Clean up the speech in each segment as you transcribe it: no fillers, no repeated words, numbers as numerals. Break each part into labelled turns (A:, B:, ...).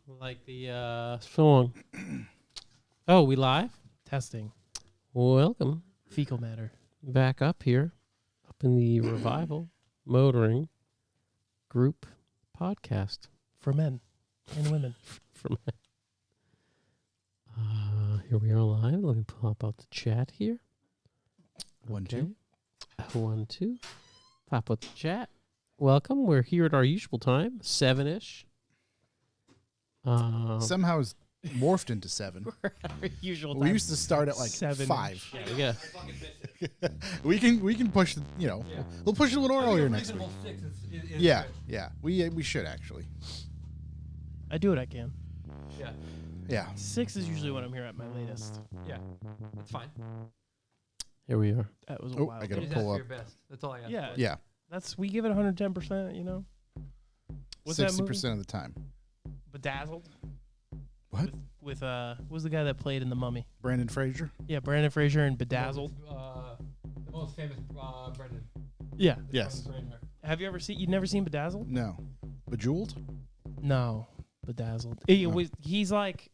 A: like the song. Oh, we live?
B: Testing.
A: Welcome
B: Fecal matter.
A: back up here, up in the Revival Motoring Group podcast.
B: For men and women.
A: From here we are live. Let me pop out the chat here.
C: 1, 2.
A: 1, 2. Pop out the chat. Welcome. We're here at our usual time, 7-ish.
C: Somehow it's morphed into 7.
B: Our usual
C: We
B: time.
C: used to start at like
B: 7.
C: 5.
A: Yeah,
C: We can push the, we'll push it a little earlier next week. Yeah, we should actually.
B: I do what I can.
C: Yeah.
B: 6 is usually when I'm here at my latest.
D: Yeah, that's fine.
A: here we are.
B: That was a
C: Oh,
B: while
C: I
B: ago.
C: gotta
D: You just
C: pull
D: ask
C: up.
D: for your best. That's all I ask.
B: Yeah.
D: for.
C: Yeah.
B: We give it 110%, you know? What's that movie?
C: 60% of the time.
B: Bedazzled?
C: What?
B: With who's the guy that played in The Mummy?
C: Brandon Fraser?
B: Yeah, Brandon Fraser and Bedazzled.
D: The most famous Brendan.
B: Yeah.
C: Yes.
B: Have you ever seen? You've never seen Bedazzled?
C: No. Bejeweled?
B: No, Bedazzled. He's like,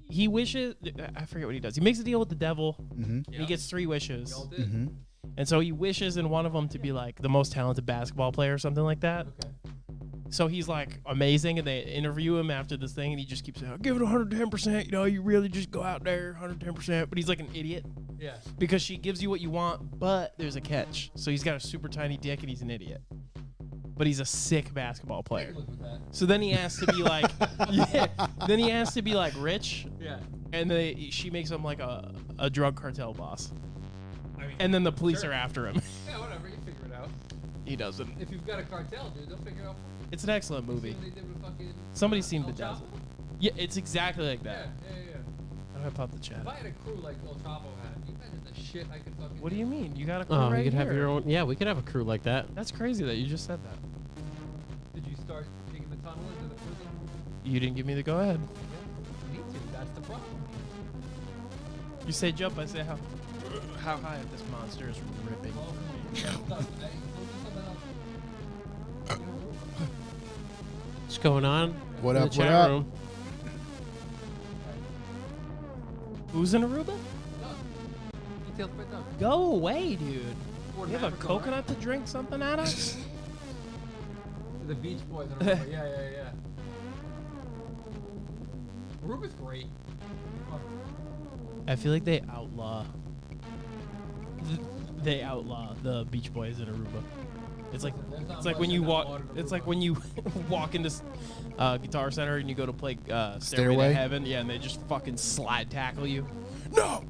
B: he wishes. I forget what he does. He makes a deal with the devil.
C: Mm-hmm.
B: He gets 3 wishes,
D: Y'all did?
C: Mm-hmm.
B: and so he wishes in one of them to be like the most talented basketball player or something like that.
D: Okay.
B: So he's like amazing, and they interview him after this thing, and he just keeps saying, "Give it 110%. You know, you really just go out there 110%." But he's like an idiot
D: Yeah.
B: because she gives you what you want, but there's a catch. So he's got a super tiny dick, and he's an idiot. But he's a sick basketball player.
D: Look at that.
B: So then he has to be like, yeah. Then he has to be like rich,
D: Yeah.
B: and she makes him like a drug cartel boss.
D: I mean,
B: And then the police
D: sure.
B: are after him.
D: Yeah, whatever. You figure it out.
B: He doesn't.
D: If you've got a cartel, dude, they'll figure it out.
B: It's an excellent
D: See
B: movie.
D: what they did with fucking,
B: Somebody's seen
D: El
B: Bedazzled.
D: Chapo?
B: Yeah, it's exactly like
D: Yeah,
B: that.
D: yeah.
B: How do I pop the chat?
D: If I had a crew like El Chapo had, you imagine the shit I could fucking.
B: What do you mean? You got a crew
A: Oh,
B: right
A: you could have
B: here.
A: your own. Yeah, we could have a crew like that.
B: That's crazy that you just said that.
D: Did you start digging the tunnel into the prison?
B: You didn't give me the go ahead.
D: Yeah. You need to. That's the problem.
B: You say jump, I say how high this monster is ripping.
D: Well, hey, we'll do something else.
A: What's going on?
C: What
A: in
C: up,
A: the
C: what
A: chat
C: up?
A: room?
B: Who's in Aruba?
D: Details right down.
B: Go away, dude.
D: Fort
B: You have a
D: Africa,
B: coconut to drink something out of?
D: right? The Beach Boys in Aruba. Yeah. Aruba's great.
B: I feel like they outlaw the Beach Boys in Aruba. It's like
D: There's not
B: it's like
D: much
B: when you
D: in that
B: walk.
D: water in
B: It's like
D: Aruba.
B: when you walk into Guitar Center and you go to play Stairway
C: Stairway?
B: to Heaven. Yeah, and they just fucking slide tackle you. No,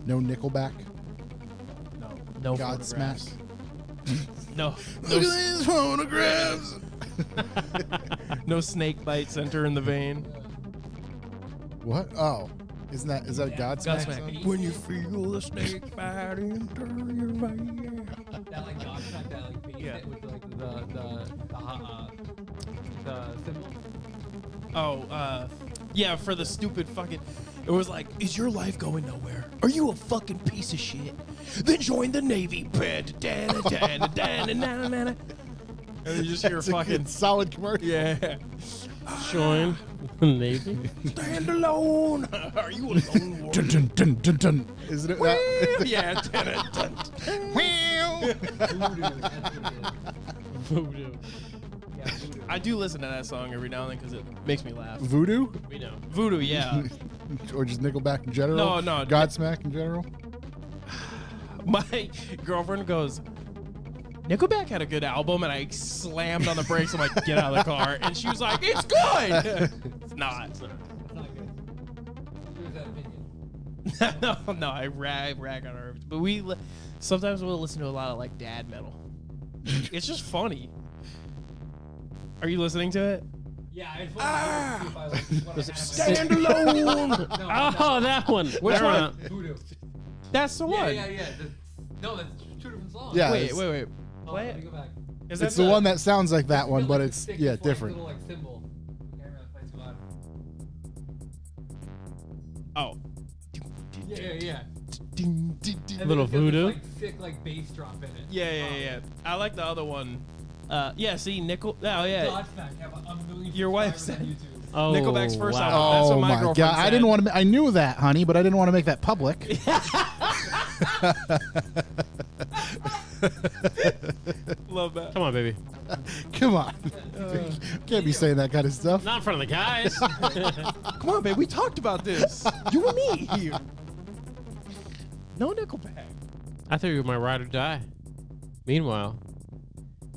C: No Nickelback?
B: no
C: Godsmack?
B: photographs. No,
C: Look at these photographs!
B: no snake bite center in the vein.
C: What? Oh. Is that Godsmack?
B: Godsmack.
C: song?
B: When you feel the snake bite into your vein.
D: That like Godsmack, that like bass
B: Yeah.
D: hit with like the cymbal.
B: Oh, yeah, for the stupid fucking. It was like, is your life going nowhere? Are you a fucking piece of shit? Then join the Navy. And you just hear
C: It's a
B: fucking.
C: good, solid commercial.
B: Yeah.
A: Join the Navy.
B: Stand alone. Are you a lone wolf?
C: Dun, dun, dun, dun, dun. Isn't it that?
B: Yeah.
A: Voodoo.
D: Yeah, voodoo.
B: I do listen to that song every now and then because it makes me laugh.
C: Voodoo?
A: We know.
B: Voodoo, yeah.
C: Or just Nickelback in general?
B: No.
C: Godsmack in general?
B: My girlfriend goes, Nickelback had a good album, and I slammed on the brakes. I'm like, get out of the car. And she was like, it's good. It's not.
D: It's not good. Here's that opinion.
B: no, I rag on her. But sometimes we'll listen to a lot of like dad metal. It's just funny. Are you listening to it?
D: Yeah, I just want to see if I like what I have.
B: Stand alone.
A: Oh, that one.
B: Which
A: Never
B: one?
A: mind.
D: Voodoo.
B: That's the one.
D: Yeah. No, that's 2 different songs.
C: Yeah.
B: Wait.
D: Oh,
B: Play
D: let
B: it.
D: me go back.
B: Is
C: It's the one that sounds like that one,
D: got,
C: but
D: like, a
C: it's,
D: stick
C: yeah,
D: with, like,
C: different.
D: Little, like, symbol. Can't really play too loud.
B: Oh.
D: Yeah.
B: Ding, ding, ding.
D: And
A: Little
D: then it's got this,
A: voodoo?
D: like sick like bass drop in it.
B: Yeah. I like the other one. Yeah, see, Nickel. Oh, yeah.
D: Godsmack have a million
B: Your wife
D: subscribers on
B: said-
D: YouTube.
A: Oh,
B: Nickelback's first
A: wow.
B: album. That's
C: Oh
B: what my
C: my
B: girlfriend
C: god! I
B: said.
C: didn't want to. I knew that, honey, but I didn't want to make that public.
B: Love that.
A: Come on, baby.
C: Come on, can't be saying that kind of stuff.
A: Not in front of the guys.
B: Come on, babe. We talked about this. You and me. No Nickelback.
A: I thought you were my ride or die. Meanwhile,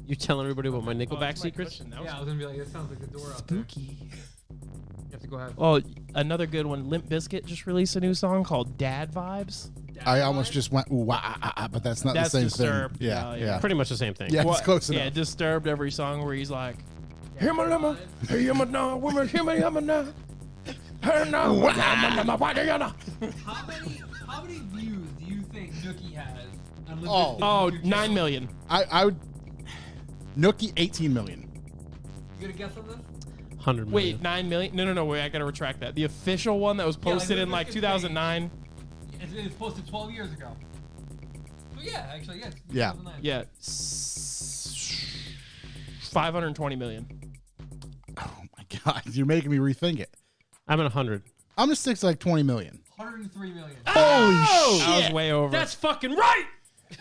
A: you telling everybody about my Nickelback secrets?
D: Yeah, I was gonna be like, that sounds like the door out there.
B: Spooky.
D: You have to go ahead.
B: Oh, another good one. Limp Bizkit just released a new song called Dad Vibes.
C: I almost just went, ooh, but that's not
B: That's
C: the same
B: Disturbed.
C: thing. Yeah,
B: Yeah,
C: yeah.
A: Pretty much the same thing.
C: Yeah, it's close
B: Yeah,
C: enough.
B: Disturbed every song where he's like, "Hear my lemon, hear my now, woman, hear my lemon now, hear now, why do you know?"
D: How many views do you think Nookie has on Limp
C: Oh.
D: Bizkit's
B: Oh,
D: YouTube
B: 9
D: channel?
B: million.
C: I would. Nookie 18 million.
D: You gonna guess on this?
A: 100 million.
B: Wait, 9 million? No, wait, I gotta retract that. The official one that was
D: Yeah, like
B: posted in
D: Limp
B: like
D: Bizkit's
B: 2009.
D: It's posted 12 years ago. So yeah, actually, yes.
C: Yeah.
D: 2009.
B: Yeah. 520 million.
C: Oh my god, you're making me rethink it.
A: I'm at 100.
C: I'm gonna stick to like 20 million.
D: 103 million.
C: Holy
B: I
C: shit!
B: was way over.
A: That's fucking right.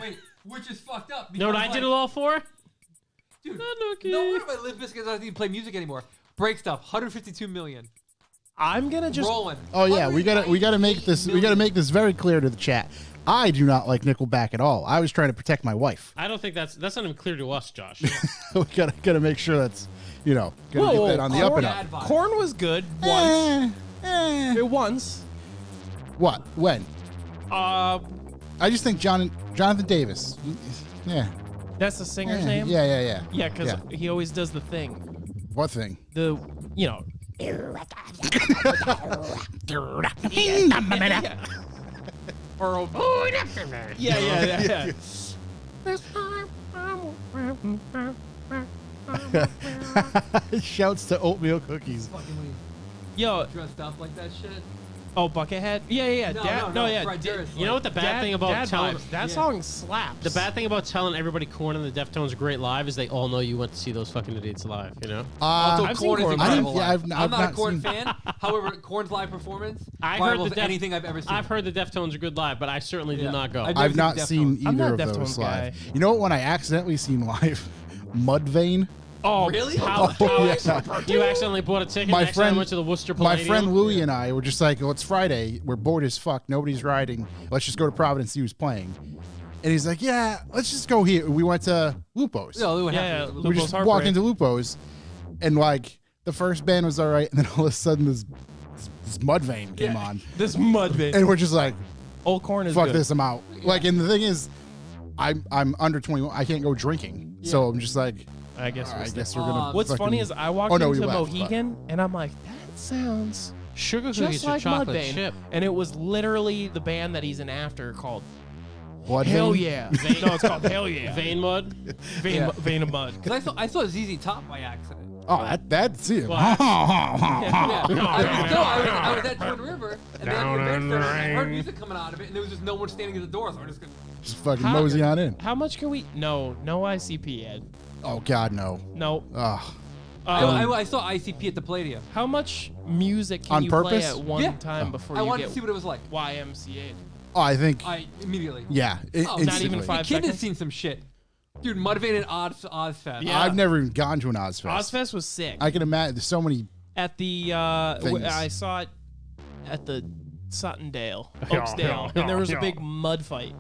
D: Wait, which is fucked up.
A: You know what I
D: because,
A: did it
D: like,
A: all for?
D: Dude,
A: Nookie.
D: no wonder why Limp Bizkit doesn't even play music anymore. Break stuff, 152 million.
B: I'm gonna just.
D: Rolling.
C: Oh yeah, we gotta make this very clear to the chat. I do not like Nickelback at all. I was trying to protect my wife.
A: I don't think that's not even clear to us, Josh.
C: We gotta make sure that's gotta
B: Whoa,
C: get that on the up and
D: Dad
C: up.
D: vibe.
B: Corn was good once.
C: Eh.
B: Once.
C: What? When?
B: Uh,
C: I just think Jonathan Davis. Yeah.
B: that's the singer's
C: Yeah,
B: name.
C: yeah.
B: Yeah, because he always does the thing.
C: What thing?
B: The you know. Or yeah.
C: Shouts to oatmeal cookies.
D: Fucking
B: Yo,
D: dressed up like that shit.
B: oh Buckethead. Yeah.
D: No,
B: yeah.
D: Fred Durst,
A: You know what the bad
B: Dad-
A: thing about
B: Dad
A: telling
B: Vibes. That
D: Yeah.
B: song slaps.
A: the bad thing about telling everybody Korn and the Deftones are great live is they all know you went to see those fucking idiots live. You know.
D: Also,
B: I've seen
D: Korn is
B: Korn
D: incredible
C: live.
D: live.
C: I've
D: I'm not a Korn
C: seen-
D: fan. However, Korn's live performance
A: I heard
D: rivals
A: the
D: anything I've ever seen.
A: I've heard the Deftones are good live, but I certainly
D: Yeah.
A: did not go.
D: I've
C: I've
D: never
C: not
D: seen
C: seen
B: I'm
C: either
B: not
C: of
B: a
C: those
B: Deftones
C: live.
B: guy.
C: You know what one I accidentally seen live? Mudvayne.
B: Oh,
D: Really?
A: How
C: yeah.
A: you accidentally bought a ticket?
C: My
A: Next time
C: friend-
A: I went to the Worcester
C: My
A: Palladium.
C: friend Louie and I were just like, well, it's Friday. We're bored as fuck. Nobody's riding. Let's just go to Providence, see who's playing. And he's like, yeah, let's just go here. We went to Lupo's.
D: No, what
B: Yeah,
D: happened?
C: We
B: Lupo's
C: just
B: Heartbreak.
C: walked into Lupo's, and like the first band was all right, and then all of a sudden this Mudvayne came on,
B: this mud bit.
C: and we're just like,
B: Old Corn is
C: fuck
B: good.
C: this, I'm out. Like, and the thing is, I'm under 21. I can't go drinking, so I'm just like,
B: I guess.
C: all right, I
B: we'll
C: guess
B: stick.
C: we're gonna.
B: What's
C: fucking-
B: funny is I walked
C: Oh, no,
B: into
C: we left,
B: Mohegan and I'm like, that sounds
A: Sugar
B: just
A: cookies or
B: like
A: chocolate
B: Mudvayne.
A: chip.
B: And it was literally the band that he's in after called
C: Blood
B: Hell
C: Vein?
B: Yeah. No, it's called Hell Yeah.
A: Vein mud.
B: Vein of Mud.
D: Because I saw ZZ Top by accident.
C: Oh, that's it.
A: Well,
D: Yeah. I was at Jordan River, and then the band started, and I heard music coming out of it, and there was just no one standing at the door, so I just go,
C: Just fucking
B: How-
C: mosey on in.
B: How much can we? No ICP, Ed.
C: Oh God, no.
B: No.
C: Ugh.
D: I saw ICP at the Palladium.
B: How much music can
C: On
B: you play
C: purpose?
B: at one
D: Yeah.
B: time before
D: I
B: you
D: wanted
B: get
D: to see what it was like.
B: YMCA?
C: Oh, I think.
D: Immediately.
C: Yeah.
D: Oh,
B: not even
C: instantly.
B: 5
D: Kid has
B: seconds?
D: seen some shit. Dude, Mudvayne and Ozfest.
B: Yeah.
C: I've never even gone to an Ozfest.
B: Ozfest was sick.
C: I can imagine. There's so many.
B: At the
C: Things.
B: I saw it at the Suttondale, Oaksdale, and there was a big mud fight.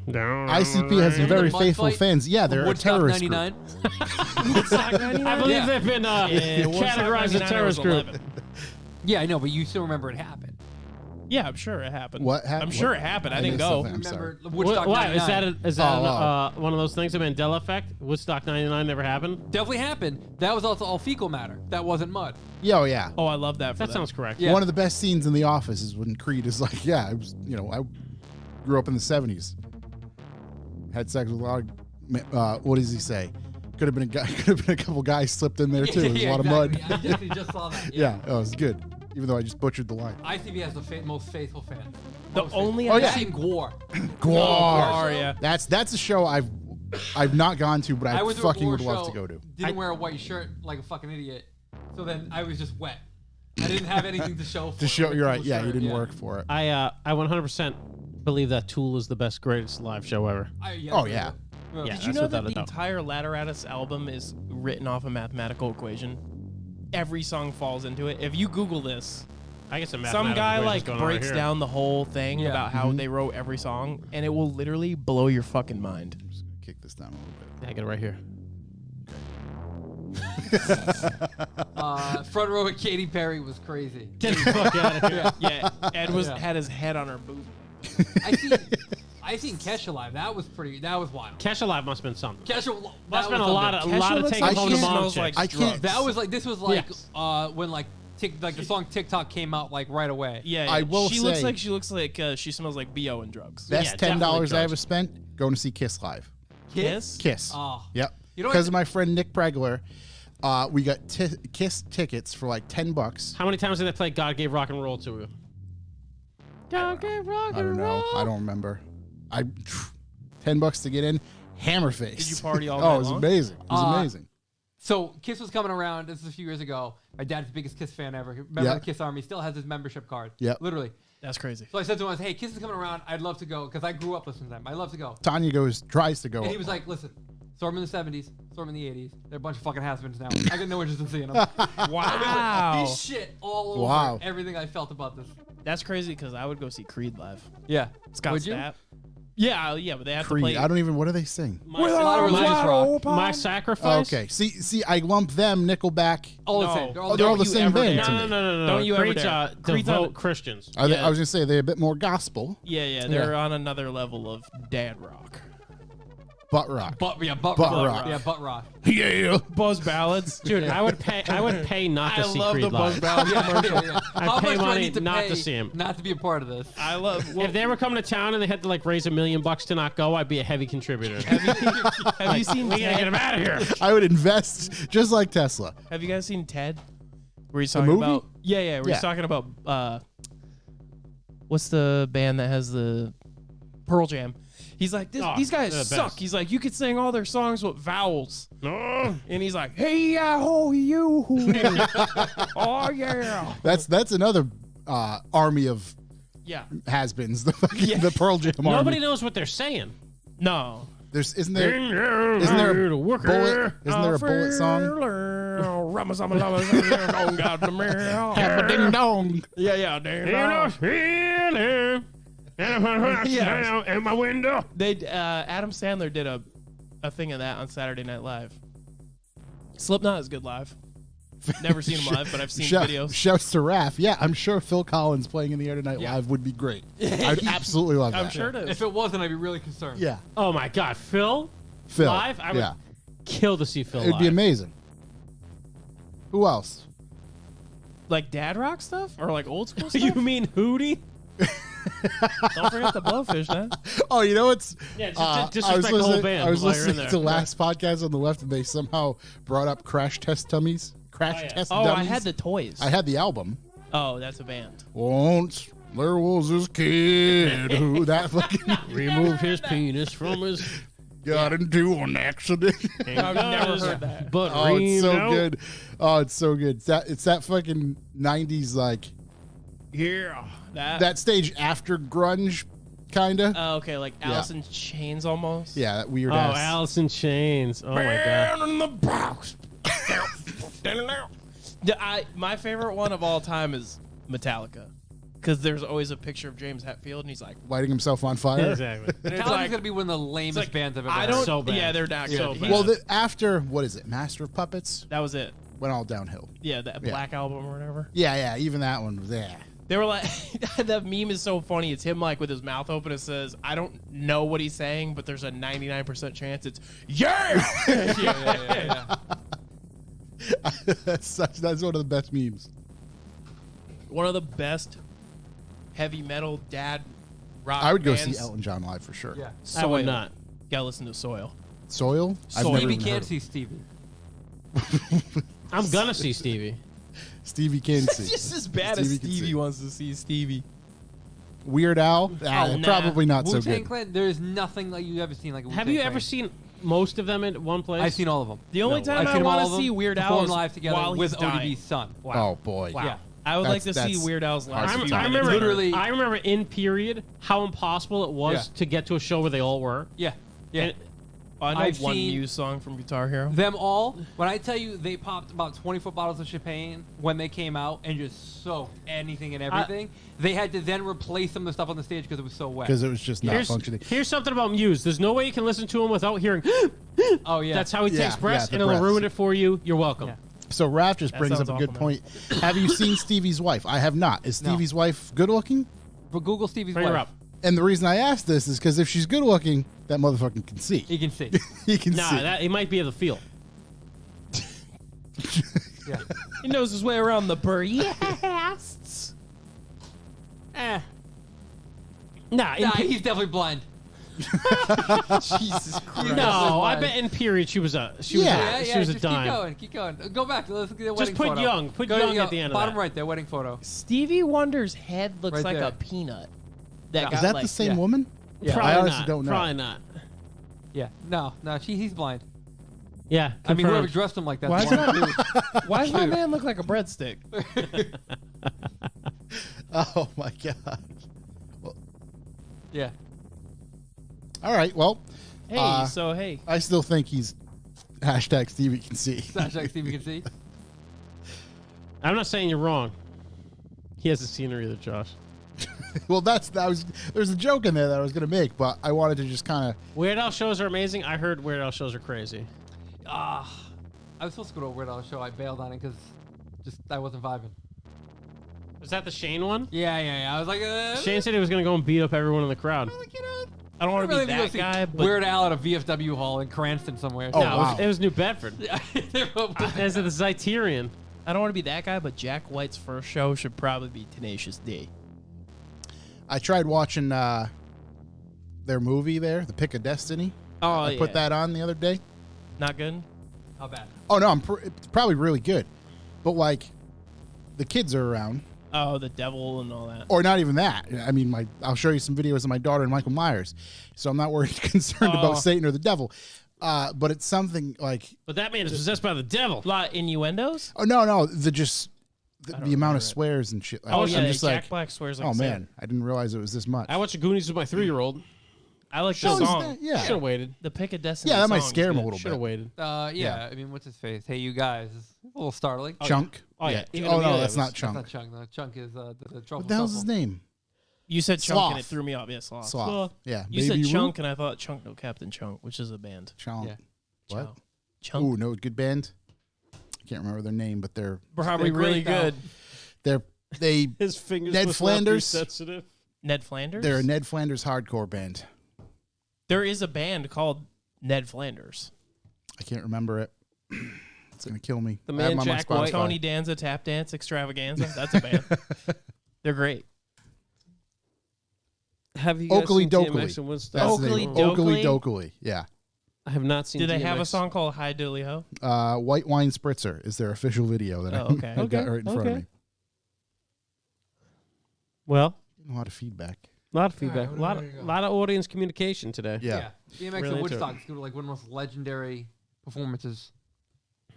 C: ICP has some
D: Remember
C: very
D: the mud
C: faithful
D: fight?
C: fans. Yeah, they're a
D: Woodstock
C: terrorist group.
D: 99.
A: I believe
D: Yeah.
A: they've been categorized as a terrorist group.
D: Yeah, I know, but you still remember it happened.
B: Yeah, I'm sure it happened.
C: What happened?
B: I'm sure it happened. I didn't
C: missed
B: go.
C: something. I'm sorry.
D: Remember Woodstock
A: Why
D: 99.
A: is that
C: Oh,
A: one of those things? A Mandela effect? Woodstock '99 never happened.
D: Definitely happened. That was also all fecal matter. That wasn't mud.
C: Yeah, oh, yeah.
B: Oh, I love that. For
A: That
B: them.
A: sounds correct.
D: Yeah.
C: One of the best scenes in The Office is when Creed is like, yeah, I was, I grew up in the 70s. Had sex with a lot of, what does he say? Could have been a guy, could have been a couple guys slipped in there too. There's a lot of mud.
D: Exactly. I just saw that.
C: Yeah, it was good. Even though I just butchered the line.
D: ICP has the most faithful fan.
B: The
D: Most
B: only
D: faithful.
C: Oh, yeah.
D: I've seen Gwar.
C: Gwar.
B: Gwar, yeah.
C: That's a show I've I've not gone to, but I
D: went to a
C: fucking would
D: Blur
C: love to
D: show,
C: go to.
D: Didn't wear a white shirt like a fucking idiot. So then I was just wet. I didn't have anything to show for
C: To
D: it,
C: show
D: like a
C: you're right.
D: cool
C: Yeah,
D: shirt,
C: you didn't work for it.
A: I 100% believe that Tool is the best, greatest live show ever.
C: Oh, yeah.
A: Yeah.
B: Did you
A: that's
B: know
A: without
B: that
A: a
B: the
A: doubt.
B: entire Lateratus album is written off a mathematical equation? Every song falls into it. If you Google this,
A: I guess some
B: some guy like breaks down the whole thing
D: Yeah.
B: about how they wrote every song, and it will literally blow your fucking mind.
C: I'm just gonna kick this down a little bit.
A: I get it right here.
D: Front row at Katy Perry was crazy.
A: Get the fuck out of here.
B: Yeah, Ed
D: Yeah.
B: had his head on her boob.
D: I seen Kesha live. That was wild.
A: Kesha Live must have been something.
D: Kesha
A: Must have been a
D: was
A: lot
D: something.
A: of
B: Kesha looks
A: taking
B: like
A: home
C: she
A: to mom
B: smells
A: chicks.
B: like
C: I can't-
B: drugs.
D: This was like
A: Yes.
D: when like the song TikTok came out like right away.
B: Yeah,
C: I will
B: she
C: say-
B: looks like she smells like BO and drugs.
C: Best
A: Yeah,
C: $10 I
A: definitely
C: ever
A: drugs.
C: spent going to see Kiss live.
B: Kiss?
C: Kiss.
D: Oh.
C: Yep.
D: You know
C: Because
D: what-
C: of my friend Nick Pregler, we got Kiss tickets for like $10.
A: How many times did they play God Gave Rock and Roll to you? God Gave Rock
C: I don't
A: and
C: know.
A: Roll.
C: I don't remember. $10 to get in. Hammer face.
B: Did you party all
C: Oh,
B: night
C: it was
B: long?
C: amazing. It was amazing.
D: So Kiss was coming around. This is a few years ago. My dad's the biggest Kiss fan ever. Member
C: Yeah.
D: of the Kiss Army. Still has his membership card.
C: Yep.
D: Literally.
B: That's crazy.
D: So I said to him, "Hey, Kiss is coming around. I'd love to go because I grew up listening to them. I love to go."
C: Tanya tries to go.
D: And he was like, "Listen, saw them in the '70s, saw them in the '80s. They're a bunch of fucking has-beens now. I got no interest in seeing them."
B: Wow.
D: He shit all over
C: Wow.
D: everything I felt about this.
B: That's crazy because I would go see Creed live.
D: Yeah.
B: Scott
D: Would you?
B: Stapp. Yeah, but they have to
C: Creed.
B: play.
C: I don't even. What do they sing?
A: My,
D: A lot of religious rock.
A: my sacrifice.
C: Okay. See, I lump them, Nickelback.
D: All the
B: No.
D: same. They're all
C: They're all the
B: you
C: same
B: ever
C: band
B: dare.
C: to
A: No,
C: me.
A: no.
B: Don't you ever
A: Creed's,
B: dare. Creed's
A: devout
B: on-
A: Christians.
C: I
B: Yeah.
C: was gonna say they're a bit more gospel,
B: Yeah, they're on another level of dad rock.
C: butt rock.
D: butt
C: Butt
D: rock.
C: rock.
D: Yeah, butt rock.
C: Yeah.
B: Buzz ballads.
A: Dude, I would pay not to
B: I
A: see
B: love
A: Creed
B: the Buzz
A: live.
B: Ballad commercial.
A: I'd
D: How
A: pay
D: much do I
A: money
D: need to
A: not
D: pay
A: to see him.
D: not to be a part of this?
B: I love.
A: If they were coming to town and they had to like raise $1 million to not go, I'd be a heavy contributor.
B: have you seen
A: We gotta get
B: Ted?
A: him out of here.
C: I would invest just like Tesla.
B: Have you guys seen Ted? Where he's talking
C: movie?
B: about where
C: Yeah.
B: he's talking about what's the band that has the Pearl Jam? He's like,
A: Oh,
B: these guys
A: they're the
B: suck.
A: best.
B: He's like, you could sing all their songs with vowels.
A: No.
B: And he's like, hey, ho, you. Oh, yeah.
C: That's another army of
B: Yeah.
C: has-beens. The Pearl Jam army.
A: Nobody knows what they're saying.
B: No.
C: Isn't there a bullet? Isn't there a bullet song? Have a ding dong.
B: Yeah. Yeah.
A: In my window.
B: They Adam Sandler did a thing of that on Saturday Night Live. Slipknot is good live. Never seen him live, but I've seen videos.
C: Shouts to Raph. Yeah, I'm sure Phil Collins playing in the Air Night
B: Yeah.
C: Live would be great. I'd absolutely love that.
B: I'm sure it is.
D: If it wasn't, I'd be really concerned.
C: Yeah,
A: Oh my God, Phil
C: Phil.
A: live? I would
C: yeah,
A: kill to see Phil
C: it'd
A: live.
C: be amazing. Who else?
B: Like dad rock stuff or like old school stuff?
A: You mean Hootie?
B: Don't forget the Blowfish, man.
C: Oh, you know what's?
A: Yeah,
C: I
A: disrespect
C: was
A: the whole
C: listening,
A: band
C: I was
A: while you're in
C: listening
A: there.
C: to last podcast on the left, and they somehow brought up Crash Test Dummies. Crash
A: yeah.
C: Test
B: Oh,
C: Dummies.
B: I had the toys.
C: I had the album.
B: Oh, that's a band.
C: Once there was this kid who that fucking
A: Removed his penis from his.
C: got into an accident.
B: I've never heard that.
A: But
C: Oh, it's so good. Oh, it's so good. It's that fucking 90s, like,
B: Yeah.
C: that stage after grunge, kind of.
B: Oh, okay, like Alice in Chains almost.
C: Yeah, that weird
A: Oh,
C: ass.
A: Alice in Chains. Oh my God.
B: in the box. My favorite one of all time is Metallica. Because there's always a picture of James Hetfield, and he's like,
C: Lighting himself on fire.
A: Exactly.
B: and it's
D: Metallica's
B: like,
D: gonna be one of the lamest
B: like,
D: bands I've ever
B: I
D: heard.
B: don't.
A: So bad.
B: Yeah, they're not
A: So
B: good.
A: bad.
C: Well, after, what is it, Master of Puppets?
B: that was it.
C: Went all downhill.
B: Yeah, that Black Album or whatever.
C: Yeah, even that one was,
B: They were like, that meme is so funny. It's him like with his mouth open. It says, "I don't know what he's saying, but there's a 99% chance it's yeah."
D: Yeah.
C: that's one of the best memes.
B: One of the best heavy metal dad rock.
C: I would go
B: bands.
C: see Elton John live for sure.
D: Yeah.
A: I would
B: Soil.
A: not.
B: Gotta listen to Soil.
C: Soil? I've
B: Soil.
C: never
D: Stevie
C: even
D: can't
C: heard
D: see Stevie.
A: I'm gonna see Stevie.
C: of Stevie can
B: It's
C: see.
B: just as bad
C: Stevie
B: as
C: can see.
B: Stevie wants to see Stevie.
C: Weird Al?
B: nah.
C: Probably not so
D: Wu-Tang
C: good.
D: Clan, there's nothing like you've ever seen like a
A: Have
D: Wu-Tang
A: you ever
D: Clan.
A: seen most of them in one place?
D: I've seen all of them.
E: The only time
D: I've
E: I
D: seen
E: want
D: all
E: to
D: of
E: see
D: them
E: Weird Al
D: perform
E: is
D: live together
E: while
D: with
E: he's dying.
D: ODB's son.
C: Oh boy.
D: Yeah.
E: I would like to
C: That's-
E: see Weird Al's last.
C: hard to
E: few
A: I
C: do.
E: minutes.
A: remember.
D: Literally-
A: I remember in period how impossible it was
D: Yeah.
A: to get to a show where they all were.
D: Yeah. Yeah.
A: And-
E: I know
D: I've
E: one
D: seen-
E: Muse song from Guitar Hero.
D: Them all, when I tell you they popped about 24 bottles of champagne when they came out and just soaked anything and everything, they had to then replace some of the stuff on the stage because it was so wet.
C: Because it was just not functioning.
A: Here's something about Muse. There's no way you can listen to him without hearing.
D: Oh, yeah.
A: That's how he
C: Yeah,
A: takes breaths,
C: yeah, the
A: and it'll
C: breaths.
A: ruin it for you. You're welcome.
D: Yeah.
C: So Raph just
E: That
C: brings up
E: sounds
C: a good
E: awful,
C: point. Have you seen Stevie's wife? I have not. Is
D: No.
C: Stevie's wife good looking?
D: But Google Stevie's
A: Bring her
D: wife.
A: up.
C: And the reason I ask this is because if she's good looking, that motherfucker can see.
D: You can see.
C: He can
A: Nah,
C: see.
A: that it might be the feel.
D: Yeah.
E: He knows his way around the breasts.
A: Nah, in
D: Nah,
A: pe-
D: he's definitely blind.
E: Jesus Christ.
A: no. I bet in period she was a she was
C: Yeah.
A: a, she was a
D: just
A: dime.
D: keep going. Go back. Let's get the wedding
A: put
D: photo.
A: young. Put
D: Go
A: young
D: to
A: at the end of
D: bottom
A: that.
D: right there, wedding photo.
E: Stevie Wonder's head looks
D: Right
E: like
D: there.
E: a peanut. That
D: Yeah.
E: got
C: Is that
E: like,
C: the same
D: yeah.
C: woman?
D: Yeah.
A: Probably
C: I honestly
A: not.
C: don't know.
A: Probably not.
D: Yeah. No, he's blind.
A: Yeah.
D: I mean, whoever
A: confirmed.
D: dressed him like that.
E: Why does my man look like a breadstick?
C: Oh my god.
D: Yeah.
C: All right. Well,
E: Hey, hey.
C: I still think he's hashtag Stevie can see.
D: Hashtag Stevie can see.
A: I'm not saying you're wrong. He hasn't seen her either, Josh.
C: Well, there's a joke in there that I was gonna make, but I wanted to just kind of.
A: Weird Al shows are amazing. I heard Weird Al shows are crazy.
D: I was supposed to go to a Weird Al show. I bailed on it because I wasn't vibing.
A: Was that the Shane one?
D: Yeah. I was like,
A: Shane said he was going to go and beat up everyone in the crowd.
D: like, you know,
E: I don't want to
D: really
E: be
D: need to
E: that
D: see
E: guy, but
D: Weird Al at a VFW hall in Cranston somewhere.
C: Oh,
A: No,
C: wow.
A: it was New Bedford. As of the Zeitarian.
E: I don't want to be that guy. But Jack White's first show should probably be Tenacious D.
C: I tried watching their movie there, The Pick of Destiny.
E: Oh,
C: I put that on the other day.
E: Not good.
D: How bad?
C: Oh no, it's probably really good, but like, the kids are around,
E: Oh, the devil and all that.
C: or not even that. I mean, I'll show you some videos of my daughter and Michael Myers, so I'm not worried concerned
E: Oh.
C: about Satan or the devil. But it's something like,
A: But that man is possessed by the devil.
E: A lot of innuendos.
C: oh no, the amount
E: remember
C: of
E: it.
C: swears and shit.
E: Oh,
C: I'm
E: yeah,
C: just
E: Jack
C: like,
E: Black swears like
C: oh
E: a
C: man,
E: sailor.
C: I didn't realize it was this much.
A: I watched the Goonies with my 3-year-old.
E: I like
C: So
E: the
C: is
E: song.
C: that- yeah.
A: Should have waited.
E: The Pick of Destiny.
C: Yeah, that might
E: song is
C: scare him a
E: good.
C: little
A: Should have
C: bit.
A: waited.
D: Yeah. I mean, what's his face? Hey, you guys. It's a little startling.
C: Chunk.
A: Oh, yeah. Even
C: Oh
A: Amelia
C: no, that's
A: was-
C: not
D: That's
C: Chunk.
D: not Chunk. No, Chunk is the trouble.
C: What the hell's his name?
E: You said Chunk
C: Sloth.
E: and it threw me off. Yeah, Sloth.
C: Sloth. Yeah.
E: You
C: Baby
E: said Chunk
C: Ruth?
E: and I thought Chunk No Captain Chunk, which is a band.
C: Chunk.
D: Yeah.
C: What?
E: Chunk.
C: Ooh, no, good band. I can't remember their name, but they're
E: Probably
D: They're great,
E: really
D: though.
E: good.
C: they
A: His fingers
C: Ned
A: must not be
C: Flanders?
A: sensitive.
E: Ned Flanders?
C: they're a Ned Flanders hardcore band.
E: There is a band called Ned Flanders.
C: I can't remember it. It's gonna kill me.
A: The
C: I have
A: man
C: them on my
A: Jack White.
C: Spotify.
E: Tony Danza Tap Dance Extravaganza. That's a band. They're great.
A: Have you guys
C: Oakley
A: seen
C: Dokley.
A: DMX and Woodstock?
C: That's the
E: Oakley
C: name.
E: Dokley?
C: Oakley Dokley. Yeah.
A: I have not seen
E: Do they have a
A: DMX.
E: song called Hi Dilly Ho?
C: White Wine Spritzer is their official video that
E: Oh,
C: I,
E: okay.
C: I got right in front of
A: Okay.
C: me.
A: Well,
C: A lot of feedback.
A: a lot of feedback.
D: All
A: A
D: right,
A: lot,
D: what do you got?
A: lot of audience communication today.
C: Yeah.
D: DMX
A: Really
D: at
A: into it.
D: Woodstock is like one of the most legendary performances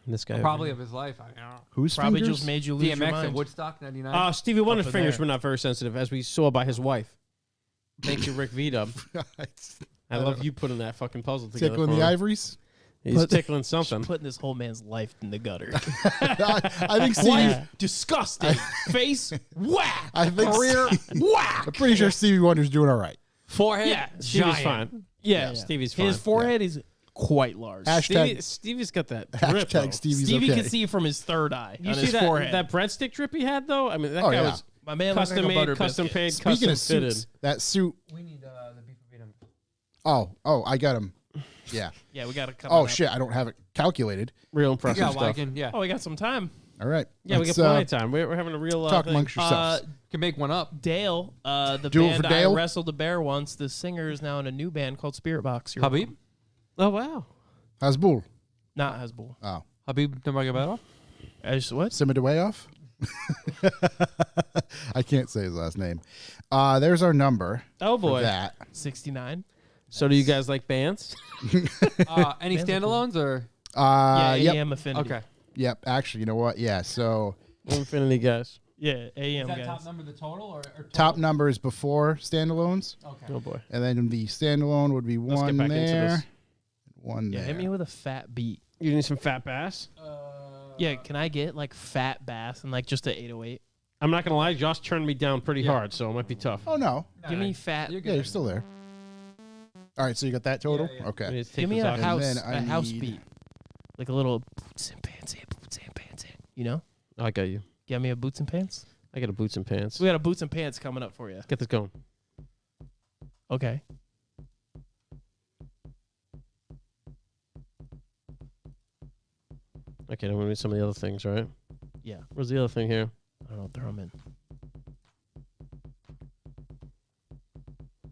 A: This guy.
D: probably of his life. I don't know.
C: Whose
E: Probably
C: fingers?
E: just made you lose your
D: DMX at
E: mind.
D: Woodstock '99.
A: Stevie Wonder's
E: in
A: fingers
E: there.
A: were not very sensitive, as we saw by his wife. Thank you, Rick V-Dub. I love you putting that fucking puzzle together.
C: Tickling
A: for
C: the
A: him.
C: ivories.
A: He's
E: Put-
A: tickling something.
E: Putting this whole man's life in the gutter.
C: I think Stevie.
E: Wife, disgusting. Face, whack.
C: I think
E: Career, whack.
C: I'm pretty sure Stevie Wonder's doing all right.
D: Forehead.
E: Yeah,
A: Stevie's
E: giant.
A: fine.
E: Yeah,
A: Stevie's fine.
E: His forehead is quite large.
A: Stevie's got that drip. though.
C: Hashtag Stevie's
E: Stevie
C: okay.
E: can see from his third eye
A: You
E: on
A: see
E: his
A: that,
E: forehead.
A: that breadstick drip he had though? I mean, that
C: Oh,
A: guy
C: yeah.
A: was
E: My man looks
A: custom
E: like a butter
A: made, custom
E: biscuit.
A: paid,
C: Speaking
A: custom
C: of suits,
A: fitted.
C: that suit.
D: We need the beef for freedom.
C: Oh, I got him. Yeah.
E: Yeah, we got to come.
C: Oh shit, I don't have it calculated.
A: Real impressive
D: Yeah,
A: stuff.
D: well, I can. Yeah,
E: Oh, we got some time.
C: All right.
A: Yeah, we
C: Let's,
A: got plenty of time. We're having a real
C: talk
A: thing.
C: amongst yourselves.
D: can make one up.
E: Dale, the
C: Do it
E: band
C: for Dale?
E: I wrestled a bear once. The singer is now in a new band called Spirit Box. You're
D: Habib.
A: Oh wow.
C: How's Bull?
E: not Hasbull.
C: Oh,
D: Habib Nurmagomedov.
E: I just what?
C: Simidawayoff? I can't say his last name. There's our number
A: Oh
C: for
A: boy.
C: that.
E: 69.
A: So do you guys like bands?
D: Any standalones or?
E: Yeah,
C: Yep.
E: AM Affinity.
D: Okay.
C: Yep. Actually, you know what? Yeah. So
A: Infinity guys.
E: Yeah, AM
D: Is that
E: guys.
D: top number the total or total?
C: top number is before standalones,
D: Okay.
A: Oh boy.
C: and then the standalone would be
A: Let's get
C: one
A: back into
C: there,
A: this.
C: one
E: Yeah,
C: there.
E: hit me with a fat beat.
A: You need some fat bass?
E: Yeah, can I get like fat bass and like just a 808?
A: I'm not gonna lie, Josh turned me down pretty hard, so it might be tough.
C: Oh no.
E: Give me fat.
D: You're
C: Yeah,
D: good.
C: you're still there. All right, so you got that total?
D: Yeah, yeah.
A: We
C: Okay.
A: need to take
E: Give me
A: this
E: a
A: out.
E: house,
C: then I
E: a house
C: need-
E: beat, like a little boots and pants. You know,
A: I got you.
E: get me a boots and pants.
A: I got a boots and pants.
E: We got a boots and pants coming up for you.
A: Get this going.
E: Okay.
A: Okay, then we need some of the other things, right?
E: Yeah.
A: Where's the other thing here?
E: I don't know. Throw them in.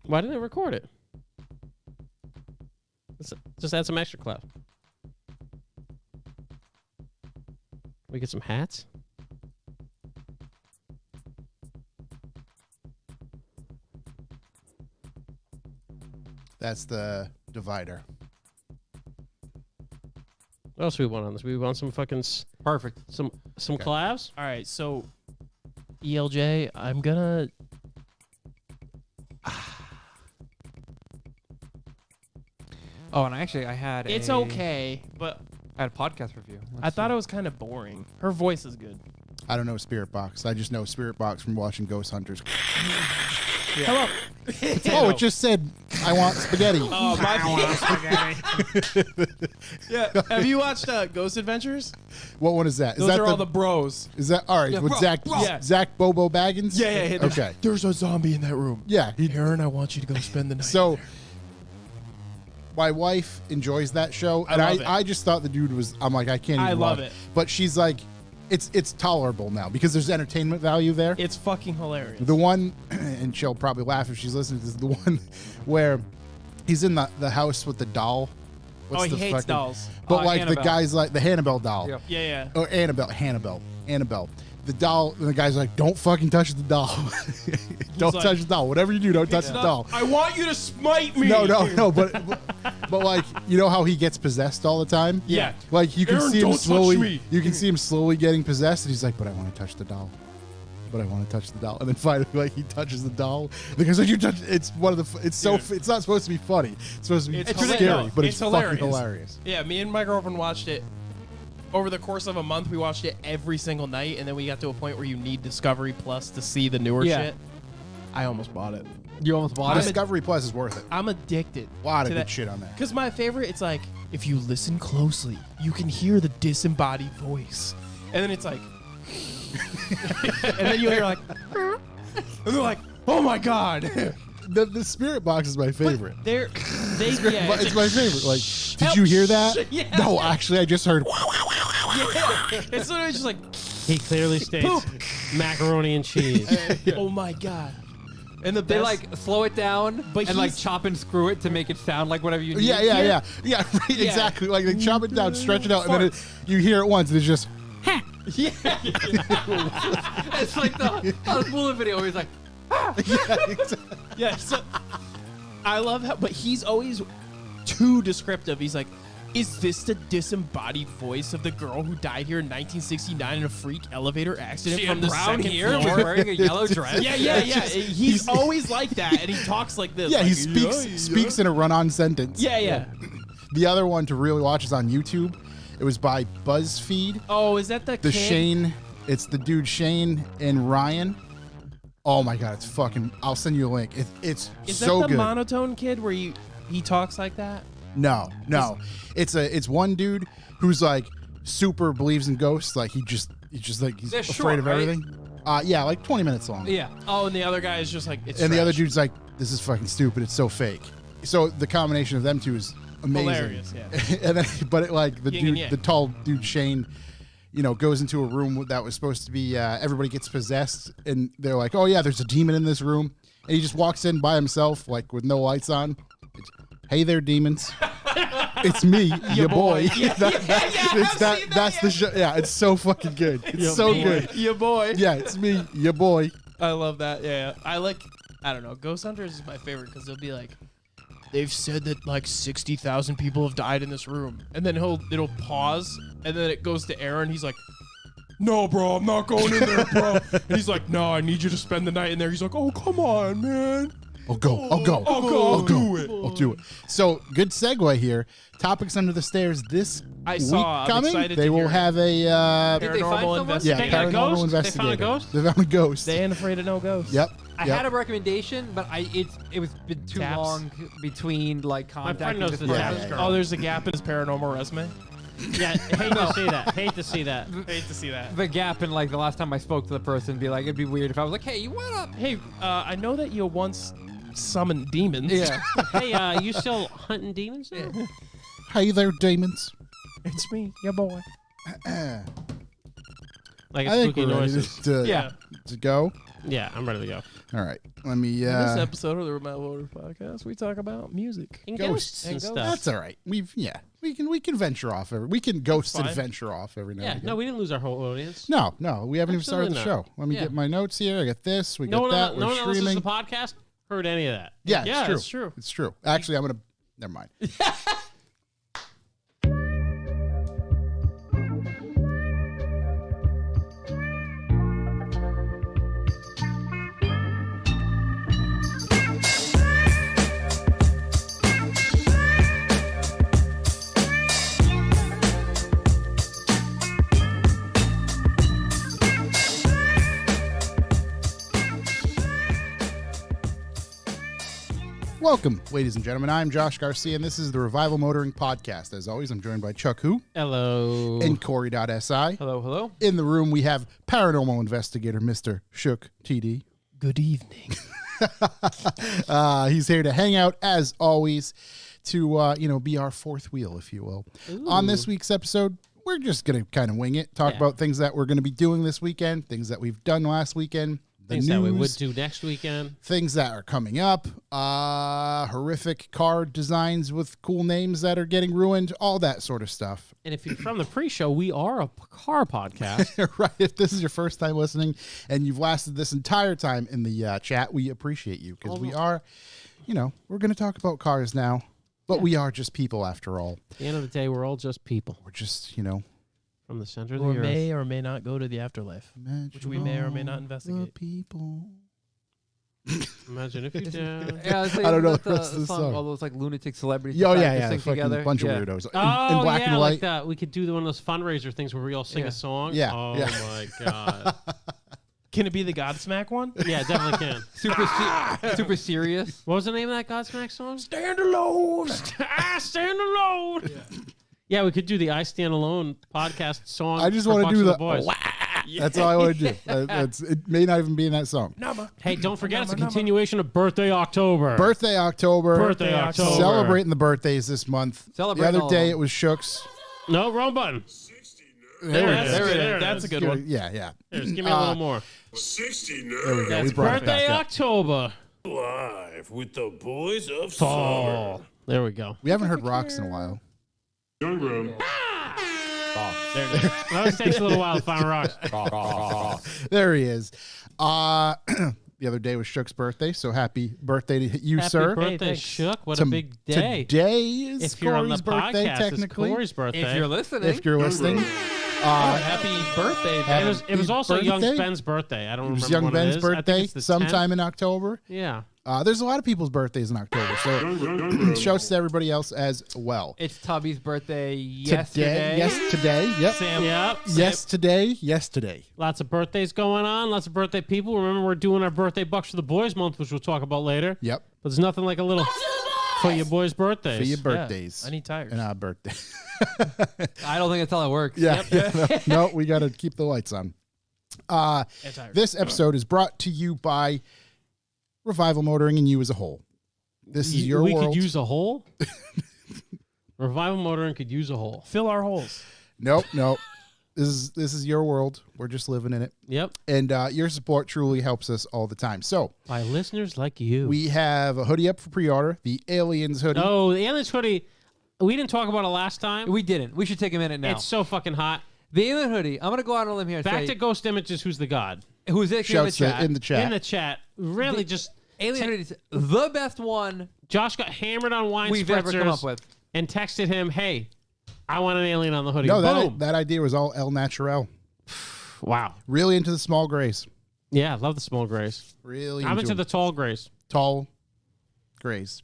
A: Why didn't it record it? Just add some extra clap. We get some hats.
C: That's the divider.
A: What else we want on this? We want some fucking
D: Perfect.
A: some
C: Okay.
A: collabs.
E: All right. So, ELJ, I'm gonna.
D: Oh, and actually, I had.
E: It's
D: a,
E: okay, but
D: I had a podcast review.
E: I thought it was kind of boring. Her voice is good.
C: I don't know Spirit Box. I just know Spirit Box from watching Ghost Hunters.
E: Hello.
C: Oh, it just said, I want spaghetti.
E: Oh, my Yeah. Have you watched Ghost Adventures?
C: What one is that? Is
E: Those
C: that
E: are all the bros.
C: Is that all right?
D: Yeah,
C: with
D: bro,
C: Zach
D: bro.
E: Yeah.
C: Zach Bobo Baggins?
E: Yeah.
C: Okay.
E: There's a zombie in that room.
C: Yeah.
E: Aaron, I want you to go spend the night.
C: So my wife enjoys that show, and
E: love it.
C: I just thought the dude was. I'm like, I can't. Even
E: I love
C: watch.
E: it.
C: But she's like, it's tolerable now because there's entertainment value there.
E: It's fucking hilarious.
C: The one, and she'll probably laugh if she's listening to this, the one where he's in the house with the doll.
E: Oh, he
C: the
E: hates dolls.
C: But like the
D: Annabelle.
C: guy's like the Hannibal doll.
D: Yep.
E: Yeah.
C: Or Annabelle. The doll, and the guy's like, don't fucking touch the doll. Don't
E: like-
C: touch the doll. Whatever you do, don't touch the doll.
E: I want you to smite me.
C: No, but like, you know how he gets possessed all the time?
E: Yeah.
C: Like you can
E: Aaron,
C: see him
E: don't touch
C: slowly.
E: me.
C: You can see him slowly getting possessed, and he's like, "But I want to touch the doll. But I want to touch the doll." And then finally, like he touches the doll because like you touch. It's one of the. It's so.
E: Dude.
C: It's not supposed to be funny. It's supposed to be
E: It's
C: scary,
E: hilarious.
C: but
E: It's
C: it's fucking
E: hilarious.
C: hilarious.
E: Yeah, me and my girlfriend watched it over the course of a month. We watched it every single night, and then we got to a point where you need Discovery Plus to see the newer
D: Yeah.
E: shit. I almost bought it.
D: You almost bought it.
C: Discovery Plus is worth it.
E: I'm addicted.
C: A lot of
E: to
C: good
E: that.
C: shit on that.
E: Because my favorite, it's like, if you listen closely, you can hear the disembodied voice. And then it's like, and then you hear like, and they're like, oh my God.
C: The Spirit Box is my favorite.
E: They're, yeah,
C: But it's my favorite. Like, did you hear that?
E: Yeah.
C: No, actually, I just heard.
E: it's literally just like,
A: He clearly states macaroni and cheese.
E: oh my God. And the
D: They
E: best,
D: like slow it down
E: But
D: and like
E: he's-
D: chop and screw it to make it sound like whatever you need.
C: Yeah, right, exactly. Like they chop it down, stretch it out, and then you hear it once, and it's just.
E: yeah.
D: It's like the bullet video where he's like,
E: Yeah, so I love how, but he's always too descriptive. He's like, is this the disembodied voice of the girl who died here in 1969 in a freak elevator accident
D: she
E: from
D: had
E: the
D: brown
E: second
D: hair, was
E: floor?
D: wearing a yellow dress.
E: Yeah. He's always like that, and he talks like this.
C: Yeah,
E: like,
C: he speaks in a run-on sentence.
E: Yeah.
C: The other one to really watch is on YouTube. It was by BuzzFeed.
E: Oh, is that the
C: The
E: kid?
C: Shane. It's the dude Shane and Ryan. Oh my god, it's fucking. I'll send you a link. It's
E: Is
C: so
E: that the
C: good.
E: monotone kid where he talks like that?
C: No. It's one dude who's like super believes in ghosts. Like he's
D: They're
C: afraid
D: short,
C: of
D: right?
C: everything. Yeah, like 20 minutes long.
D: Yeah.
E: Oh, and the other guy is just like, it's
C: And the other
E: trash.
C: dude's like, this is fucking stupid. It's so fake. So the combination of them two is amazing.
E: Hilarious, yeah.
C: And then, but it, like the
E: Yin and
C: dude,
E: yang.
C: the tall dude Shane, goes into a room that was supposed to be everybody gets possessed, and they're like, oh yeah, there's a demon in this room, and he just walks in by himself, like with no lights on. Hey there, demons. It's me, your boy. That's the show. Yeah, it's so fucking good. It's so good.
E: Your boy.
C: Yeah, it's me, your boy.
E: I love that. Yeah. I don't know. Ghost Hunters is my favorite because they'll be like, they've said that like 60,000 people have died in this room. And then it'll pause, and then it goes to Aaron. He's like, no, bro, I'm not going in there, bro. And he's like, no, I need you to spend the night in there. He's like, oh, come on, man.
C: I'll go. I'll go.
E: I'll do it.
C: I'll do it. So, good segue here. Topics Under the Stairs this
E: I
C: week
E: saw. I'm
C: coming.
E: excited
C: They
E: to
C: will
E: hear it.
C: have a
D: Did they find
E: Paranormal
D: someone?
E: investigation.
C: yeah,
A: They got a
C: paranormal
A: ghost? They
C: investigator.
A: found a ghost?
C: They found a ghost.
E: They ain't afraid of no ghosts.
C: Yep.
D: I
C: yep.
D: had a recommendation, but it was been too
E: Taps.
D: long between like
A: friend
D: contacting
A: knows
D: this
A: the
D: person.
A: taps
C: Yeah, yeah,
A: girl.
E: Oh, there's a gap in his paranormal resume.
A: Yeah, hate to see that. Hate to see that.
E: Hate to see that.
D: The gap in like the last time I spoke to the person, be like, it'd be weird if I was like, hey, you what up?
E: Hey, I know that you once summoned demons.
D: Yeah.
A: Hey, you still hunting demons now?
C: Hey there, demons.
E: It's me, your boy.
A: Like
C: I think
A: spooky
C: we're ready
A: noises.
C: to,
D: Yeah.
C: to go.
A: Yeah, I'm ready to go.
C: All right. Let me.
E: In this episode of the Revival Motors podcast, we talk about music.
A: And
C: Ghosts.
A: ghosts and
E: And
A: stuff.
C: That's all right. We can venture off. We can ghost and
E: fine.
C: venture off every now
A: Yeah,
C: and again.
A: no, we didn't lose our whole audience.
C: No, we haven't even started
A: Absolutely
C: the
A: not.
C: show. Let me
A: Yeah.
C: get my notes here. I got this. We
A: No
C: got
A: one,
C: that.
A: no
C: We're
A: one that listens to
C: streaming.
A: the podcast heard any of that.
C: Yeah,
E: Yeah,
C: it's true.
E: it's true.
C: It's true. Actually, I'm gonna. Never mind. Welcome, ladies and gentlemen. I'm Josh Garcia, and this is the Revival Motoring Podcast. As always, I'm joined by Chuck Who
A: Hello.
C: and Corey.si.
D: Hello.
C: In the room, we have paranormal investigator Mr. Shook TD.
E: Good evening.
C: He's here to hang out, as always, to be our fourth wheel, if you will. On this week's episode, we're just going to kind of wing it, talk
A: Yeah.
C: about things that we're going to be doing this weekend, things that we've done last weekend, the
A: Things
C: news,
A: that we would do next weekend.
C: things that are coming up, horrific car designs with cool names that are getting ruined, all that sort of stuff.
A: And if you're from the pre-show, we are a car podcast.
C: Right. If this is your first time listening and you've lasted this entire time in the chat, we appreciate you because we are, we're going to talk about cars now, but we are just people after all.
A: At the end of the day, we're all just people
C: We're just,
A: from the center of
E: Or
A: the earth.
E: may or may not go to the afterlife. which we may or may not
C: the
E: investigate.
C: people.
A: Imagine if you did.
D: Yeah, it's like,
C: I don't know
D: that's
C: the rest of the song.
D: All those like lunatic celebrities.
C: Oh,
D: decided
C: yeah,
D: to
C: yeah.
D: sing
C: Fucking
D: together.
C: bunch
D: Yeah.
C: of weirdos.
A: Oh,
C: in black
A: yeah,
C: and
A: like
C: white.
A: that. We could do one of those fundraiser things where we all sing
D: Yeah.
A: a song.
C: Yeah,
A: Oh,
C: yeah.
A: my God.
E: Can it be the Godsmack one?
A: Yeah, definitely can.
D: Super serious.
A: What was the name of that Godsmack song?
E: Stand alone.
A: I Stand Alone. Yeah, we could do the I Stand Alone podcast song.
C: I just
A: for
C: want to
A: Bucks
C: do
A: of
C: the.
A: Boys.
C: That's all I want to do. It may not even be in that song.
A: Hey, don't forget, it's a continuation of Birthday October.
C: Birthday October.
A: Birthday October.
C: Celebrating the birthdays this month.
D: Celebrating
C: the other
D: all
C: day
D: of them.
C: it was Shook's.
A: No, wrong button.
C: There we
A: That's
C: go.
A: good.
E: That's a good one.
C: Yeah, yeah.
A: Just give me a little more.
F: 60
C: There we go.
F: nerds
C: We brought it
A: Birthday
C: back up.
A: October.
F: live with the boys of
A: Fall.
F: summer.
A: There we go.
C: We haven't heard rocks in a while.
F: Young room.
A: There it is. It always takes a little while to find rocks.
C: There he is. The other day was Shook's birthday, so happy birthday to you,
A: Happy
C: sir.
A: birthday,
E: thanks.
A: Shook. What
C: To-
A: a big day.
C: Today is
A: If you're on the
C: Corey's birthday,
A: podcast,
C: technically.
A: it's Corey's birthday.
D: If you're listening,
C: If you're listening,
E: Happy birthday, Ben.
A: It was also Young
C: birthday?
A: Ben's birthday. I don't
C: it
A: remember
C: was young
A: when
C: Ben's
A: it is. I think
C: birthday
A: it's the 10th.
C: sometime in October.
A: Yeah.
C: There's a lot of people's birthdays in October, so
F: Young room.
C: shouts to everybody else as well.
D: it's Tubby's birthday yesterday.
C: Today, yes, today, yep.
E: Sam.
A: Yep.
C: Yes, today.
A: Lots of birthdays going on. Lots of birthday people. Remember, we're doing our birthday bucks for the boys month, which we'll talk about later.
C: Yep,
A: But there's nothing like a little for your boys' birthdays.
C: for your
E: Yeah,
C: birthdays.
E: I need tires.
C: And our birthday.
D: I don't think that's how it works.
C: Yeah, no, we got to keep the lights on.
E: And tires.
C: This episode is brought to you by Revival Motoring and you as a whole. This is your
A: we
C: world.
A: could use a hole. Revival Motoring could use a hole.
E: Fill our holes.
C: Nope. This is your world. We're just living in it,
A: Yep.
C: and your support truly helps us all the time. So
A: By listeners like you.
C: we have a hoodie up for pre-order, the Aliens hoodie.
A: Oh, the Aliens hoodie. We didn't talk about it last time.
D: We didn't. We should take a minute now.
A: It's so fucking hot.
D: The alien hoodie. I'm gonna go out on a limb here. And
A: Back
D: say,
A: to Ghost Images. Who's the god?
D: who's it in the
C: Shouts
D: chat?
C: in the chat.
A: In the chat. Really just
D: Alien Hoodie's the best one
A: Josh got hammered on wine
D: we've ever come
A: spritzers
D: up with.
A: and texted him, "Hey, I want an alien on the hoodie."
C: No,
A: Boom.
C: that idea was all El Naturel.
A: Wow.
C: Really into the small grays.
A: Yeah, love the small grays.
C: Really
A: I'm into
C: them.
A: the tall grays.
C: Tall grays.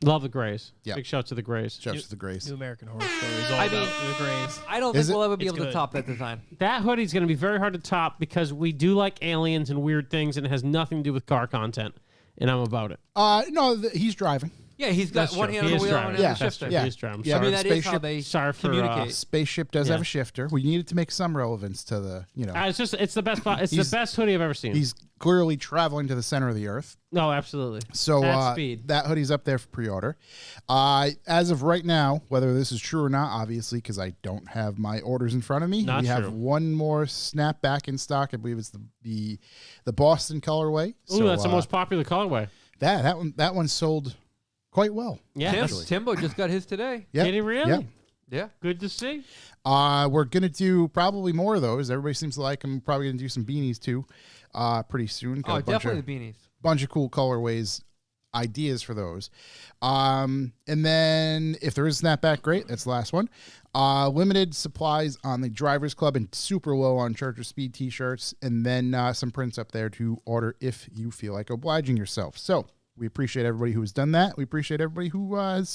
A: Love the grays.
C: Yeah.
A: Big shout to the grays.
C: Just the grays.
E: New American Horror Story is all
D: I
E: about
D: mean-
E: the Greys.
D: I don't
C: Is
D: think
C: it?
D: we'll ever be
E: It's
D: able to
E: good.
D: top that design.
A: That hoodie's going to be very hard to top because we do like aliens and weird things, and it has nothing to do with car content, and I'm about it.
C: No, he's driving.
D: Yeah, he's got
A: That's
D: one
A: true.
D: hand
A: He
D: on the
A: is
D: wheel and
A: driving.
D: one hand on the
C: Yeah,
D: shifter.
C: yeah.
A: He is driving.
C: Yeah,
D: I mean, that is how
C: Spaceship-
D: they
A: Sorry for
D: communicate.
C: Spaceship does
A: Yeah.
C: have a shifter. We needed to make some relevance to the,
A: it's the best. It's the
C: He's-
A: best hoodie I've ever seen.
C: he's clearly traveling to the center of the earth.
A: No, absolutely.
C: So
A: At speed.
C: that hoodie's up there for pre-order. As of right now, whether this is true or not, obviously, because I don't have my orders in front of me,
A: Not
C: we have
A: true.
C: one more snapback in stock. I believe it's the Boston colorway.
A: Ooh, that's the most popular colorway.
C: that one sold quite well.
A: Yeah.
D: Timbo just got his today.
C: Yep.
A: Did he really?
C: Yep.
D: Yeah.
A: Good to see.
C: We're gonna do probably more of those. Everybody seems to like them. Probably gonna do some beanies too, pretty soon. Got
D: Oh,
C: a bunch
D: definitely
C: of,
D: the beanies.
C: bunch of cool colorways, ideas for those. And then if there is snapback, great. That's the last one. Limited supplies on the Drivers Club and super low on Charger Speed t-shirts, and then some prints up there to order if you feel like obliging yourself. So we appreciate everybody who has done that. We appreciate everybody who has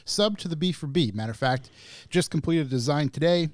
C: subbed to the B for B. Matter of fact, just completed a design today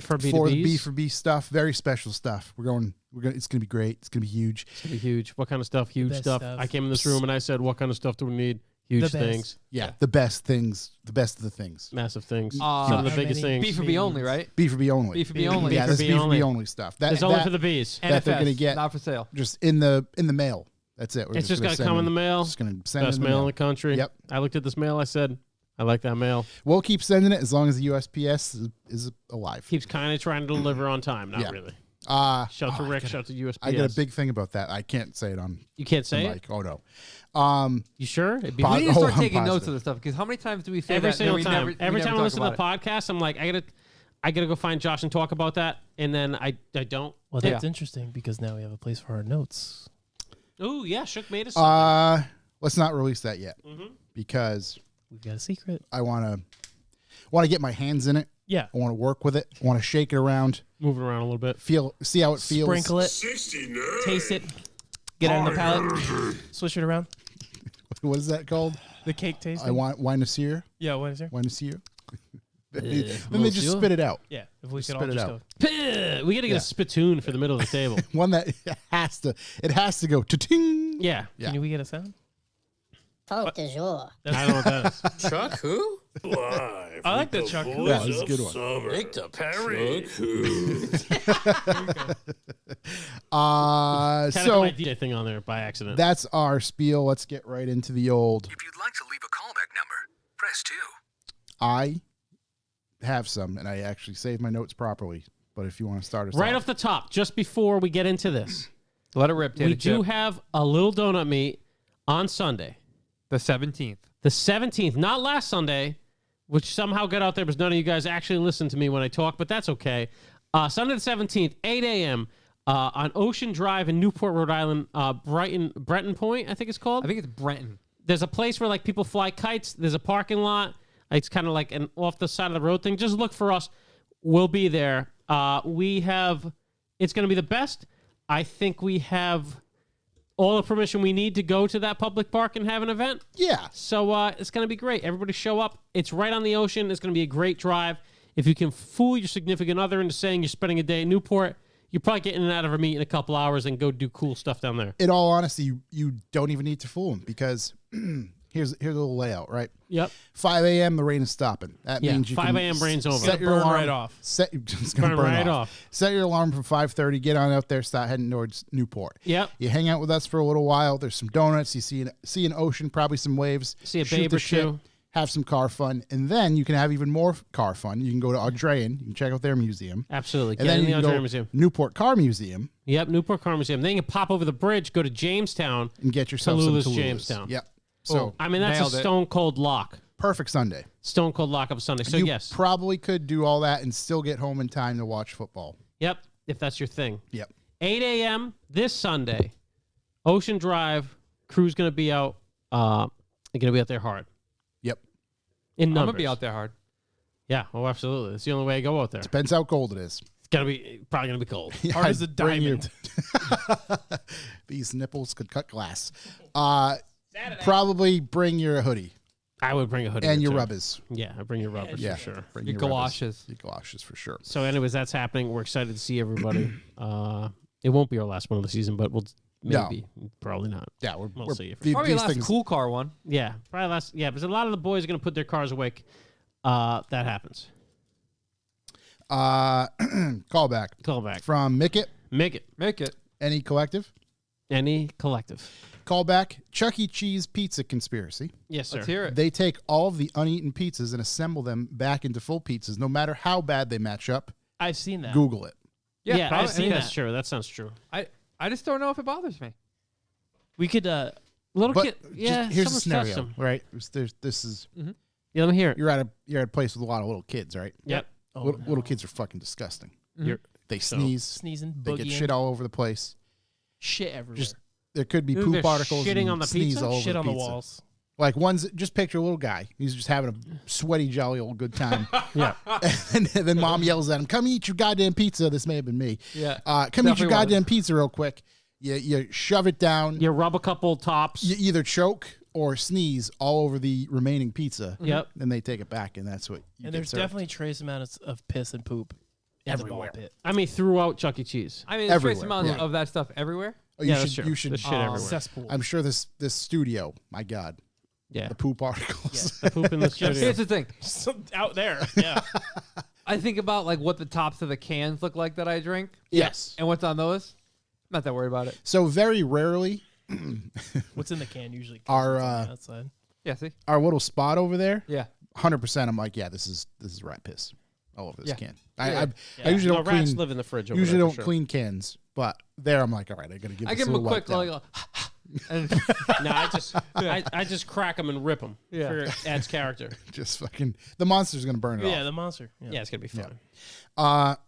A: For B2Bs.
C: for the B for B stuff. Very special stuff. It's gonna be great. It's gonna be huge.
A: It's gonna be huge. What kind of stuff? Huge
E: best
A: stuff.
E: stuff.
A: I came in this room and I said, "What kind of stuff do we need?" Huge
E: The best.
A: things,
C: Yeah, the best things, the best of the things.
A: massive things.
D: Uh,
A: Some of the
E: How
A: biggest
E: many?
A: things.
D: B for B only, right?
C: B for B only.
D: B for B only.
C: Yeah,
A: for
C: this
A: B
C: B for
A: only.
C: B only stuff.
A: It's only for the bees.
C: that they're
D: NFS,
C: gonna get
D: not for sale.
C: just in the mail. That's it. We're
A: It's just
C: gonna
A: gotta
C: send
A: come in
C: them-
A: the mail.
C: Just gonna send
A: Best
C: it in the
A: mail
C: mail.
A: in the country.
C: Yep.
A: I looked at this mail. I said, "I like that mail."
C: We'll keep sending it as long as the USPS is alive.
A: Keeps kind of trying to deliver on time. Not
C: Yeah.
A: really.
C: Shout
A: Shout to Rick. Shout to USPS.
C: I got a big thing about that. I can't say it on
A: You can't
C: the
A: say it.
C: mic. Oh no.
A: You sure? It'd be
C: Pos-
D: We need to start
C: I'm
D: taking notes
C: positive.
D: of this stuff because how many times do we say
A: every
D: that?
A: single
D: and
A: time.
D: we never,
A: Every
D: we
A: time I
D: never
A: listen
D: talk
A: to the
D: about it?
A: podcast, I'm like, I gotta go find Josh and talk about that, and then I don't.
E: Well, that's
D: Yeah.
E: interesting because now we have a place for our notes.
A: Ooh, yeah, Shook made us.
C: Let's not release that yet
A: Mm-hmm.
C: because
E: We've got a secret.
C: I want to get my hands in it.
E: Yeah.
C: I want to work with it. I want to shake it around,
A: Moving around a little bit.
C: see how it feels.
E: Sprinkle it,
F: 69.
E: taste it, get it on the palate, swish it around.
C: What is that called?
E: The cake taste.
C: I want wine to sear.
E: Yeah, what is there?
C: Wine to sear. Then they just spit it out.
E: Yeah, if we could
C: Spit
E: all
C: it
E: just
C: out.
E: go.
A: We gotta get a spittoon for the middle of the table.
C: One that has to go ta-ting.
A: Yeah.
C: Yeah.
E: Can we get a sound?
G: Faute de jour.
A: I don't know what that is.
F: Chuck who? Live.
E: I like
F: with
E: that Chuck Who.
F: boys
C: Yeah, that's a
F: of
C: good one.
F: Summer.
B: Nick the Parry.
F: Chuck who?
A: Kind of
C: So
A: my DJ thing on there by accident.
C: that's our spiel. Let's get right into the old.
H: If you'd like to leave a callback number, press 2.
C: I have some, and I actually saved my notes properly. But if you want to start us
A: right
C: off
A: off the top, just before we get into this,
D: Let it rip,
A: we
D: Tater
A: do
D: Chip.
A: have a little donut meet on Sunday,
D: The 17th.
A: the 17th, not last Sunday, which somehow got out there because none of you guys actually listened to me when I talk, but that's okay. Sunday the 17th, 8 a.m. On Ocean Drive in Newport, Rhode Island, Breton Point, I think it's called.
D: I think it's Brenton.
A: There's a place where like people fly kites. There's a parking lot. It's kind of like an off the side of the road thing. Just look for us. We'll be there. It's going to be the best. I think we have all the permission we need to go to that public park and have an event.
C: Yeah.
A: So it's going to be great. Everybody show up. It's right on the ocean. It's going to be a great drive. If you can fool your significant other into saying you're spending a day in Newport, you're probably getting in and out of a meet in a couple hours and go do cool stuff down there.
C: In all honesty, you don't even need to fool them because here's a little layout, right?
A: Yep.
C: 5 a.m. the rain is stopping. That
A: Yeah,
C: means you
A: 5
C: can
A: a.m. rain's over.
C: Set your
E: Burn
C: alarm
E: right off.
C: Set it's gonna
A: Burn
C: burn
A: right
C: off.
A: off.
C: Set your alarm for 5:30. Get on out there. Start heading towards Newport.
A: Yep.
C: You hang out with us for a little while. There's some donuts. You see an ocean, probably some waves.
A: See a
C: shoot
A: babe
C: the
A: or
C: shit,
A: two.
C: have some car fun, and then you can have even more car fun. You can go to Audrey-in. You can check out their museum.
A: Absolutely.
C: And
A: Get
C: then
A: in
C: you
A: the
C: can
A: Audrey
C: go
A: Museum.
C: Newport Car Museum
A: Yep, Newport Car Museum. Then you can pop over the bridge, go to Jamestown.
C: and get yourself
A: Tallulah's
C: some Tallulah's.
A: Jamestown.
C: Yep. So
A: I mean, that's
D: Nailed
A: a
D: it.
A: stone cold lock.
C: perfect Sunday.
A: Stone cold lock of a Sunday. So,
C: you
A: yes.
C: probably could do all that and still get home in time to watch football.
A: Yep, if that's your thing.
C: Yep.
A: 8 a.m. this Sunday, Ocean Drive, Crew's going to be out. They're going to be out there hard.
C: Yep.
A: In
D: I'm
A: numbers.
D: gonna be out there hard.
A: Yeah. Oh, absolutely. It's the only way I go out there.
C: Depends how cold it is.
A: It's gonna be probably going to be cold.
E: Hard as a
C: Bring your-
E: diamond.
C: These nipples could cut glass. Probably bring your hoodie
A: I would bring a hoodie.
C: and
A: or
C: your
A: two.
C: rubbers.
A: Yeah, I bring your rubbers
C: Yeah,
A: for sure.
C: Bring
D: Your
C: rubbers.
D: galoshes.
C: Your galoshes for sure.
A: So, anyways, that's happening. We're excited to see everybody. It won't be our last one of the season, but we'll maybe, probably not.
C: Yeah,
A: We'll see.
D: Probably
C: these
D: last
C: things.
D: cool car one.
A: Yeah, probably last. Yeah, because a lot of the boys are going to put their cars away. That happens.
C: Callback
A: Call back.
C: from Mickett.
A: Make it.
D: Make it.
C: Any collective?
A: Any collective.
C: Callback. Chuck E. Cheese pizza conspiracy.
A: Yes, sir.
D: Let's hear it.
C: They take all of the uneaten pizzas and assemble them back into full pizzas, no matter how bad they match up.
E: I've seen that.
C: Google it.
A: Yeah,
D: probably-
A: I think
E: seen
A: that's
E: that.
A: true. That sounds true.
D: I just don't know if it bothers me.
E: We could.
A: Little
C: But
A: kid.
C: just-
A: Yeah,
C: here's the
A: someone's touched
C: scenario,
A: them.
C: right? This is
A: Yeah, let me hear it.
C: you're at a place with a lot of little kids, right?
A: Yep.
E: Oh,
C: Little kids are fucking disgusting.
A: You're,
C: They
A: So-
C: sneeze.
E: sneezing,
C: They get
E: boogieing,
C: shit all over the place.
E: shit everywhere.
C: Just there could be
A: Ooh,
C: poop
A: they're
C: particles.
A: shitting
C: and
A: on the
C: sneeze
A: pizza?
C: all over
E: shit
C: the
E: on the
C: pizza.
E: walls.
C: Like just picture a little guy. He's just having a sweaty, jolly old good time.
A: yeah.
C: And then mom yells at him, "Come eat your goddamn pizza." This may have been me.
D: Yeah.
C: Come eat your
D: Definitely was.
C: goddamn pizza real quick. You shove it down.
A: You rub a couple tops.
C: You either choke or sneeze all over the remaining pizza.
A: Yep.
C: Then they take it back, and that's what you
E: And
C: get
E: there's
C: served.
E: definitely trace amounts of piss and poop in the ball
C: Everywhere.
E: pit.
A: I mean, throughout Chuck E. Cheese.
D: I mean, there's trace
C: Everywhere,
D: amounts
C: yeah.
D: of that stuff everywhere.
C: Oh,
A: Yeah,
C: you
A: that's
C: should.
A: true.
C: You should.
A: There's shit everywhere.
E: Cesspool.
C: I'm sure this studio. My God,
A: Yeah.
C: the poop particles.
A: The poop in the studio.
D: Here's the thing.
E: out there. Yeah.
D: I think about like what the tops of the cans look like that I drink,
C: Yes.
D: and what's on those. I'm not that worried about it.
C: So very rarely,
E: What's in the can usually?
C: Our,
E: comes on the outside.
D: Yeah. See.
C: our little spot over there,
D: Yeah.
C: 100%. I'm like, yeah, this is rat piss all over this
D: Yeah.
C: can.
D: Yeah.
C: I usually
A: No,
C: don't
A: rats
C: clean.
A: live in the fridge. Over
C: Usually
A: there
C: don't
A: for sure.
C: clean cans, but there I'm like, all right, I gotta give.
D: I
C: this
D: give them a
C: little
D: quick
C: wipe
D: like,
C: down.
D: and
A: No, I just crack them and rip them.
D: Yeah.
A: For adds character.
C: Just fucking the monster's gonna burn it
E: Yeah,
C: off.
E: the monster.
A: Yeah, it's gonna be fun.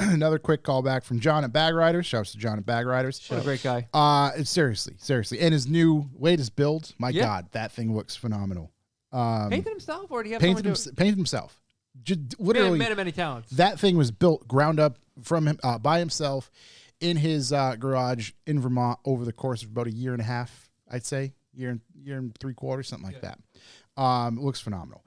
C: Another quick callback from John at Bag Riders. Shouts to John at Bag Riders.
D: what a great guy.
C: It's seriously, and his new latest build. My
D: Yeah.
C: God, that thing looks phenomenal.
D: Painted himself, or did he have someone do it?
C: Painted himself.
D: Man,
C: Literally,
D: man of many talents.
C: that thing was built ground up from him by himself in his garage in Vermont over the course of about a year and a half. I'd say year and 3/4, something like that. It looks phenomenal.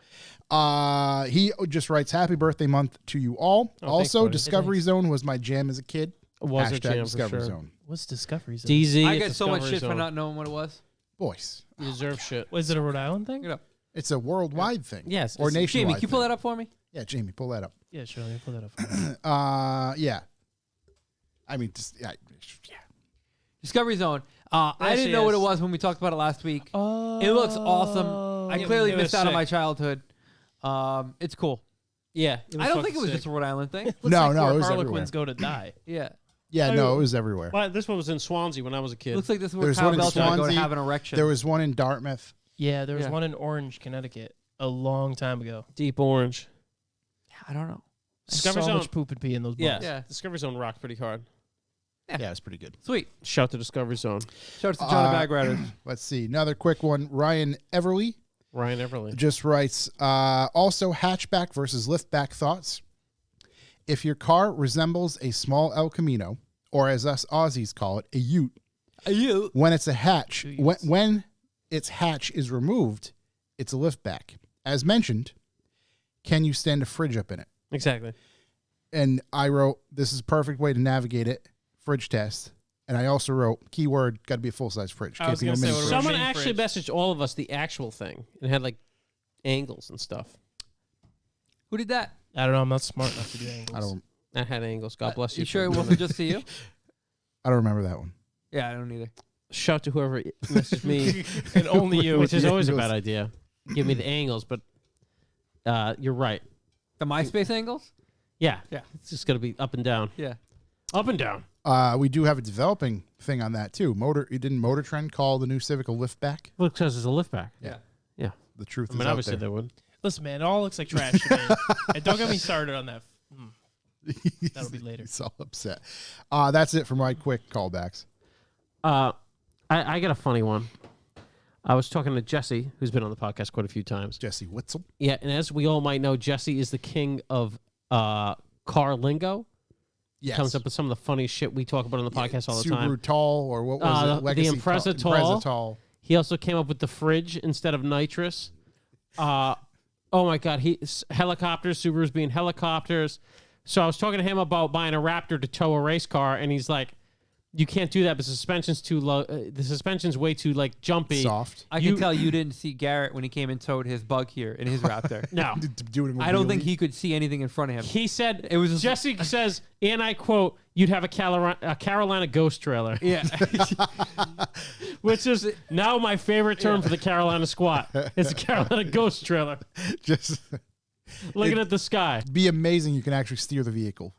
C: He just writes, "Happy birthday month to you all."
A: thanks,
C: Also,
A: buddy.
C: Discovery Zone was my jam as a kid.
A: Was a
C: Hashtag
A: jam for
C: Discovery
A: sure.
C: Zone.
E: What's Discovery Zone?
A: DZ.
D: I
A: at
D: get so much
A: Discovery
D: shit for
A: Zone.
D: not knowing what it was.
C: Boys,
A: You deserve shit.
E: Was it a Rhode Island thing?
D: You know.
C: it's a worldwide thing.
A: Yes,
C: or
A: it's-
C: nationwide.
D: Jamie, can you pull
C: thing.
D: that up for me?
C: Yeah, Jamie, pull that up.
E: Yeah, sure. Let me pull that up. For you.
C: Yeah. I mean, just yeah.
D: Discovery Zone. I
A: There
D: didn't
A: she
D: know what it
A: is.
D: was when we talked about it last week.
E: Oh,
D: It looks awesome. I clearly
A: it was
D: missed out on
A: sick.
D: my childhood. It's cool.
A: Yeah.
D: I don't think it was just a Rhode Island thing.
E: Looks
C: No,
E: like
C: no,
E: where
C: it was
E: Harlequins go to die.
D: Yeah.
C: Yeah,
A: I
C: no,
A: mean-
C: it was everywhere.
A: Well, this one was in Swansea when I was a kid.
D: Looks like this is where
C: There's
D: Kyle
C: one in
D: Belcher would go to
C: Swansea.
D: have an erection.
C: There was one in Dartmouth.
E: Yeah, there was
D: Yeah.
E: one in Orange, Connecticut, a long time ago.
A: Deep Orange.
D: I don't know.
A: Discovery
E: so
A: Zone.
E: much poop and pee in those
A: Yeah.
E: balls.
D: Yeah.
A: Discovery Zone rocked pretty hard.
C: Yeah, it's pretty good.
D: Sweet.
A: Shout to Discovery Zone.
D: Shout out to John Bag Riders.
C: Let's see. Another quick one. Ryan Everly
A: Ryan Everly.
C: just writes, also hatchback versus liftback thoughts. If your car resembles a small El Camino, or as us Aussies call it, a ute,
D: You.
C: when it's a hatch,
E: Two
C: when,
E: utes.
C: when its hatch is removed, it's a liftback. As mentioned, can you stand a fridge up in it?
A: Exactly.
C: And I wrote, this is a perfect way to navigate it, fridge test. And I also wrote, keyword, got to be a full-size fridge.
E: I was
C: Can't be
E: gonna
C: a
E: say,
C: mini
E: what
C: fridge.
E: about
A: Someone
E: mini
A: actually
E: fridge?
A: messaged all of us the actual thing and had like angles and stuff.
D: Who did that?
E: I don't know. I'm not smart enough to do angles.
C: I don't
A: That had angles. God bless you.
D: You
A: for
D: sure it
A: doing
D: wasn't
A: that.
D: just to you?
C: I don't remember that one.
D: Yeah, I don't either.
A: Shout to whoever messaged me,
E: And only you.
A: which is
C: the
A: always a
C: angles.
A: bad idea. Give me the angles, but you're right.
D: The MySpace angles?
A: Yeah.
D: Yeah.
A: It's just gonna be up and down.
D: Yeah.
A: Up and down.
C: We do have a developing thing on that too. Didn't Motor Trend call the new Civic a liftback?
A: Well, because it's a liftback.
D: Yeah.
A: Yeah.
C: The truth
A: I
C: is
A: mean,
C: out
A: obviously
C: there.
A: they would.
E: Listen, man, it all looks like trash to me. And don't get me started on that. That'll be later.
C: He's all upset. That's it for my quick callbacks.
A: I got a funny one. I was talking to Jesse, who's been on the podcast quite a few times.
C: Jesse Witzel.
A: Yeah, and as we all might know, Jesse is the king of car lingo.
C: Yes.
A: Comes up with some of the funniest shit we talk about on the podcast all the
C: Subaru
A: time.
C: Tall, or what was it?
A: The
C: Legacy
A: Impreza Tall.
C: Impreza Tall.
A: He also came up with the fridge instead of nitrous. Oh my God, helicopters, Subarus being helicopters. So I was talking to him about buying a Raptor to tow a race car, and he's like, "You can't do that. The suspension's too low. The suspension's way too like jumpy."
C: Soft.
D: I can tell you didn't see Garrett when he came and towed his bug here in his Raptor.
A: No,
D: I don't think he could see anything in front of him.
A: he said
D: It was just-
A: Jesse says, and I quote, "You'd have a Carolina Ghost trailer,"
D: Yeah.
A: which is now my favorite term for the Carolina squat. It's a Carolina Ghost trailer,
C: Just
A: looking at the sky.
C: be amazing. You can actually steer the vehicle.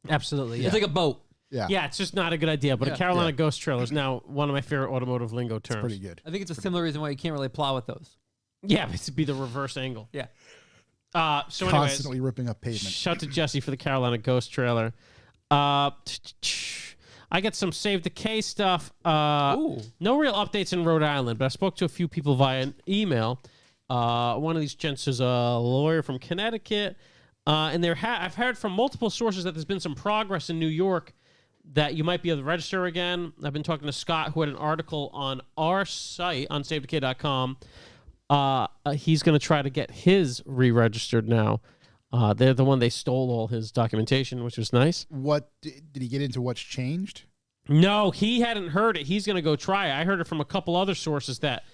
A: Absolutely, yeah.
D: It's like a boat.
C: Yeah.
A: Yeah, it's just not a good idea. But a Carolina
C: Yeah.
A: Ghost trailer is now one of my favorite automotive lingo terms.
C: Pretty good.
D: I think it's a similar reason why you can't really plow with those.
A: Yeah, but it'd be the reverse angle.
D: Yeah.
A: So anyways,
C: Constantly ripping up pavement.
A: shout to Jesse for the Carolina Ghost trailer. I get some Save the K stuff.
D: Ooh.
A: No real updates in Rhode Island, but I spoke to a few people via an email. One of these gents is a lawyer from Connecticut, and I've heard from multiple sources that there's been some progress in New York that you might be able to register again. I've been talking to Scott, who had an article on our site on SaveTheK.com. He's going to try to get his re-registered now. They're the one they stole all his documentation, which was nice.
C: What did he get into? What's changed?
A: No, he hadn't heard it. He's going to go try it. I heard it from a couple other sources that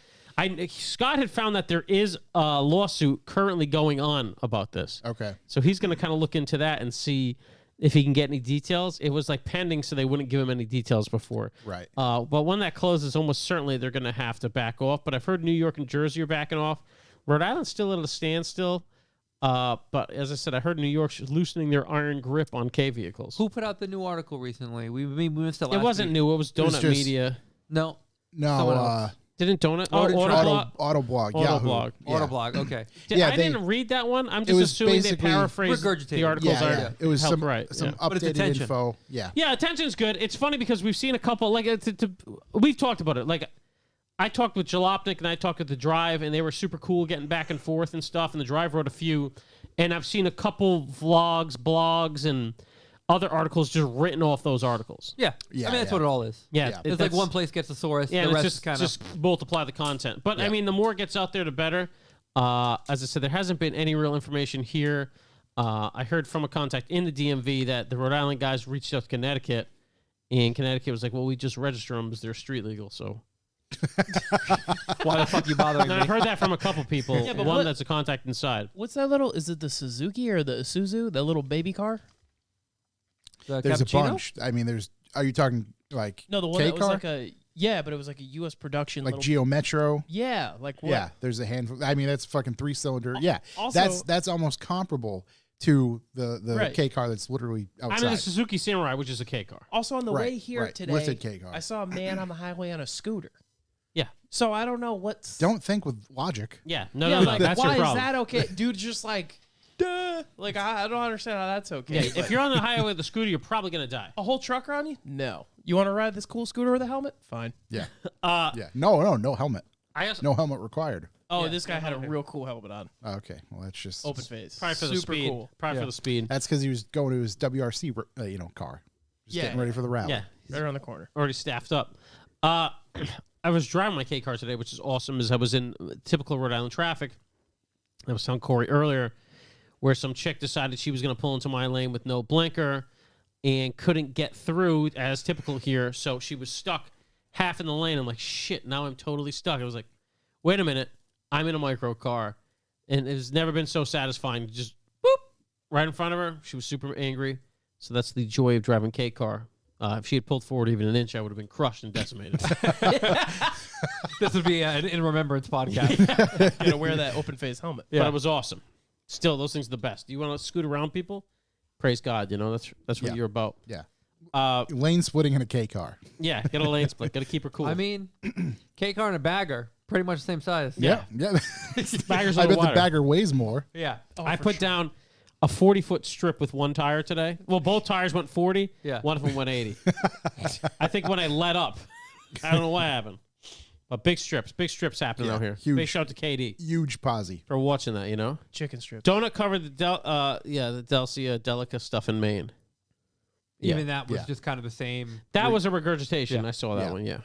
A: Scott had found that there is a lawsuit currently going on about this.
C: Okay.
A: So he's going to kind of look into that and see if he can get any details. It was like pending, so they wouldn't give him any details before.
C: Right.
A: But when that closes, almost certainly they're going to have to back off. But I've heard New York and Jersey are backing off. Rhode Island's still at a standstill. But as I said, I heard New York's loosening their iron grip on K vehicles.
D: Who put out the new article recently? We missed it
A: It
D: last
A: wasn't
D: week.
A: new. It was Donut
C: was just-
A: Media.
D: No.
C: No.
D: Someone else.
A: Didn't Donut?
D: Autoblog.
A: Autoblog.
C: Autoblog. Yahoo.
A: Autoblog.
C: Yeah.
D: Autoblog. Okay.
C: Yeah,
A: I
C: they-
A: didn't read that one. I'm
C: It
A: just
C: was
A: assuming they
C: basically-
A: paraphrased
D: Regurgitated.
A: the articles.
C: Yeah,
A: are
C: It was
A: help
C: some
A: right.
C: some
A: yeah.
D: But it's
C: updated
D: attention.
C: info. Yeah.
A: Yeah, attention's good. It's funny because we've seen a couple. Like we've talked about it. Like I talked with Jalopnik and I talked with the Drive, and they were super cool getting back and forth and stuff. And the Drive wrote a few, and I've seen a couple vlogs, blogs, and other articles just written off those articles.
D: Yeah.
C: Yeah,
D: I mean, that's
C: yeah.
D: what it all is.
A: Yeah,
C: Yeah.
D: It's like one place gets the source.
A: Yeah,
D: the
A: and
D: rest
A: it's
D: is kind of.
A: just multiply the content. But I
C: Yeah.
A: mean, the more it gets out there, the better. As I said, there hasn't been any real information here. I heard from a contact in the DMV that the Rhode Island guys reached out to Connecticut, and Connecticut was like, "Well, we just register them because they're street legal." So
D: Why the fuck you bothering
A: and
D: me?
A: I've heard that from a couple people.
E: Yeah, but
A: one
E: what-
A: that's a contact inside.
E: What's that little? Is it the Suzuki or the Isuzu? That little baby car?
D: The
C: There's a
D: cappuccino?
C: bunch. I mean, Are you talking like
E: No, the one
C: K
E: that was
C: car?
E: like a but it was like a U.S. production.
C: like
E: little,
C: Geo Metro?
E: yeah, like what?
C: Yeah, there's a handful. I mean, that's fucking 3-cylinder. Yeah,
E: Also-
C: that's almost comparable to the
E: Right.
C: K car that's literally
A: I'm
C: outside.
A: in the Suzuki Samurai, which is a K car.
E: Also on the
C: Right,
E: way here
C: right.
E: today,
C: Listed K car.
E: I saw a man on the highway on a scooter.
A: Yeah,
E: So I don't know what's.
C: Don't think with logic.
A: yeah. No,
E: yeah,
A: no, no.
E: like
A: That's
E: why
A: your
E: is
A: problem.
E: that okay? Dude, just like, duh. Like I don't understand how that's okay.
A: Yeah, if you're on the highway with a scooter, you're probably gonna die.
E: a whole trucker on you, no. You want to ride this cool scooter with a helmet? Fine.
C: Yeah. Yeah. No helmet.
A: I also,
C: No helmet required.
E: Oh, this guy had a real cool helmet on.
C: Oh, okay. Well, that's just
E: Open face.
A: probably for the
E: Super
A: speed.
E: cool.
A: Probably
E: Yeah.
A: for the speed.
C: That's because he was going to his WRC, car. Just
E: Yeah.
C: getting ready for the rally.
A: Yeah,
E: Right around the corner.
A: already staffed up. I was driving my K car today, which is awesome. As I was in typical Rhode Island traffic, I was telling Corey earlier, where some chick decided she was going to pull into my lane with no blinker and couldn't get through, as typical here. So she was stuck half in the lane. I'm like, shit, now I'm totally stuck. I was like, wait a minute, I'm in a micro car, and it's never been so satisfying. Just boop right in front of her. She was super angry. So that's the joy of driving K car. If she had pulled forward even an inch, I would have been crushed and decimated.
D: This would be an in remembrance podcast.
E: You gotta wear that open face helmet.
A: But it was awesome. Still, those things are the best. You want to scoot around people? Praise God. You know, that's what
C: Yeah.
A: you're about.
C: Yeah. Lane splitting in a K car.
A: Yeah, get a lane split. Got to keep her cool.
D: I mean, K car and a bagger, pretty much the same size.
C: Yeah.
A: baggers
C: I
A: on
C: bet
A: water.
C: the bagger weighs more.
D: Yeah.
A: I put down a 40-foot strip with one tire today. Well, both tires went 40.
D: Yeah.
A: One of them went 80. I think when I let up, I don't know what happened. But big strips happening
C: Yeah,
A: out here.
C: huge.
A: Big shout out to KD
C: Huge posse.
A: for watching that. You know,
E: Chicken strips.
A: Donut covered the the Delcia Delica stuff in Maine. Yeah.
D: Even that was
C: Yeah.
D: just kind of the same.
A: That was a regurgitation.
D: Yeah.
A: I saw that
C: Yeah.
A: one. Yeah.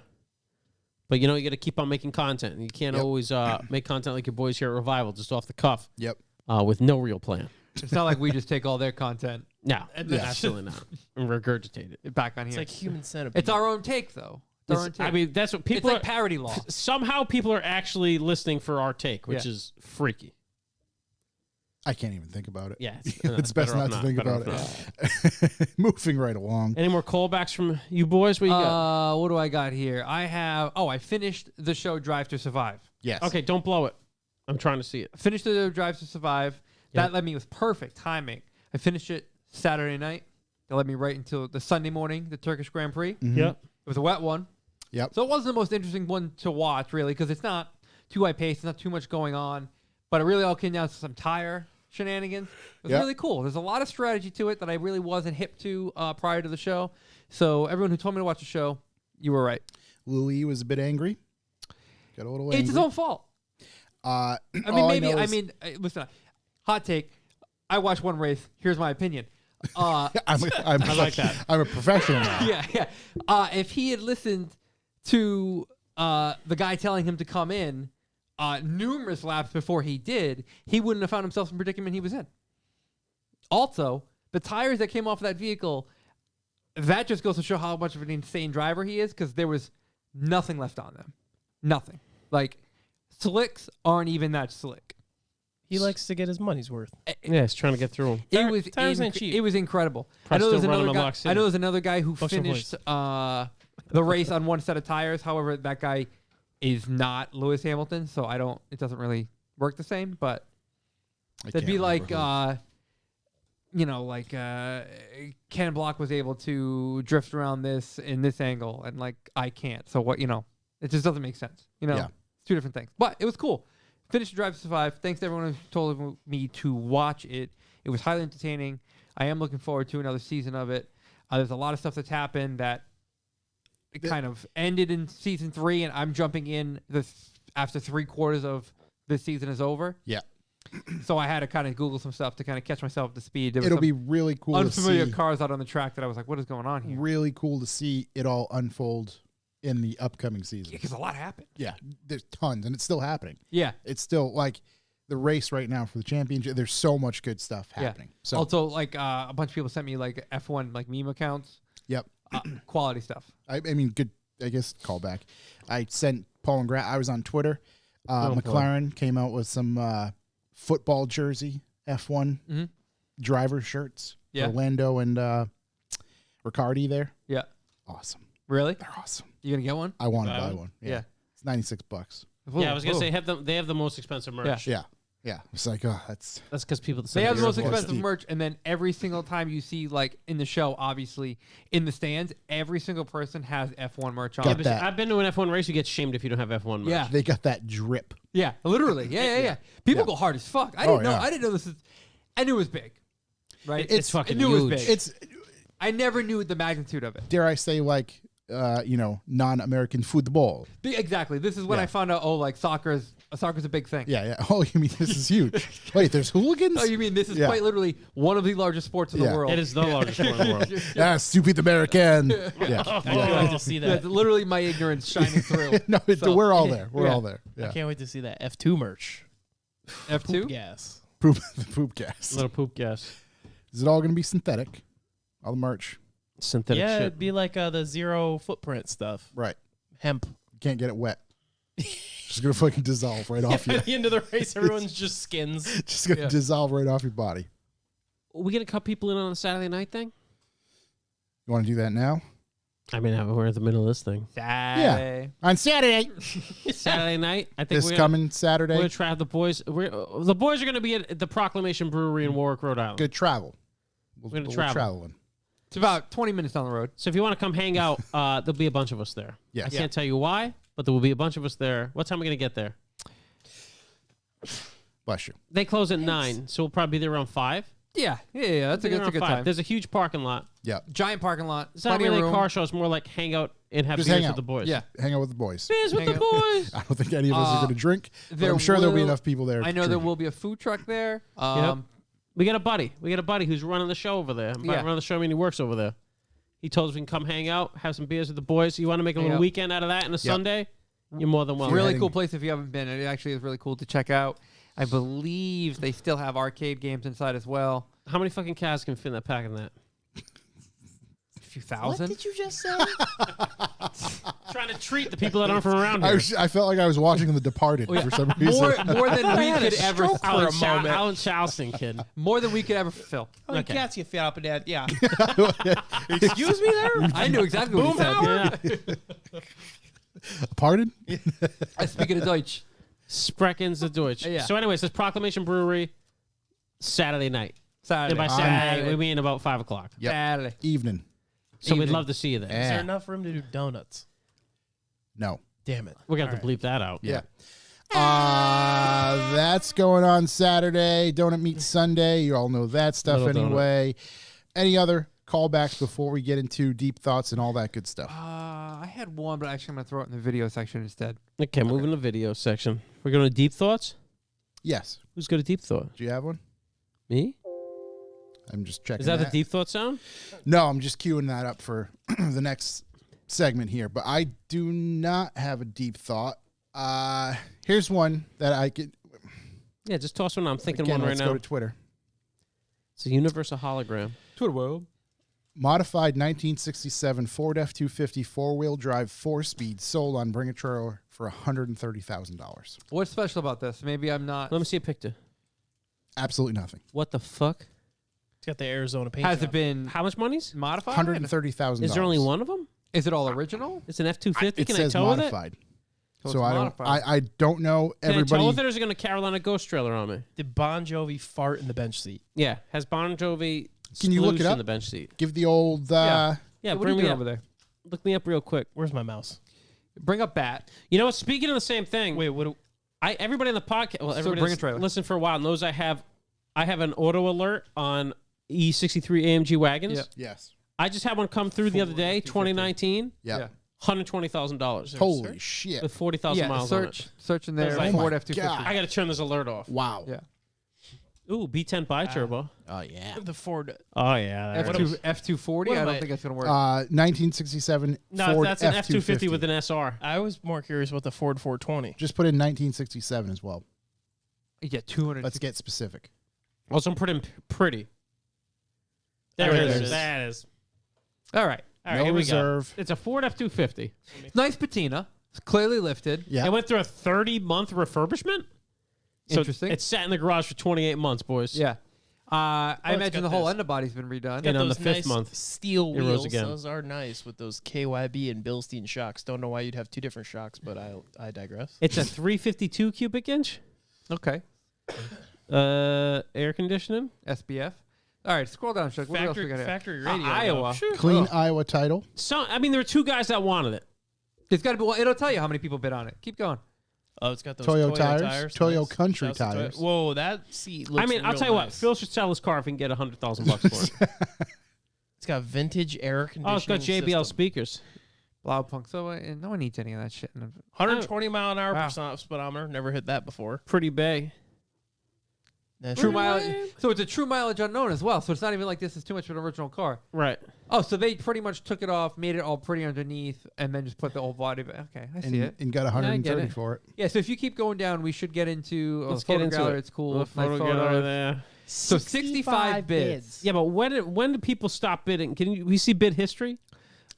A: But you know, you got to keep on making content. You can't
C: Yep.
A: always make content like your boys here at Revival, just off the cuff,
C: Yep.
A: with no real plan.
D: It's not like we just take all their content
A: No,
C: Yeah.
A: absolutely not. And regurgitate it.
D: back on
E: It's
D: here.
E: like human centipede.
D: It's our own take, though. It's our own take.
A: I mean, that's what
D: it's
A: people
D: like
A: are.
D: parody law.
A: Somehow people are actually listening for our take, which
D: Yeah.
A: is freaky.
C: I can't even think about it.
A: Yeah,
C: It's best
A: better
C: not
A: off
C: to think
A: better
C: about
A: off
C: it.
A: not.
C: Moving right along.
A: Any more callbacks from you boys? What you got?
D: What do I got here? I finished the show Drive to Survive.
C: Yes.
A: Okay, don't blow it. I'm trying to see it.
D: Finished the Drive to Survive.
A: Yeah.
D: That led me with perfect timing. I finished it Saturday night. That led me right until the Sunday morning, the Turkish Grand Prix.
C: Mhm.
A: Yep.
D: It was a wet one.
C: Yep.
D: So it wasn't the most interesting one to watch, really, because it's not too high paced. There's not too much going on. But it really all came down to some tire shenanigans. It was
C: Yep.
D: really cool. There's a lot of strategy to it that I really wasn't hip to prior to the show. So everyone who told me to watch the show, you were right.
C: Louis was a bit angry. Got a little
D: It's
C: angry.
D: his own fault.
C: I
D: I mean, maybe. Listen. Hot take. I watched one race. Here's my opinion.
C: I'm
A: I like that.
C: I'm a professional now.
D: Yeah. If he had listened to the guy telling him to come in numerous laps before he did, he wouldn't have found himself in the predicament he was in. Also, the tires that came off of that vehicle, that just goes to show how much of an insane driver he is, because there was nothing left on them. Nothing. Like, slicks aren't even that slick.
E: He likes to get his money's worth.
A: Yeah, he's trying to get through them.
E: Tires ain't cheap.
D: It was incredible.
A: Probably
D: I know there's
A: still running
D: another
A: on
D: guy.
A: Lock City.
D: I know there's another guy who
E: Functional
D: finished the race on one set of tires. However, that guy is not Lewis Hamilton, so it doesn't really work the same. But
C: I
D: that'd
C: can't
D: be like
C: remember
D: Ken Block was able to drift around this in this angle, and like I can't. So what it just doesn't make sense.
C: Yeah.
D: It's two different things. But it was cool. Finished Drive to Survive. Thanks to everyone who told me to watch it. It was highly entertaining. I am looking forward to another season of it. There's a lot of stuff that's happened that it kind of ended in season 3, and I'm jumping in after 3/4 of this season is over.
C: Yeah.
D: So I had to kind of Google some stuff to kind of catch myself up to speed. There was
C: It'll
D: some
C: be really cool
D: unfamiliar
C: to see.
D: cars out on the track that I was like, what is going on here?
C: Really cool to see it all unfold in the upcoming season.
D: Because a lot happened.
C: Yeah, there's tons, and it's still happening.
D: Yeah.
C: It's still like the race right now for the championship. There's so much good stuff happening. So
D: Also, like a bunch of people sent me like F1 like meme accounts,
C: yep.
D: quality stuff.
C: I mean, good. I guess callback. I sent Paul and Grant. I was on Twitter.
A: boy.
C: McLaren came out with some football jersey F1
D: Mhm.
C: driver shirts.
D: Yeah.
C: Orlando and Ricciardi there.
D: Yeah.
C: Awesome.
D: Really?
C: They're awesome.
D: You gonna get one?
C: I want to
A: Buy
C: buy
A: one?
C: one.
D: Yeah.
C: It's $96.
A: Yeah, I was gonna
D: Ooh.
A: say they have the most expensive merch.
C: Yeah. Yeah. It's like, oh, that's
A: That's because people.
D: They have the most
C: More
D: expensive
C: steep.
D: merch, and then every single time you see, like in the show, obviously in the stands, every single person has F1 merch on.
C: Got that.
A: I've been to an F1 race. You get shamed if you don't have F1 merch.
D: Yeah,
C: they got that drip.
D: yeah, literally, yeah. People
C: Yeah.
D: go hard as fuck. I didn't know.
C: yeah.
D: I didn't know this is. I knew it was big, right?
A: It's fucking
D: I knew it
A: huge.
D: was big.
C: It's,
D: I never knew the magnitude of it.
C: dare I say, like, non-American football.
D: Exactly. This is when
C: Yeah.
D: I found out. Oh, like soccer's a big thing.
C: Yeah, yeah. Oh, you mean this is huge? Wait, there's hooligans?
D: Oh, you mean this is
C: Yeah.
D: quite literally one of the largest sports in
C: Yeah.
D: the world?
A: It is the largest sport in the world.
C: Ah, stupid American. Yeah.
E: I can't wait to see
D: That's
E: that.
D: literally my ignorance shining through.
C: No,
D: So-
C: we're all there. We're
D: Yeah.
C: all there.
E: I
C: Yeah.
E: can't wait to see that F2 merch.
D: F2.
E: Gas.
C: Poop, the poop gas.
A: Little poop gas.
C: Is it all going to be synthetic? All the merch.
A: Synthetic
E: Yeah,
A: shit.
E: it'd be like the zero footprint stuff.
C: Right.
E: Hemp.
C: You can't get it wet. Just going to fucking dissolve right off you.
E: At the end of the race, everyone's just skins.
C: Just going to
D: Yeah.
C: dissolve right off your body.
A: We gonna cut people in on a Saturday night thing?
C: You want to do that now?
A: I mean, we're at the middle of this thing.
D: Saturday.
C: On Saturday.
A: Saturday night. I think
C: This coming Saturday.
A: we're gonna try out the boys. The boys are gonna be at the Proclamation Brewery in Warwick, Rhode Island.
C: Good travel.
A: We're gonna
C: We're
A: travel.
C: traveling.
D: It's about 20 minutes down the road.
A: So if you want to come hang out, there'll be a bunch of us there.
C: Yes.
A: I can't tell you why, but there will be a bunch of us there. What time are we gonna get there?
C: Bless you.
A: They close at 9, so we'll probably be there around 5.
D: Yeah. That's a
A: Around
D: good
A: 5.
D: time.
A: There's a huge parking lot.
C: Yeah.
D: Giant parking lot.
A: It's not
D: Plenty of
A: really a
D: room.
A: car show. It's more like hang out and have
C: Just
A: beers
C: hang
A: with
C: out.
A: the boys.
D: Yeah.
C: Hang out with the boys.
A: Beers with
D: Hang
A: the
D: out.
A: boys.
C: I don't think any of us are going to drink. But
D: there
C: I'm sure there'll be
D: will-
C: enough people there.
D: I know there
C: drinking.
D: will be a food truck there.
A: Yep. We got a buddy. who's running the show over there. By
D: Yeah.
A: running the show, I mean he works over there. He told us we can come hang out, have some beers with the boys. You want to make a
D: Hang
A: little
D: out.
A: weekend out of that and a Sunday? You're more than welcome.
D: Really
C: heading-
D: cool place if you haven't been. It actually is really cool to check out. I believe they still have arcade games inside as well.
A: How many fucking cars can fit in that pack in that?
D: A few thousand.
E: What did you just say?
A: Trying to treat the people that aren't from around here.
C: I felt like I was watching The Departed for some reason.
D: More than we could ever
A: Alan,
E: for a moment.
A: Alan Charleston, kid.
D: more than we could ever fulfill.
E: How many
A: Okay.
E: cats you fit up in that? Yeah. Excuse me there?
D: I knew exactly what he said.
A: Yeah.
C: Pardon?
D: I speak of Deutsch.
A: Spreckens the Deutsch.
D: Yeah.
A: So, anyways, this Proclamation Brewery, Saturday night.
D: Saturday.
A: And by
C: On-
A: Saturday, we mean about 5 o'clock.
C: Yep.
D: Saturday.
C: Evening.
A: So we'd
D: Evening.
A: love to see you there.
E: Is there
C: Yeah.
E: enough room to do donuts?
C: No.
E: Damn it.
A: We're going to have to bleep that out.
C: Yeah. That's going on Saturday. Donut Meet Sunday. You all know that stuff
A: Little donut.
C: anyway. Any other callbacks before we get into deep thoughts and all that good stuff?
D: I had one, but actually I'm going to throw it in the video section instead.
A: Okay, moving to video section. We're going to deep thoughts?
C: Yes.
A: Who's got a deep thought?
C: Do you have one?
A: Me?
C: I'm just checking.
A: Is that the deep thought sound?
C: No, I'm just queuing that up for the next segment here. But I do not have a deep thought. Here's one that I could.
A: Yeah, just toss one. I'm thinking
C: Again,
A: one right
C: let's
A: now.
C: go to Twitter.
A: It's a universal hologram.
D: Twitter world.
C: Modified 1967 Ford F-250 four-wheel drive 4-speed sold on Bring a Trailer for $130,000.
D: What's special about this? Maybe I'm not.
A: Let me see a picture.
C: Absolutely nothing.
A: What the fuck?
E: It's got the Arizona paint.
D: Has
E: job.
D: it been
A: How much money's?
D: modified?
C: $130,000.
A: Is there only one of them?
D: Is it all original?
A: It's an F-250.
C: It
A: Can I
C: says
A: tow with it?
C: modified.
D: So
C: So
D: it's
C: I don't.
D: modified.
C: I don't know.
A: Can I tow
C: Everybody.
A: with it, or is it going to Carolina Ghost trailer on me?
E: Did Bon Jovi fart in the bench seat?
A: Yeah. Has Bon Jovi
C: Can you look it
A: splooshed
C: up?
A: in the bench seat?
C: Give the old.
A: Yeah,
D: So what are
A: bring
D: you
A: me
D: doing
A: up.
D: over there?
A: Look me up real quick.
E: Where's my mouse?
D: Bring up Bat.
A: You know what? Speaking of the same thing,
E: Wait, what?
A: everybody in the podcast, well,
D: So
A: everybody
D: bring a
A: that's
D: trailer.
A: listened for a while knows I have an auto alert on E63 AMG wagons.
D: Yeah.
C: Yes.
A: I just had one come through the other day, 2019,
C: Yep.
A: $120,000
C: Holy shit.
A: with 40,000
D: Yeah,
A: miles on it.
D: search in there.
A: It's like-
D: Ford
C: Oh my
D: F-250.
C: God.
A: I got to turn this alert off.
C: Wow.
D: Yeah.
A: Ooh, B10 bi-turbo.
C: Oh yeah.
E: The Ford.
A: Oh, yeah. there it is.
D: F240.
E: what
D: I
E: am
D: don't
E: I-
D: think that's gonna work.
C: 1967
A: No,
C: Ford
A: that's an
C: F-250.
A: F-250 with an SR.
E: I was more curious about the Ford 420.
C: Just put in 1967 as well.
D: Yeah, 200.
C: Let's get specific.
A: Also, I'm pretty. There
E: There
A: it
E: it
A: is.
E: is.
A: That is.
D: All right.
A: All right,
C: No
A: here we
C: reserve.
A: go. It's a Ford F-250.
D: Nice patina. It's clearly lifted.
C: Yeah.
A: It went through a 30-month refurbishment. So
D: Interesting.
A: It sat in the garage for 28 months, boys.
D: Yeah. I
E: it's
D: imagine the
E: got
D: whole
E: this.
D: underbody's been redone.
A: And on the
E: Those
A: fifth
E: nice
A: month,
E: steel
A: it rose
E: wheels.
A: again.
E: Those are nice with those KYB and Bilstein shocks. Don't know why you'd have two different shocks, but I digress.
A: It's a 352 cubic inch.
D: Okay.
A: Air conditioning.
D: SBF. All right, scroll down, Chuck. What else we got here?
E: Factory radio.
D: Iowa.
E: though.
C: Clean Iowa title.
A: So I mean, there were two guys that wanted it.
D: It's got to be. Well, it'll tell you how many people bid on it. Keep going.
E: Oh, it's got those
C: Toyo
E: Toyo
C: tires,
E: tires.
C: Toyo
E: Nice.
C: Country
E: Shouts to Toyo-
C: tires.
E: Whoa, that seat looks
A: I mean, I'll
E: real
A: tell you what.
E: nice.
A: Phil should sell his car if he can get $100,000 for it.
E: It's got vintage air conditioning.
A: Oh, it's got JBL
E: system.
A: speakers.
D: Loudpunk. So no one needs any of that shit.
E: 120 mile an hour
D: Wow.
E: per speedometer. Never hit that before.
A: Pretty bay.
E: That's
D: True mileage. So it's a true mileage unknown as well. So it's not even like this is too much of an original car.
A: Right.
D: Oh, so they pretty much took it off, made it all pretty underneath, and then just put the old body back. Okay, I see
C: And,
D: it.
C: and got
A: I get
C: 130
A: it.
C: for it.
D: Yeah, so if you keep going down, we should get into
A: Let's
D: photo
A: get into
D: gallery.
A: it.
D: It's cool.
A: The
D: Nice
A: photo
D: photos.
A: gallery there.
D: So 65 bids.
A: Yeah, but when did people stop bidding? We see bid history?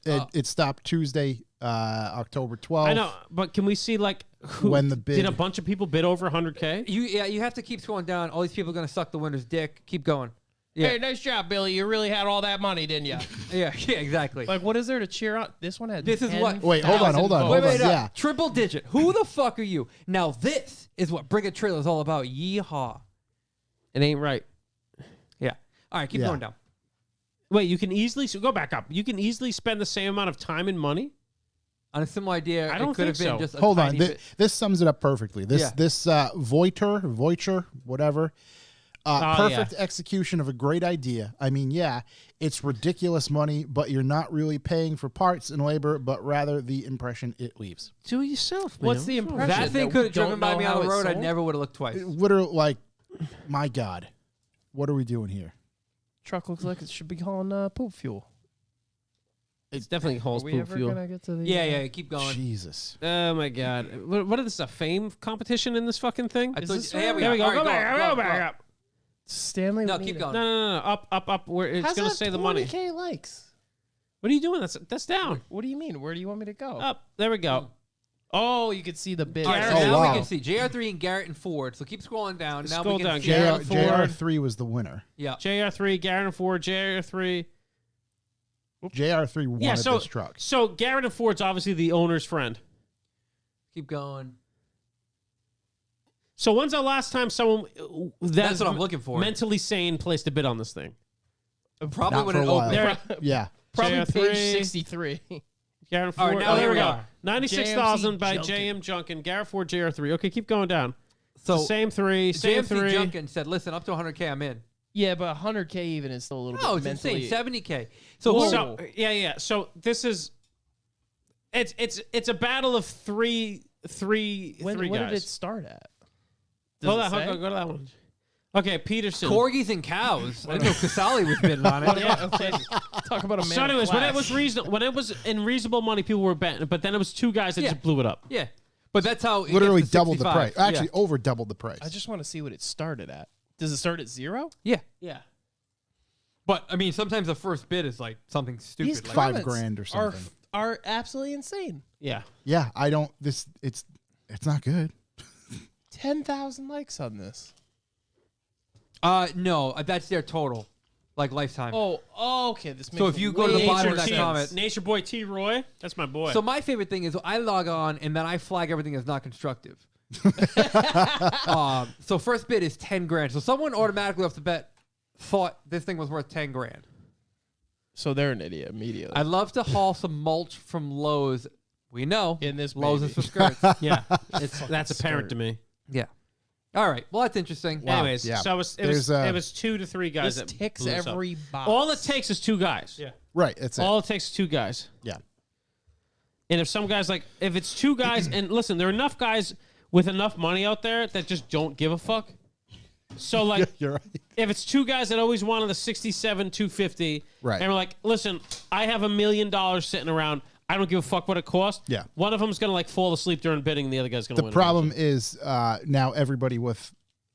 C: It stopped Tuesday, October 12th.
A: I know, but can we see like who
C: When the bid-
A: did a bunch of people bid over 100K?
D: You have to keep scrolling down. All these people are gonna suck the winner's dick. Keep going. Yeah,
E: Hey, nice job, Billy. You really had all that money, didn't you?
D: yeah, exactly.
E: Like, what is there to cheer on? This one had.
D: This is what-
C: Wait, hold on,
E: 10,000
C: hold on,
E: votes.
C: hold on.
D: Wait,
C: yeah.
D: triple digit. Who the fuck are you? Now this is what Bring a Trailer is all about. Yeehaw.
A: It ain't right.
D: Yeah. All right, keep
C: Yeah.
D: going down.
A: Wait, you can easily go back up. You can easily spend the same amount of time and money.
D: On a similar idea,
A: I don't
D: it could have
A: think
D: been
A: so.
D: just a
C: Hold on.
D: tiny
C: This,
D: bit.
C: this sums it up perfectly. This
D: Yeah.
C: this Voiter, whatever, Perfect execution of a great idea. I mean, yeah, it's ridiculous money, but you're not really paying for parts and labor, but rather the impression it leaves.
A: Do it yourself, man.
E: What's the impression?
D: That thing
E: we
D: could have
E: don't
D: driven by
E: know
D: me
E: how
D: on the
E: it's
D: road. I
E: sold?
D: never would have looked twice.
C: Literally, like, my God, what are we doing here?
E: Truck looks like it should be hauling poop fuel.
A: It's definitely
E: Are
A: hauls
E: we
A: poop
E: ever
A: fuel.
E: gonna get to the?
D: Yeah, keep going.
C: Jesus.
A: Oh my God! What is this? A fame competition in this fucking thing?
D: I
E: Is
D: told
E: this
D: you- here we
A: There we go.
D: All right,
A: Go back. Go back
D: go.
A: up.
E: Stanley.
D: No,
E: we
D: keep
E: need
D: going.
A: No. Up. Where it's
E: How's
A: gonna
E: that
A: say the money.
E: 20K likes.
A: What are you doing? That's down.
E: What do you mean? Where do you want me to go?
A: Up. There we go.
E: Oh, you could see the bid.
D: All right, so
A: Garrett-
D: now
C: wow.
D: we can see JR3 and Garrett and Ford. So keep scrolling down. Now
A: Scroll
D: we can
A: down.
D: see
A: Garrett and Ford.
C: JR3 was the winner.
D: Yeah.
A: JR3, Garrett and Ford, JR3.
C: JR3 wanted
A: Yeah, so
C: this truck.
A: so Garrett and Ford's obviously the owner's friend.
D: Keep going.
A: So when's the last time someone
D: That's what I'm looking for.
A: mentally sane placed a bid on this thing?
D: Probably
C: Not
D: when
C: for
D: it
C: a while.
D: opened.
A: There,
C: Yeah.
E: Probably
A: JR3.
E: page 63.
A: Garrett and
D: All right,
A: Ford.
D: now
A: there
D: here
A: we
D: we
A: go.
D: are.
A: 96,000 by
E: Junkin.
A: JM Junkin. Garrett Ford JR3. Okay, keep going down.
D: So
A: So same three. Same
D: JMC
A: three.
D: Junkin said, "Listen, up to 100K, I'm in."
E: Yeah, but 100K even is still a little
D: No,
E: bit
D: it's
E: mentally.
D: insane. 70K. So,
E: Whoa.
A: So yeah. So this is it's a battle of three
E: When
A: guys.
E: did it start at? Does
A: Hold
E: it
A: on,
E: say?
A: go to that one. Okay, Peterson.
D: corgis and cows. I know Casali was bidding on it.
A: Yeah, okay.
E: Talk about a man.
A: So
E: of
A: anyways, when it
E: class.
A: was when it was in reasonable money, people were betting, but then it was two guys that
D: Yeah.
A: just blew it up.
D: Yeah, but that's how it
C: Literally
D: gets to
C: doubled the
D: 65.
C: price. Actually,
D: Yeah.
C: over doubled the price.
E: I just want to see what it started at. Does it start at 0?
D: Yeah.
A: Yeah.
D: But I mean, sometimes the first bid is like something stupid.
E: These
D: Like,
C: $5
E: comments
C: grand or something.
E: are absolutely insane.
A: Yeah.
C: Yeah, I don't. It's not good.
E: 10,000 likes on this.
D: no, that's their total, like lifetime.
E: Oh, okay. This makes
D: So if you go to the
E: way
D: bottom
E: more
D: of that
E: sense.
D: comment-
A: Nature Boy T. Roy. That's my boy.
D: So my favorite thing is I log on and then I flag everything as not constructive. So first bid is 10 grand. So someone automatically off the bet thought this thing was worth 10 grand.
E: So they're an idiot immediately.
D: I'd love to haul some mulch from Lowe's. We know
E: In this
D: Lowe's
E: baby.
D: is for skirts.
A: yeah, that's apparent to me.
D: Yeah. All right. Well, that's interesting.
C: Wow.
A: Anyways,
C: yeah.
A: so it was 2 to 3 guys
E: this
A: that
E: ticks
A: blew this up.
E: every box.
A: All it takes is 2 guys. Yeah.
C: Right. That's it.
A: All it takes is 2 guys.
C: Yeah.
A: And if some guys if it's 2 guys, and listen, there are enough guys with enough money out there that just don't give a fuck. So like,
C: You're right.
A: if it's 2 guys that always wanted the 67 250,
C: Right.
A: and we're like, listen, I have $1 million sitting around. I don't give a fuck what it costs.
C: Yeah.
A: One of them's gonna like fall asleep during bidding, and the other guy's gonna
C: The
A: win.
C: problem is now everybody with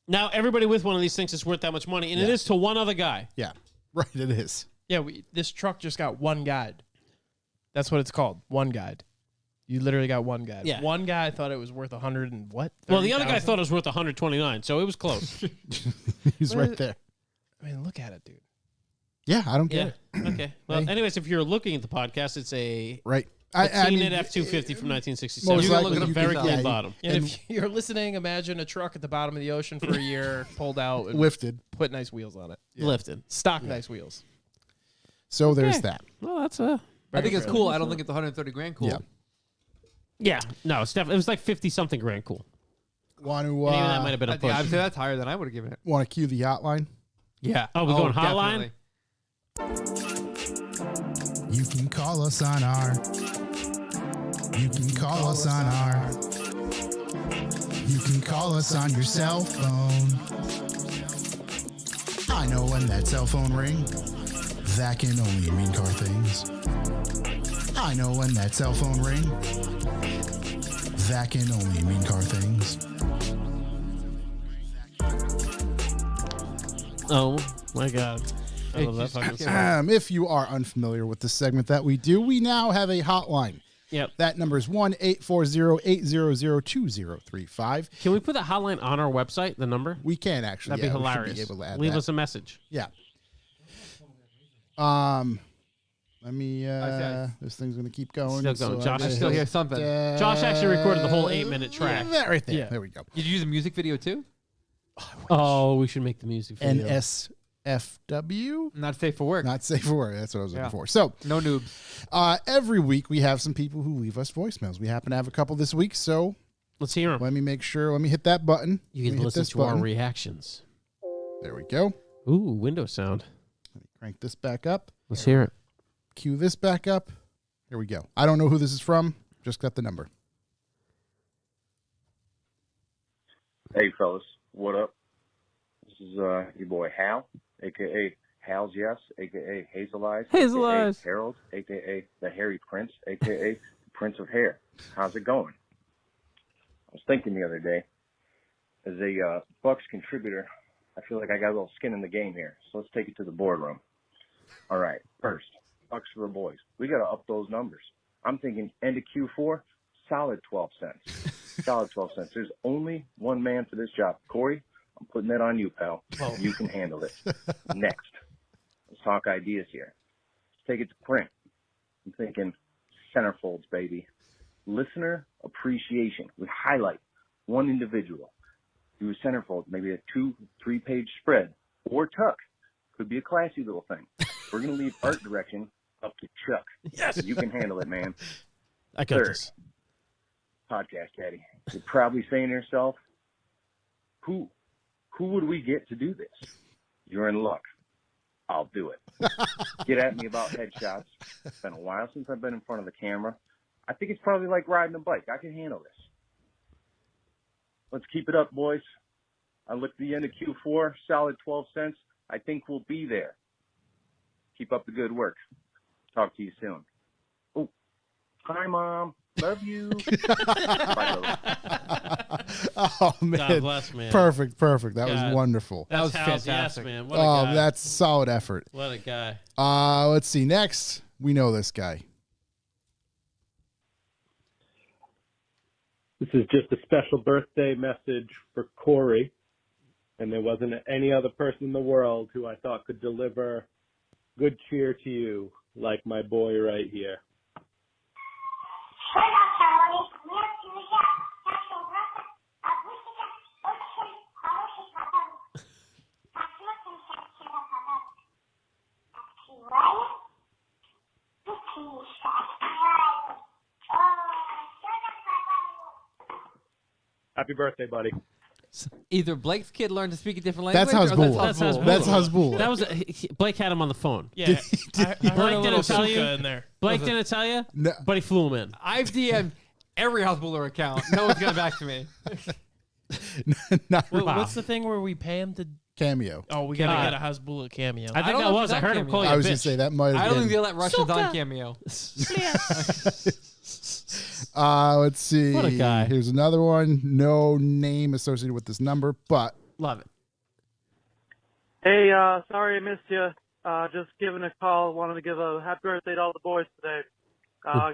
A: Now everybody with one of these thinks it's worth that much money, and it
C: Yeah.
A: is to one other guy.
C: yeah. Right. It is.
E: Yeah, this truck just got one guide. That's what it's called. One guide. You literally got one guide.
A: Yeah.
E: One guy thought it was worth 100 and what?
A: Well, the other guy
E: 30,000?
A: thought it was worth 129, so it was close.
C: He's
E: What
C: right
E: is-
C: there.
E: I mean, look at it, dude.
C: Yeah. I don't
A: yeah.
C: get it.
A: Okay. Well,
C: Hey.
A: anyways, if you're looking at the podcast, it's a
C: Right.
A: Patina F-250 from 1967.
C: most
A: You can
C: likely
A: look at the
C: you
A: very
C: can-
A: clean
C: yeah, you-
A: bottom.
E: And,
C: And-
E: if you're listening, imagine a truck at the bottom of the ocean for a year, pulled out, and
C: lifted.
E: put nice wheels on it.
A: Lifted.
E: Stock nice wheels.
C: So there's
A: Okay.
C: that.
A: Well, that's
D: I think it's
E: Very
D: cool. I don't think it's 130 grand cool.
C: Yeah.
A: Yeah. No, it's definitely, it was like 50-something grand cool.
C: Want to
A: And even that might have been a
D: I think I'd
A: push.
D: say that's higher than I would have given it.
C: want to cue the hotline?
D: Yeah.
A: Oh, we're going hotline?
D: definitely.
C: You can call us on our. You can call us on our. You can call us on your cell phone. I know when that cell phone ring, that can only mean car things. I know when that cell phone ring, that can only mean car things.
A: Oh, my God. I love that fucking song.
C: If you are unfamiliar with the segment that we do, we now have a hotline.
A: Yep.
C: That number is 1-840-800-2035.
A: Can we put that hotline on our website, the number?
C: We can actually.
A: That'd be
C: yeah, we should
A: hilarious.
C: able to add
A: Leave
C: that.
A: us a message.
C: Yeah. Let me. This thing's gonna keep going.
A: Still going. Josh
C: I
A: is
D: still
C: hit,
D: hear something.
A: Josh actually recorded the whole 8-minute track.
C: Yeah, right there.
E: Yeah.
C: There we go.
D: Did you use a music video too?
A: Oh, we should make the music video.
C: NSFW.
D: Not safe for work.
C: Not safe for work. That's what I was looking
D: Yeah.
C: for. So
D: No noobs.
C: every week we have some people who leave us voicemails. We happen to have a couple this week, so
A: Let's hear them.
C: let me make sure. Let me hit that button.
A: You
C: Let
A: can
C: me hit
A: listen
C: this
A: to our
C: button.
A: reactions.
C: There we go.
A: Ooh, window sound.
C: Crank this back up.
A: Let's hear it.
C: Cue this back up. Here we go. I don't know who this is from. Just got the number.
I: Hey, fellas. What up? This is your boy Hal, a.k.a. Hal's Yes, a.k.a. Hazel Eyes,
A: Hazel
I: a.k.a.
A: Eyes.
I: Harold, a.k.a. the Hairy Prince, a.k.a. Prince of Hair. How's it going? I was thinking the other day, as a Bucks contributor, I feel like I got a little skin in the game here, so let's take it to the boardroom. All right, first, Bucks for the boys. We got to up those numbers. I'm thinking end of Q4, solid 12 cents. Solid 12 cents. There's only one man for this job. Corey, I'm putting that on you, pal. You can handle it. Next, let's talk ideas here. Let's take it to print. I'm thinking centerfolds, baby. Listener appreciation. We highlight one individual. Do a centerfold, maybe a 2-3 page spread, or tuck. Could be a classy little thing. We're going to leave art direction up to Chuck.
E: Yes.
I: You can handle it, man.
E: I got
I: Third,
E: this.
I: podcast caddy. You're probably saying to yourself, who would we get to do this? You're in luck. I'll do it. Get at me about headshots. It's been a while since I've been in front of the camera. I think it's probably like riding a bike. I can handle this. Let's keep it up, boys. I look at the end of Q4, solid 12 cents. I think we'll be there. Keep up the good work. Talk to you soon. Oh, hi, Mom. Love you. Bye, Lola.
C: Oh, man.
A: God bless, man.
C: Perfect. That
A: God.
C: was wonderful.
A: That's
D: was
A: Hal's
D: fantastic.
A: Yes, man. What a
C: Oh,
A: guy.
C: that's solid effort.
A: What a guy.
C: Let's see. Next, we know this guy.
J: This is just a special birthday message for Corey, and there wasn't any other person in the world who I thought could deliver good cheer to you like my boy right here. Happy birthday, buddy.
D: Either Blake's kid learned to speak a different language,
C: That's
D: or
C: Hasbulla.
D: that's Hasbulla.
C: That's Hasbulla.
A: That was Blake had him on the phone.
E: Yeah. I heard
A: Blake
E: a little
A: didn't tell you?
E: suka in there.
A: Blake didn't tell you,
C: No.
A: but he flew him in.
D: I've DM'd every Hasbulla account. No one's getting back to me.
C: Not
E: What's the thing where we pay him to?
C: cameo.
E: Oh, we gotta get a Hasbulla cameo.
A: I think
D: don't
A: that
D: know if
A: was.
D: he's
A: I
D: on
A: heard him
D: Cameo.
A: call you
C: I
A: a
C: was going
A: bitch.
C: to say that might
D: I
C: have
D: don't think
C: been.
D: they let Russians on cameo.
C: Let's see.
A: What a guy.
C: Here's another one. No name associated with this number, but
A: Love it.
K: Hey, sorry I missed you. Just giving a call. Wanted to give a happy birthday to all the boys today.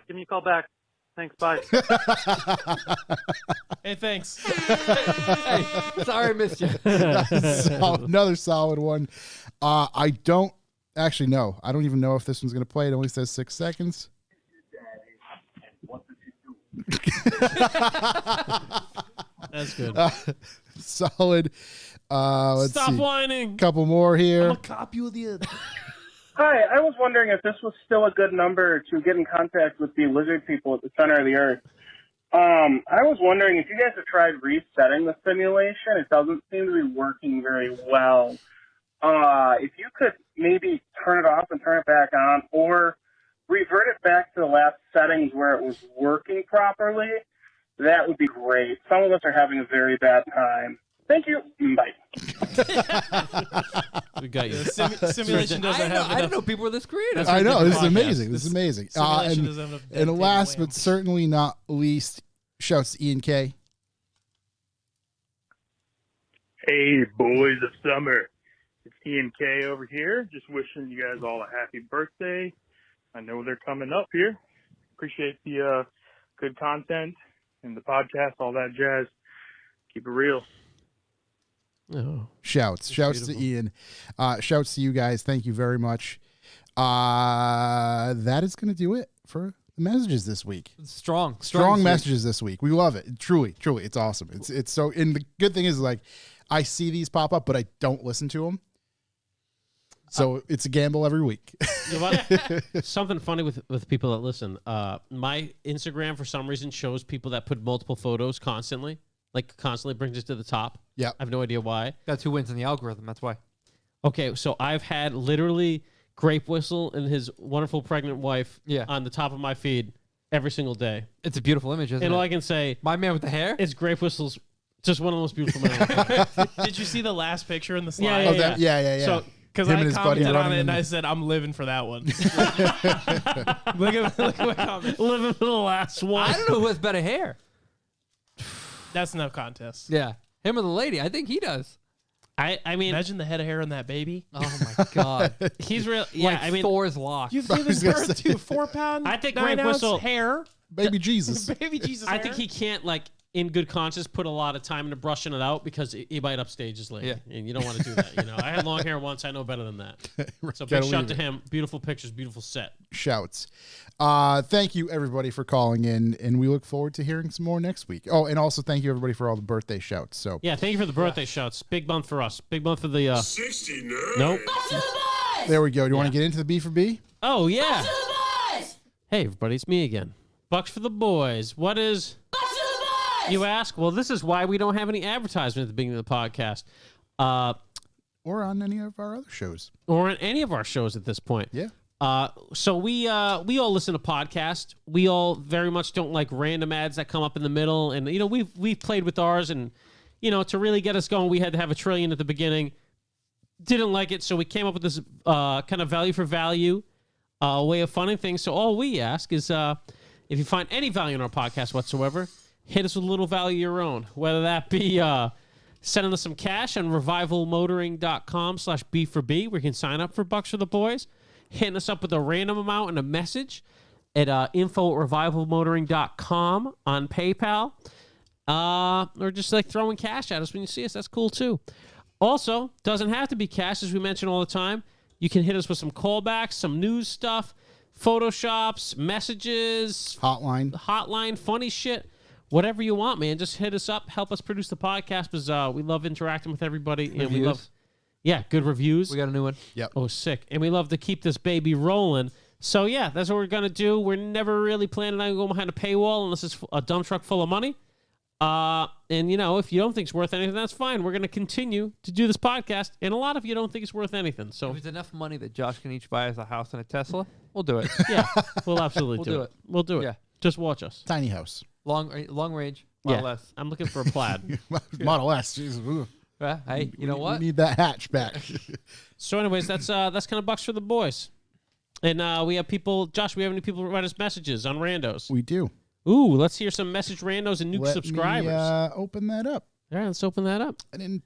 K: Give me a call back. Thanks. Bye.
E: Hey, thanks.
D: Hey, sorry I missed you.
C: Another solid one. I don't actually know. I don't even know if this one's going to play. It only says 6 seconds.
A: That's good.
C: Solid. Let's
A: Stop
C: see.
A: whining.
C: Couple more here.
E: Cop you the.
K: Hi, I was wondering if this was still a good number to get in contact with the lizard people at the center of the Earth. I was wondering if you guys have tried resetting the simulation. It doesn't seem to be working very well. If you could maybe turn it off and turn it back on, or revert it back to the last settings where it was working properly, that would be great. Some of us are having a very bad time. Thank you. Bye.
A: We got you.
E: Simulation doesn't have
D: I didn't know
E: enough.
D: people were this creative.
C: I know. This is
A: podcast.
C: amazing. This is amazing.
E: Simulation doesn't have enough
C: And
E: dedicated
C: last
E: RAM.
C: but certainly not least, shouts to Ian K.
J: Hey, boys of summer. It's Ian K over here. Just wishing you guys all a happy birthday. I know they're coming up here. Appreciate the good content and the podcast, all that jazz. Keep it real.
A: Oh.
C: Shouts to Ian. Shouts to you guys. Thank you very much. That is going to do it for the messages this week.
D: Strong
C: Messages this week. We love it. Truly, it's awesome. It's so. And the good thing is, like, I see these pop up, but I don't listen to them. So it's a gamble every week.
A: You know what? Something funny with people that listen. My Instagram, for some reason, shows people that put multiple photos constantly. like constantly brings it to the top.
C: Yeah.
A: I have no idea why.
D: That's who wins in the algorithm. That's why.
A: Okay, so I've had literally Grape Whistle and his wonderful pregnant wife on the top of my feed every single day.
D: It's a beautiful image, isn't
A: And
D: it?
A: all I can say,
D: my man with the hair,
A: is Grape Whistle's just one of the most beautiful men. I've
E: Did you see the last picture in the slide?
A: Yeah, yeah, yeah.
C: Yeah.
E: So, because
C: Him
E: I
C: and his buddy
E: commented on
C: running
E: it
C: in
E: and I
C: the-
E: said, I'm living for that one. look at my comment.
A: Living for the last one.
D: I don't know who has better hair.
E: That's no contest.
D: Yeah, him or the lady. I think he does.
A: I mean,
E: Imagine the head of hair on that baby.
D: Oh my god,
A: he's real. Yeah,
D: like
A: I mean,
D: Thor's lock.
E: You've
C: I
E: given
C: was gonna
E: birth
C: say-
E: to 4 pound,
A: I think
E: 9
A: Grape
E: ounce
A: Whistle-
E: hair.
C: Baby Jesus.
E: Baby Jesus
A: I
E: hair.
A: think he can't like in good conscience put a lot of time into brushing it out because he might upstage his lady.
D: Yeah.
A: And you don't want to do that. You know, I had long hair once. I know better than that. So big
C: Gotta
A: shout
C: leave
A: to
C: it.
A: him. Beautiful pictures, beautiful set.
C: Shouts. Thank you everybody for calling in, and we look forward to hearing some more next week. Oh, and also thank you everybody for all the birthday shouts. So
A: Yeah, thank you for the birthday shouts. Big month for us. Big month for the
F: 69.
A: Nope.
C: there we go. Do you want to get into the B for B?
A: Oh yeah. Hey everybody, it's me again. Bucks for the boys. What is you ask? Well, this is why we don't have any advertisement at the beginning of the podcast.
C: Or on any of our other shows.
A: Or on any of our shows at this point.
C: Yeah.
A: So we all listen to podcasts. We all very much don't like random ads that come up in the middle. And you know, we've played with ours, and you know, to really get us going, we had to have a trillion at the beginning. Didn't like it, so we came up with this kind of value for value way of funding things. So all we ask is if you find any value in our podcast whatsoever, hit us with a little value of your own, whether that be sending us some cash on revivalmotoring.com/B4B, where you can sign up for Bucks for the Boys, hitting us up with a random amount and a message at info@revivalmotoring.com on PayPal, or just like throwing cash at us when you see us. That's cool too. Also, doesn't have to be cash, as we mention all the time. You can hit us with some callbacks, some news stuff, photoshops, messages, hotline, funny shit, whatever you want, man. Just hit us up, help us produce the podcast, because we love interacting with everybody, and we
D: Reviews.
A: love, good reviews.
D: We got a new one.
C: Yep.
A: Oh, sick, and we love to keep this baby rolling. So yeah, that's what we're gonna do. We're never really planning on going behind a paywall unless it's a dump truck full of money. And you know, if you don't think it's worth anything, that's fine. We're going to continue to do this podcast, and a lot of you don't think it's worth anything. So
D: If it's enough money that Josh can each buy us a house and a Tesla, we'll do it.
A: yeah, we'll absolutely
D: We'll
A: do
D: do
A: it.
D: it.
A: We'll do it.
D: Yeah.
A: Just watch us.
C: Tiny house.
D: Long range,
A: Yeah.
D: Model S.
A: I'm looking for a plaid.
C: Model S. Jesus. Ooh.
D: Hey, you know
C: We
D: what?
C: need that hatch back.
A: So anyways, that's kind of Bucks for the Boys. And we have people, Josh, we have any people write us messages on randos?
C: We do.
A: Ooh, let's hear some message randos and new
C: Let
A: subscribers.
C: me open that up.
A: All right, let's open that up.
C: I didn't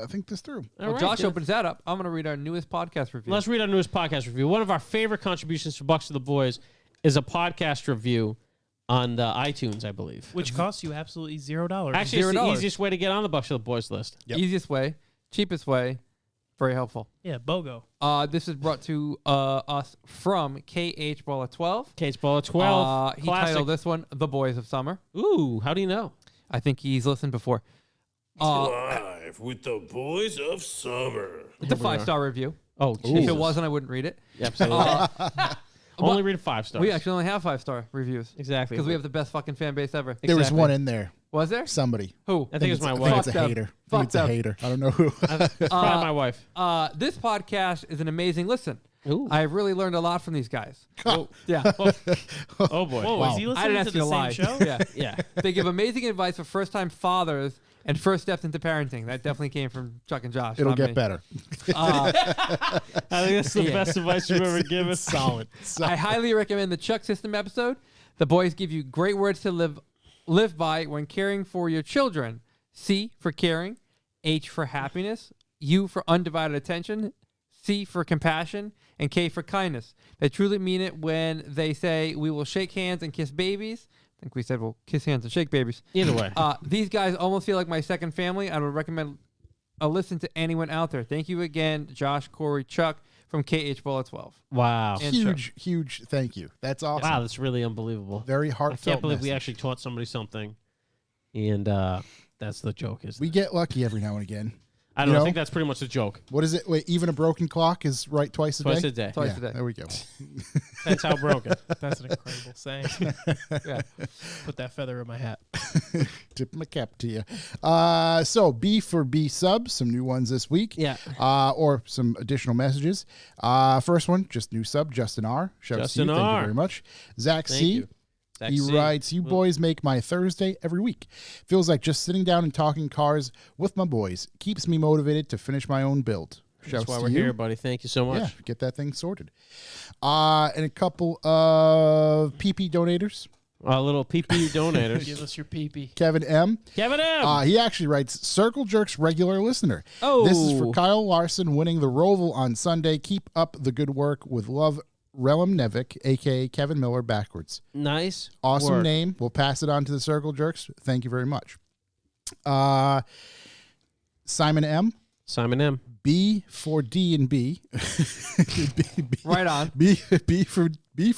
C: think this through.
A: All
D: Well,
A: right,
D: Josh
A: good.
D: opens that up. I'm going to read our newest podcast review.
A: Let's read our newest podcast review. One of our favorite contributions for Bucks to the Boys is a podcast review on the iTunes, I believe.
E: Which costs you absolutely $0.
A: Actually, it's the
D: $0.
A: easiest way to get on the Bucks to the Boys list.
C: Yep.
D: Easiest way, cheapest way, very helpful.
E: Yeah, BOGO.
D: This is brought to us from KH Ball 12.
A: Case Ball at 12.
D: He
A: Classic.
D: titled this one "The Boys of Summer."
A: Ooh, how do you know?
D: I think he's listened before.
F: Live with the boys of summer.
D: It's a 5-star review.
A: Oh,
D: If
A: Jesus.
D: it wasn't, I wouldn't read it.
A: Yeah, absolutely. Only read 5 stars.
D: We actually only have 5-star reviews
A: Exactly.
D: because we have the best fucking fan base ever.
C: There was
A: Exactly.
C: one in there.
D: Was there?
C: Somebody.
D: Who?
A: I think it's my
C: I think
A: wife.
C: it's a
D: Fuck them.
C: hater. I think
D: Fuck
C: it's a
D: them.
C: hater. I don't know who.
A: It's probably my wife.
D: This podcast is an amazing listen.
A: Ooh.
D: I've really learned a lot from these guys. Yeah.
A: Oh, boy.
E: Whoa, is he
D: I didn't
E: listening
D: ask
E: to
D: you
E: the
D: to
E: same
D: lie.
E: show?
D: Yeah.
A: Yeah.
D: They give amazing advice for first-time fathers and first steps into parenting. That definitely came from Chuck and Josh.
C: It'll
D: not
C: get
D: me.
C: better.
A: I think that's the
D: Yeah.
A: best advice you've ever given.
C: Solid.
D: I highly recommend the Chuck System episode. The boys give you great words to live by when caring for your children. C for caring, H for happiness, U for undivided attention, C for compassion, and K for kindness. They truly mean it when they say we will shake hands and kiss babies. I think we said we'll kiss hands and shake babies.
A: Either way.
D: These guys almost feel like my second family. I would recommend a listen to anyone out there. Thank you again, Josh, Corey, Chuck from KH Bullet 12.
A: Wow.
D: And
C: Huge thank you. That's awesome.
A: Wow, that's really unbelievable.
C: Very
A: I
C: heartfelt.
A: can't believe we
C: message.
A: actually taught somebody something. And that's the joke, isn't
C: We get lucky every now and again.
A: I don't know. I think that's pretty much a joke.
C: What is it? Wait, even a broken clock is right twice a
A: Twice
C: day?
A: a day.
D: Twice
C: Yeah,
D: a day.
C: There we go.
A: That's how broken.
B: That's an incredible saying.
D: Yeah.
B: Put that feather in my hat.
C: Tip my cap to you. So B for B subs, some new ones this week.
A: Yeah.
C: Or some additional messages. First one, just new sub, Justin R. Shout out to you.
A: Justin
C: Thank you
A: R.
C: very much. Zach
A: Thank
C: C.
A: you. Zach
C: He
A: C.
C: writes, "You boys make my Thursday every week. Feels like just sitting down and talking cars with my boys. Keeps me motivated to finish my own build."
A: That's
C: Shouts
A: why
C: to
A: we're
C: you.
A: here, buddy. Thank you so much.
C: Yeah, get that thing sorted. And a couple of PP donators.
A: Little PP donators.
B: Give us your pee-pee.
C: Kevin M.
A: Kevin M.
C: He actually writes, "Circle Jerks regular listener.
A: Oh.
C: This is for Kyle Larson winning the Roval on Sunday. Keep up the good work. With love, Relem Nevik, a.k.a. Kevin Miller, backwards."
A: Nice.
C: Awesome
A: work.
C: name. We'll pass it on to the Circle Jerks. Thank you very much. Simon M.
A: Simon M.
C: B for D and B.
D: Right on.
C: B for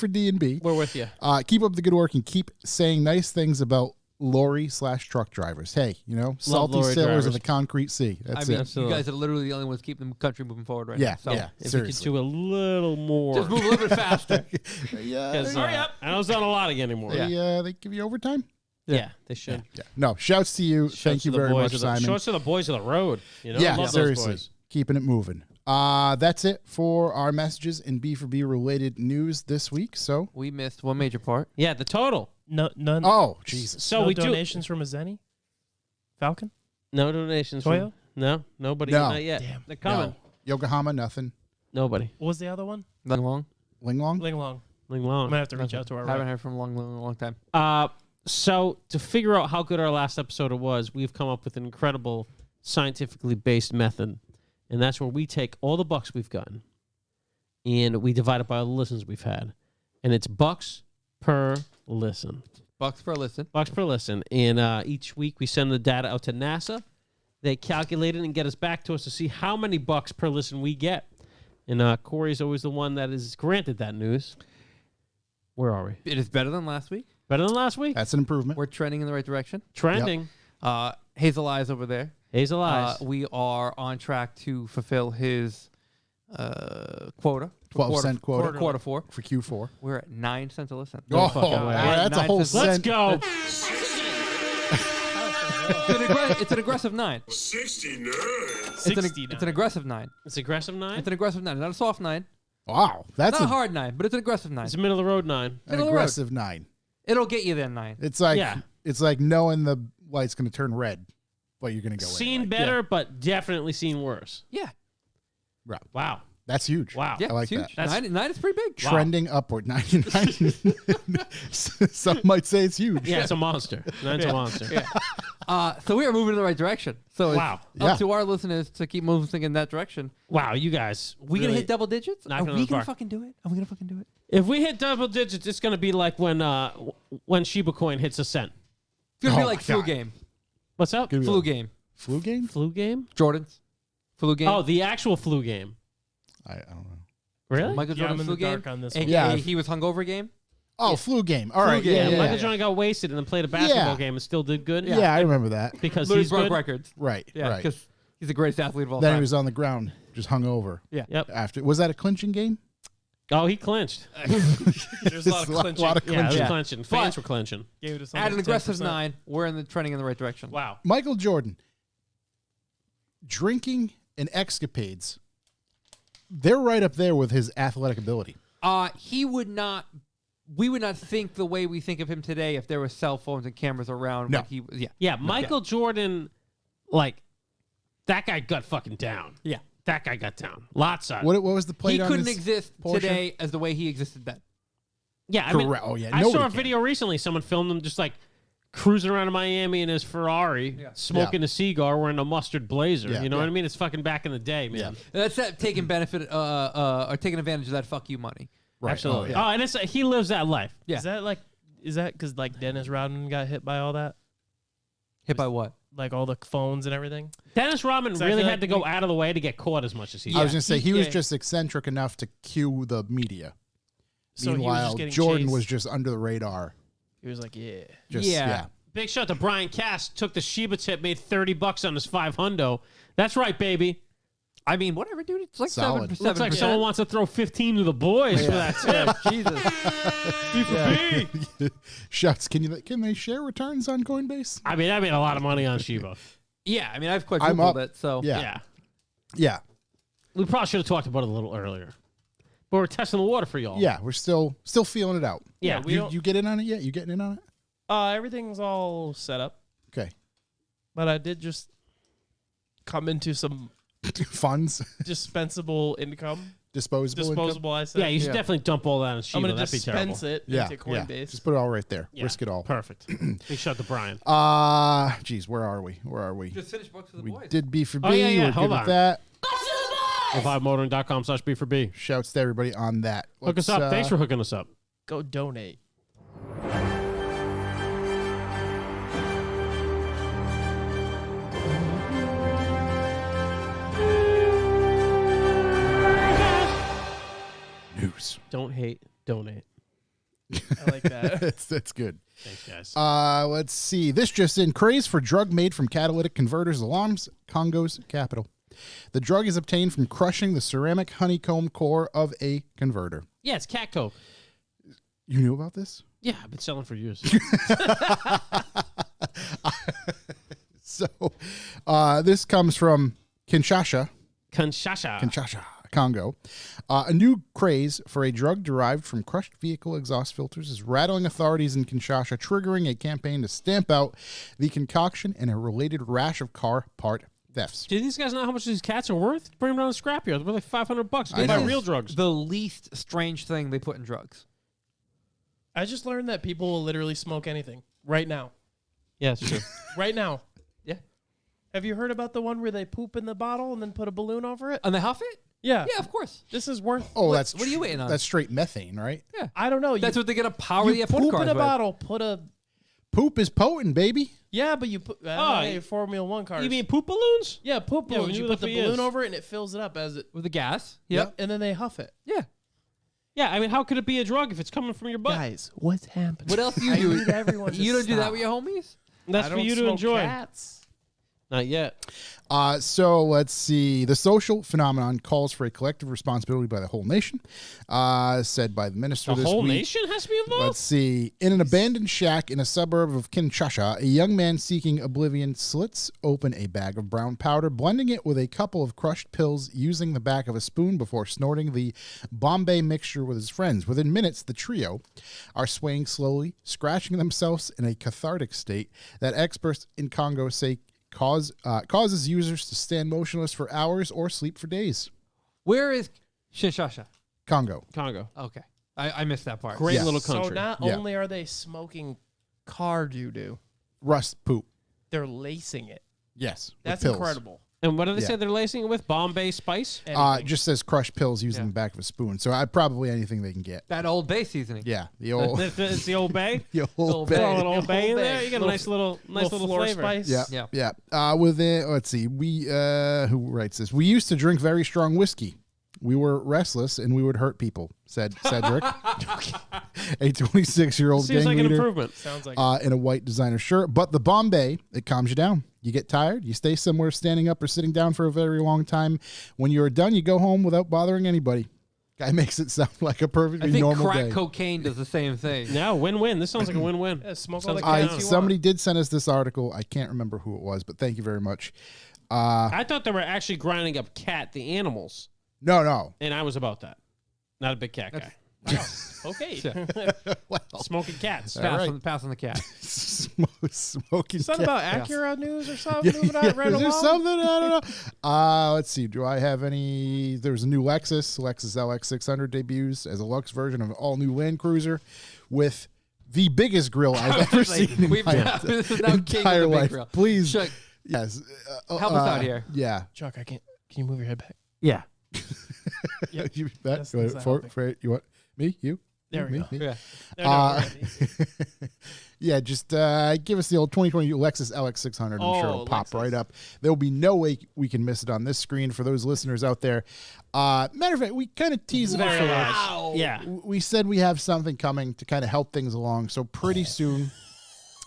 C: D and B.
A: We're with you.
C: Keep up the good work and keep saying nice things about lorry/truck drivers. Hey, salty
A: lorry
C: sailors
A: drivers.
C: of the concrete sea.
D: I
C: That's
D: mean,
C: it.
D: you guys are literally the only ones keeping the country moving forward right
C: Yeah,
D: now. So
C: yeah.
A: If
C: Seriously.
A: you could do a little more.
D: just move a little bit faster.
C: Yeah,
A: 'Cause,
B: Hurry up.
A: I know it's not a lot anymore.
C: they give you overtime.
A: Yeah, they should.
C: Yeah. No, shouts to you.
A: Shouts
C: Thank
A: to
C: you
A: the
C: very
A: boys
C: much,
A: of the-
C: Simon.
A: Shouts to the boys of the road.
C: Yeah,
A: Love
C: seriously.
A: those boys.
C: Keeping it moving. That's it for our messages and B for B related news this week. So,
D: We missed one major part.
A: Yeah, the total.
B: No, none.
C: oh Jesus,
A: So
B: no
A: we
B: donations from a Zenny? Falcon?
A: No donations.
B: Toyo?
A: No, nobody.
C: No.
A: Not yet.
B: Damn.
A: They're coming.
C: no. Yokohama, nothing.
A: Nobody.
B: What was the other one?
D: Long, long.
C: Linglong.
B: Ling Long.
A: Ling
B: I'm
A: long.
B: gonna have to reach out to our
D: Haven't
B: rep.
D: heard from a long time.
A: So to figure out how good our last episode was, we've come up with an incredible scientifically based method, and that's where we take all the bucks we've gotten, and we divide it by all the listens we've had, and it's bucks per listen.
D: Bucks per listen.
A: Bucks per listen, and each week we send the data out to NASA. They calculate it and get us back to us to see how many bucks per listen we get. And Corey's always the one that is granted that news. Where are we?
D: It is better than last week.
A: Better than last week?
C: That's an improvement.
D: We're trending in the right direction.
A: Trending.
D: Hazel Eyes over there.
A: Hazel Eyes.
D: We are on track to fulfill his quota.
C: 12-cent quota.
D: Quarter four.
C: for Q4.
D: We're at 9 cents a listen.
C: Oh,
A: fucking way.
C: that's a
D: 9
C: whole
D: cents.
A: Let's
C: cent.
A: go.
D: It's an aggressive 9.
F: 69.
D: It's an aggressive 9.
A: It's aggressive 9.
D: It's an aggressive 9. Not a soft 9.
C: Wow, that's
D: Not a hard 9, but it's an aggressive 9.
A: It's a middle of the road 9.
C: an
D: middle of the road.
C: aggressive 9.
D: It'll get you there 9.
C: It's like
A: Yeah.
C: it's like knowing the light's going to turn red, but you're going to go
A: Seen
C: anyway.
A: better, but definitely seen worse.
D: Yeah.
C: Right.
A: Wow.
C: That's huge.
A: Wow.
D: Yeah,
C: I like
D: it's
C: that.
D: huge.
A: That's-
D: 9 is pretty big.
C: Trending upward. 99. Some might say it's huge.
A: Yeah, it's a monster. Nine's a monster.
D: So we are moving in the right direction. So it's
A: Wow.
D: up
C: Yeah.
D: to our listeners to keep moving in that direction.
A: Wow, you guys.
D: We gonna
A: really-
D: hit double digits? Are
A: knocking on
D: we
A: the
D: gonna
A: park.
D: fucking do it? Are we gonna fucking do it?
A: If we hit double digits, it's going to be like when Shiba Coin hits a cent.
D: It's gonna be
C: Oh
D: like
C: my
D: flu
C: God.
D: game.
A: What's up?
C: Gonna be
D: Flu
C: like-
D: game.
C: Flu game?
A: Flu game?
D: Jordans. Flu game.
A: Oh, the actual flu game.
C: I don't know.
A: Really?
D: Michael
B: Yeah, I'm
D: Jordan's
B: in
D: flu
B: the
D: game.
B: dark on this one.
D: AKA
C: Yeah.
D: he was hungover game.
C: Oh, flu game. All right.
D: game.
C: Yeah, yeah,
A: Michael
C: yeah.
A: Jordan got wasted and then played a basketball
C: Yeah.
A: game and still did good.
C: Yeah, I remember that.
A: Because
D: Literally
A: he's
D: broke
A: good.
D: records.
C: Right.
D: Yeah,
C: right.
D: because he's the greatest athlete of all
C: Then
D: time.
C: he was on the ground, just hung over.
D: Yeah.
A: Yep.
C: After was that a clinching game?
A: Oh, he clinched.
B: There's a lot of clinching.
C: lot of
A: Yeah, it was
C: clinching.
A: clinching. Fans were clinching.
B: Gave it to
D: At an
B: someone
D: aggressive
B: 10%.
D: 9, we're in the trending in the right direction.
A: Wow.
C: Michael Jordan, drinking and escapades, they're right up there with his athletic ability.
D: We would not think the way we think of him today if there were cell phones and cameras around.
C: No.
D: When he, yeah.
A: Yeah, Michael Jordan, like, that guy got fucking down.
D: Yeah.
A: That guy got down. Lots of.
C: What was the plate
D: He
C: on
D: couldn't
C: his
D: exist
C: Porsche?
D: today as the way he existed then.
A: Yeah, I mean,
C: Correct. Oh, yeah,
A: I
C: nobody
A: saw a
C: can.
A: video recently. Someone filmed him just like cruising around in Miami in his Ferrari, smoking a cigar, wearing a mustard blazer.
C: Yeah.
A: You know what
C: Yeah.
A: I mean? It's fucking back in the day, man.
C: Yeah.
D: That's that taking benefit or taking advantage of that fuck you money.
C: Right.
A: Absolutely.
C: Oh, yeah.
A: And it's he lives that life.
D: Yeah.
B: Is that because like Dennis Rodman got hit by all that?
D: Hit by what?
B: Like all the phones and everything?
A: Dennis Rodman
B: So I
A: really
B: feel
A: had
B: like
A: to go out of the way to get caught as much as he
C: I
A: did.
C: was going to say he was
B: yeah.
C: just eccentric enough to cue the media.
B: So he was
C: Meanwhile,
B: just getting
C: Jordan
B: chased.
C: was just under the radar.
B: He was like, yeah.
C: Just,
D: Yeah.
C: yeah.
A: Big shout to Brian Cass. Took the Sheba tip, made $30 on his 500. That's right, baby.
D: I mean, whatever, dude. It's like
C: Solid.
D: 7%.
A: Looks like someone wants to throw 15 to the boys for that tip.
D: Jesus.
C: Shouts, can they share returns on Coinbase?
A: I mean, I made a lot of money on Sheba.
D: Yeah, I mean, I've
C: up.
D: quadrupled it, so.
C: Yeah. Yeah.
A: We probably should have talked about it a little earlier. But we're testing the water for y'all.
C: Yeah, we're still feeling it out.
A: Yeah,
E: we don't.
C: You get in on it yet? You getting in on it?
E: Everything's all set up,
C: Okay.
E: but I did just come into some
C: Funds,
E: dispensable income.
C: disposable income?
E: Disposable, I said.
A: Yeah, you should definitely dump all that on
E: I'm
A: Sheba.
E: gonna
A: That'd be terrible.
E: dispense it
C: Yeah,
E: into Coinbase.
C: Just put it all right there.
A: Yeah,
C: Risk it all.
A: Perfect. Big shout to Brian.
C: Geez, where are we?
D: Just finish books for the
C: We
D: boys.
C: did B for B.
A: Oh, yeah,
C: We're
A: hold
C: good
A: on.
C: with that.
A: ReviveMotoring.com/B4B.
C: Shouts to everybody on that.
A: Hook us up. Thanks for hooking us up.
E: Go donate.
C: news.
A: Don't hate, donate.
E: I like that.
C: That's good.
A: Thanks, guys.
C: Let's see. This just in. Craze for drug made from catalytic converters alarms Congo's capital. The drug is obtained from crushing the ceramic honeycomb core of a converter.
A: Yeah, it's cat coke.
C: You knew about this?
A: Yeah, I've been selling for years.
C: So, this comes from Kinshasa,
A: Kinshasa.
C: Congo. A new craze for a drug derived from crushed vehicle exhaust filters is rattling authorities in Kinshasa, triggering a campaign to stamp out the concoction and a related rash of car part thefts.
A: Do these guys know how much these cats are worth? Bring them down to the scrapyard. They're like $500.
C: I
A: Go buy
C: know.
A: real drugs.
D: The least strange thing they put in drugs.
E: I just learned that people will literally smoke anything right now.
A: Yeah, it's true.
E: Right now.
D: Yeah.
E: Have you heard about the one where they poop in the bottle and then put a balloon over it?
D: And they huff it?
E: Yeah.
D: Yeah, of course.
E: This is worth.
C: Oh,
D: What-
C: that's
D: what are you waiting on?
C: That's straight methane, right?
D: Yeah.
E: I don't know.
D: That's what they're going to power
E: you
D: the F1
E: poop
D: cars
E: in a
D: with.
E: bottle. Put a.
C: Poop is potent, baby.
E: Yeah, but you put.
A: Oh,
E: Formula One cars.
A: You mean poop balloons?
E: Yeah, poop
A: Yeah, we
E: balloons.
A: knew
E: You
A: what
E: put the
A: the
E: balloon
A: is.
E: over it and it fills it up as it.
D: With the gas.
E: Yep. And then they huff it.
D: Yeah.
A: Yeah, I mean, how could it be a drug if it's coming from your butt?
E: Guys, what's happening?
D: What else do you
E: I
D: do?
E: need everyone to
D: You don't do that
E: stop.
D: with your homies?
A: That's
E: I
A: for
E: don't
A: you to
E: smoke
A: enjoy.
E: Cats.
A: Not yet.
C: So let's see. The social phenomenon calls for a collective responsibility by the whole nation, said by the minister
A: The
C: this
A: whole
C: week.
A: nation has to be involved?
C: Let's see. In an abandoned shack in a suburb of Kinshasa, a young man seeking oblivion slits open a bag of brown powder, blending it with a couple of crushed pills using the back of a spoon before snorting the Bombay mixture with his friends. Within minutes, the trio are swaying slowly, scratching themselves in a cathartic state that experts in Congo say causes users to stand motionless for hours or sleep for days.
D: Where is Kinshasa?
C: Congo.
D: Okay. I missed that part.
A: Great
C: Yeah.
A: little
E: So
A: country.
E: not
C: Yeah.
E: only are they smoking car doo-doo,
C: Rust poop.
E: they're lacing it.
C: Yes. with
E: That's
C: pills.
E: incredible.
A: And what do they
C: Yeah.
A: say they're lacing it with? Bombay spice?
C: It
E: Anything.
C: just says crushed pills using
D: Yeah.
C: the back of a spoon. So probably anything they can get.
D: That Old Bay seasoning.
C: Yeah. The old,
A: It's the Old Bay?
C: the
D: Old
C: old
D: Bay.
A: Throw a
C: bag.
A: little Old Bay in
E: Old
A: there.
E: Bay.
A: You get a nice little
E: floor
A: flavor.
E: spice.
C: Yeah.
D: Yeah.
C: Yeah. Within, let's see. Who writes this? We used to drink very strong whiskey. We were restless and we would hurt people, said Cedric, a 26-year-old
A: Seems
C: gang
A: like an
C: leader
A: improvement.
E: Sounds like
C: in a white designer shirt. But the Bombay, it calms you down. You get tired. You stay somewhere standing up or sitting down for a very long time. When you're done, you go home without bothering anybody. Guy makes it sound like a perfectly
D: I think
C: normal
D: crack
C: day.
D: cocaine does the same thing.
A: No, win-win. This sounds like a win-win.
E: Yeah, smoke all
A: Sounds
E: the
A: like
E: cats you
C: Somebody did send us this article. I can't remember who it was, but thank you very much.
A: I thought they were actually grinding up the animals,
C: No.
A: and I was about that. Not a big cat guy.
E: Okay.
C: Well,
A: Smoking cats.
D: Pass on the cat.
C: smoking
E: Is that
C: cat.
E: about Acura news or something? Moving on
C: Yeah,
E: right
C: is there
E: along?
C: something? I don't know. Let's see. Do I have any? There's a new Lexus LX 600 debuts as a Lux version of an all-new Land Cruiser with the biggest grill I've ever seen in my
D: this is now king of
C: entire
D: the big
C: life.
D: grill.
C: Please,
D: Chuck,
C: yes.
D: help us out here.
C: Yeah.
E: Chuck, I can't. Can you move your head back?
A: Yeah.
C: You bet.
E: That's
C: Go ahead.
E: not
C: For,
E: helping.
C: you want me? You?
E: There we
C: me?
E: go.
C: Me?
D: Yeah.
E: No, no,
C: Yeah, just give us the old 2020 Lexus LX 600. I'm sure it'll pop
E: Lexus.
C: right up. There will be no way we can miss it on this screen for those listeners out there. Matter of fact, we kind of teased it.
A: Wow. Yeah.
C: We said we have something coming to kind of help things along. So pretty soon,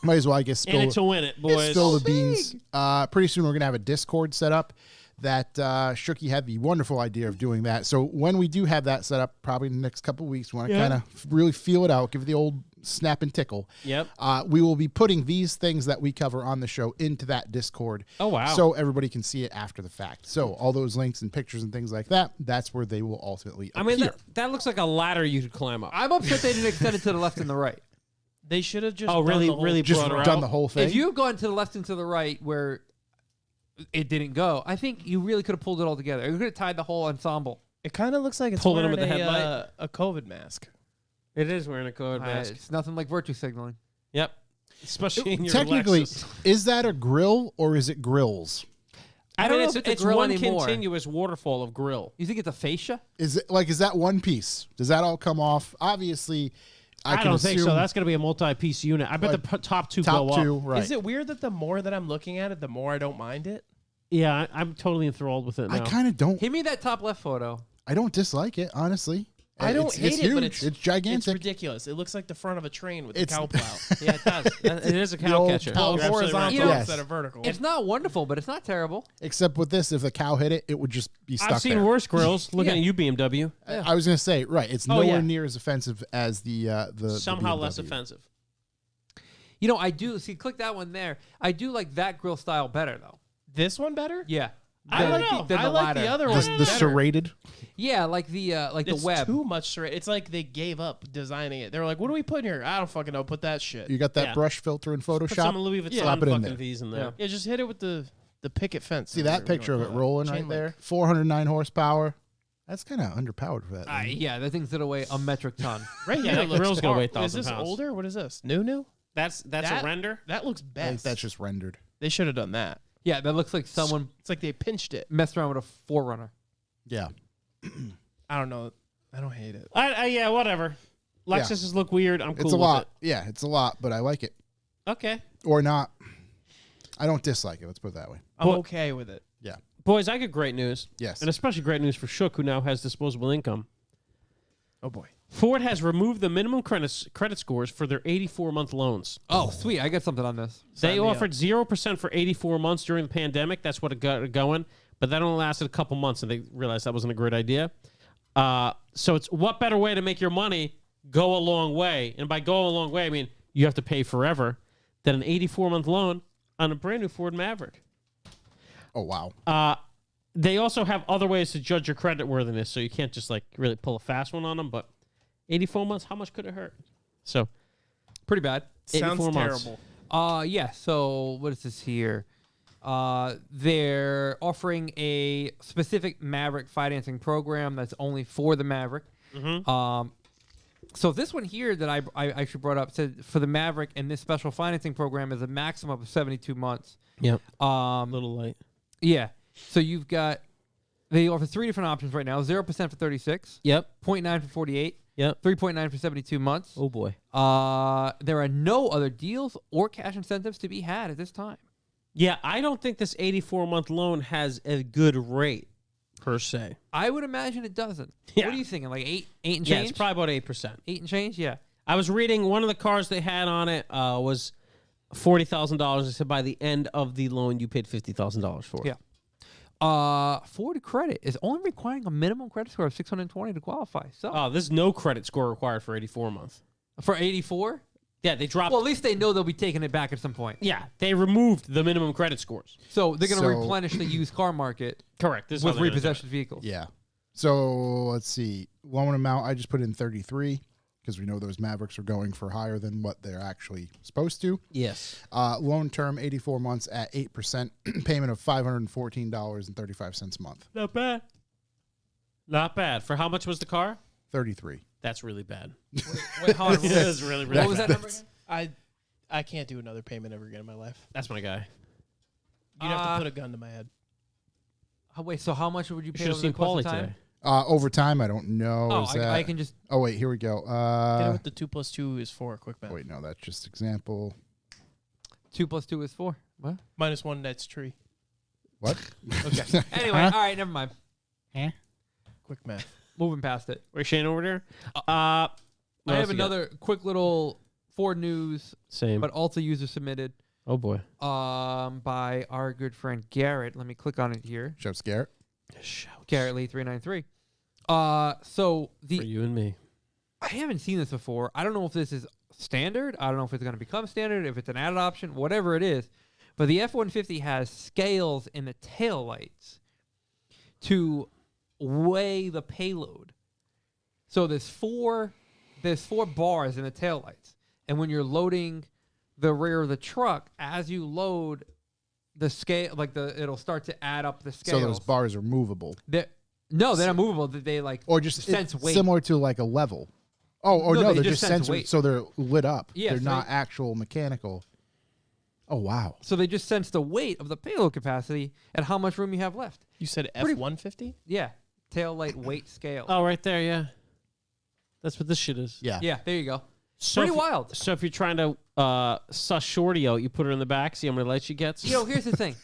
C: Might as well, I guess,
A: In it to win it, boys.
C: spill the beans. Pretty soon we're going to have a Discord set up that Shooky had the wonderful idea of doing that. So when we do have that set up, probably in the next couple of weeks, we want to kind of really feel it out, give it the old snap and tickle.
A: Yep.
C: We will be putting these things that we cover on the show into that Discord.
A: Oh, wow.
C: So everybody can see it after the fact. So all those links and pictures and things like that, that's where they will ultimately appear.
A: I mean, that looks like a ladder you could climb up.
D: I'm upset they didn't extend it to the left and the right.
E: They should have just
A: really
C: just
A: brought her
C: done
A: out.
C: the whole thing.
D: If you have gone to the left and to the right where it didn't go, I think you really could have pulled it all together. You could have tied the whole ensemble.
E: It kind of looks like it's
A: Pulling him
E: wearing
A: with the headlight.
E: a COVID mask.
A: It is wearing a COVID mask.
D: It's nothing like virtue signaling.
A: Yep. Especially in your
C: Technically,
A: Lexus.
C: is that a grill or is it grills?
D: I don't know
A: it's,
D: if it's a
A: it's
D: grill
A: one
D: anymore.
A: continuous waterfall of grill.
D: You think it's a fascia?
C: Is that one piece? Does that all come off? Obviously, I can
A: don't think so.
C: assume
A: That's going to be a multi-piece unit. I bet
C: Like,
A: the top two
C: top
A: go
C: two,
A: up.
C: right?
E: Is it weird that the more that I'm looking at it, the more I don't mind it?
A: Yeah, I'm totally enthralled with it now.
C: I kind of don't.
D: Give me that top left photo.
C: I don't dislike it, honestly.
E: I don't
C: it's
E: hate
C: it's
E: it, but
C: huge.
E: it's
C: gigantic.
E: It's ridiculous. It looks like the front of a train with a
C: It's-
E: cow plow.
A: Yeah, it does. It is a
C: The
A: cow
C: old
A: catcher.
C: cow-
A: You're absolutely right.
E: Horizontal
C: Yes.
E: instead of vertical.
D: It's not wonderful, but it's not terrible.
C: Except with this, if the cow hit it, it would just be stuck
A: I've seen
C: there.
A: worse grills. Looking
D: Yeah.
A: at you, BMW.
C: I was going to say, right? It's
A: Oh,
C: nowhere
A: yeah.
C: near as offensive as the
A: Somehow
C: BMW.
A: less offensive.
D: You know, I do see. Click that one there. I do like that grill style better, though.
E: This one better?
D: Yeah,
E: I don't know.
D: Than
E: I
D: the
E: like
D: ladder.
E: the other
C: The,
E: one.
C: the
E: better.
C: serrated.
D: Yeah, like the
E: It's
D: web.
E: too much serrated. It's like they gave up designing it. They were like, "What do we put in here? I don't fucking know. Put that shit."
C: You got that
A: Yeah.
C: brush filter in
A: Put some
C: Photoshop.
A: Louis Vuitton
C: Slap it in
A: fucking
C: there.
A: V's in there.
E: Yeah, just hit it with the picket fence.
C: See that picture of it rolling right there? 409 horsepower. That's kind of underpowered for that. thing.
D: Yeah, that thing's gonna weigh a metric ton.
E: Right
A: Yeah,
E: here.
A: that
E: it looks
A: grill's gonna weigh
E: hard. Is
A: 1,000
E: this
A: pounds.
E: older? What is this? New?
A: That's
E: That-
A: a render.
E: That looks
C: I think
E: best.
C: that's just rendered.
E: They should have done that.
D: Yeah, that looks like someone
E: It's like they pinched it.
D: messed around with a 4Runner.
C: Yeah.
E: I don't know. I don't hate it.
A: Yeah, whatever. Lexuses look weird. I'm cool
C: It's a
A: with
C: lot. Yeah, it's a lot, but I like it.
A: it. Okay.
C: Or not. I don't dislike it. Let's put it that way.
E: I'm
A: Well-
E: okay with it.
C: Yeah.
A: Boys, I got great news.
C: Yes.
A: And especially great news for Shook, who now has disposable income.
E: Oh boy.
A: Ford has removed the minimum credit scores for their 84-month loans.
D: Oh, sweet! I got something on this.
A: They
E: Sign me
A: offered
E: up.
A: 0% for 84 months during the pandemic. That's what it got going. But that only lasted a couple months, and they realized that wasn't a great idea. So it's what better way to make your money go a long way? And by go a long way, I mean you have to pay forever than an 84-month loan on a brand new Ford Maverick.
C: Oh, wow.
A: They also have other ways to judge your credit worthiness, so you can't just like really pull a fast one on them. But 84 months, how much could it hurt? So
D: Pretty bad.
E: Sounds
A: 84 months.
E: terrible.
D: Yeah. So what is this here? They're offering a specific Maverick financing program that's only for the Maverick. So this one here that I actually brought up said for the Maverick and this special financing program is a maximum of 72 months.
A: Yep.
D: A
A: little light.
D: Yeah. So you've got they offer 3 different options right now: 0% for 36.
A: Yep.
D: 0.9 for 48.
A: Yep.
D: 3.9 for 72 months.
A: Oh boy.
D: There are no other deals or cash incentives to be had at this time.
A: Yeah, I don't think this 84-month loan has a good rate per se.
D: I would imagine it doesn't.
A: Yeah.
D: What are you thinking? Like eight and
A: Yeah,
D: change?
A: it's probably about 8%.
D: 8 and change? Yeah.
A: I was reading one of the cars they had on it was $40,000. They said by the end of the loan, you paid $50,000 for it.
D: Yeah. Ford Credit is only requiring a minimum credit score of 620 to qualify. So
A: Oh, there's no credit score required for 84 months.
D: for 84,
A: Yeah, they dropped.
D: well, at least they know they'll be taking it back at some point.
A: yeah, they removed the minimum credit scores.
D: So they're going to
C: So-
D: replenish the used car market
A: Correct. This is how
D: with
A: they're gonna do
D: repossession vehicles.
C: Yeah. So let's see. Loan amount, I just put in 33 because we know those Mavericks are going for higher than what they're actually supposed to.
A: it. Yes.
C: Loan term, 84 months at 8%. Payment of $514.35 a month.
A: Not bad. Not bad. For how much was the car?
C: 33.
A: That's really bad.
E: Wait, hold on.
A: That's really, really
D: What was
A: bad.
D: that number again?
E: I can't do another payment ever again in my life.
A: That's my guy.
E: You'd have to put a gun to my head.
D: Wait, so how much would you
A: You
D: pay
A: should have
D: over
A: seen
D: the course
A: Paulie
D: of time?
A: today.
C: Over time, I don't know.
D: Oh,
C: Is that-
D: I can just...
C: Oh, wait, here we go.
E: Get it with the 2 + 2 is 4. Quick math.
C: Wait, no, that's just example.
D: 2 + 2 is 4. What?
E: -1, that's tree.
C: What?
D: Okay. Anyway, all right, never mind.
E: Quick math.
D: Moving past it.
A: Where's Shane over there?
D: I have another quick little Ford News,
A: Same.
D: but also user submitted.
A: Oh boy.
D: By our good friend Garrett. Let me click on it here.
C: Shouts Garrett.
D: Garrett Lee 393. So
A: For you and me.
D: I haven't seen this before. I don't know if this is standard. I don't know if it's going to become standard, if it's an added option, whatever it is. But the F-150 has scales in the taillights to weigh the payload. So there's four bars in the taillights. And when you're loading the rear of the truck, as you load the scale, it'll start to add up the scales.
C: So those bars are movable.
D: They're not movable. They
C: or just
D: sense weight.
C: Similar to like a level. Oh,
D: No,
C: they're
D: they
C: just
D: sense
C: sensors,
D: weight.
C: so they're lit up.
D: Yeah,
C: they're
D: so
C: not
D: they-
C: actual mechanical. Oh wow!
D: So they just sense the weight of the payload capacity and how much room you have left.
E: You said
D: Pretty-
E: F-150?
D: Yeah, tail light weight scale.
A: Oh, right there, yeah. That's what this shit is.
C: Yeah.
D: Yeah, there you go.
A: So
D: Pretty
A: if-
D: wild.
A: So if you're trying to suss Shorty out, you put her in the back, see how many lights she gets.
D: You know, here's the thing.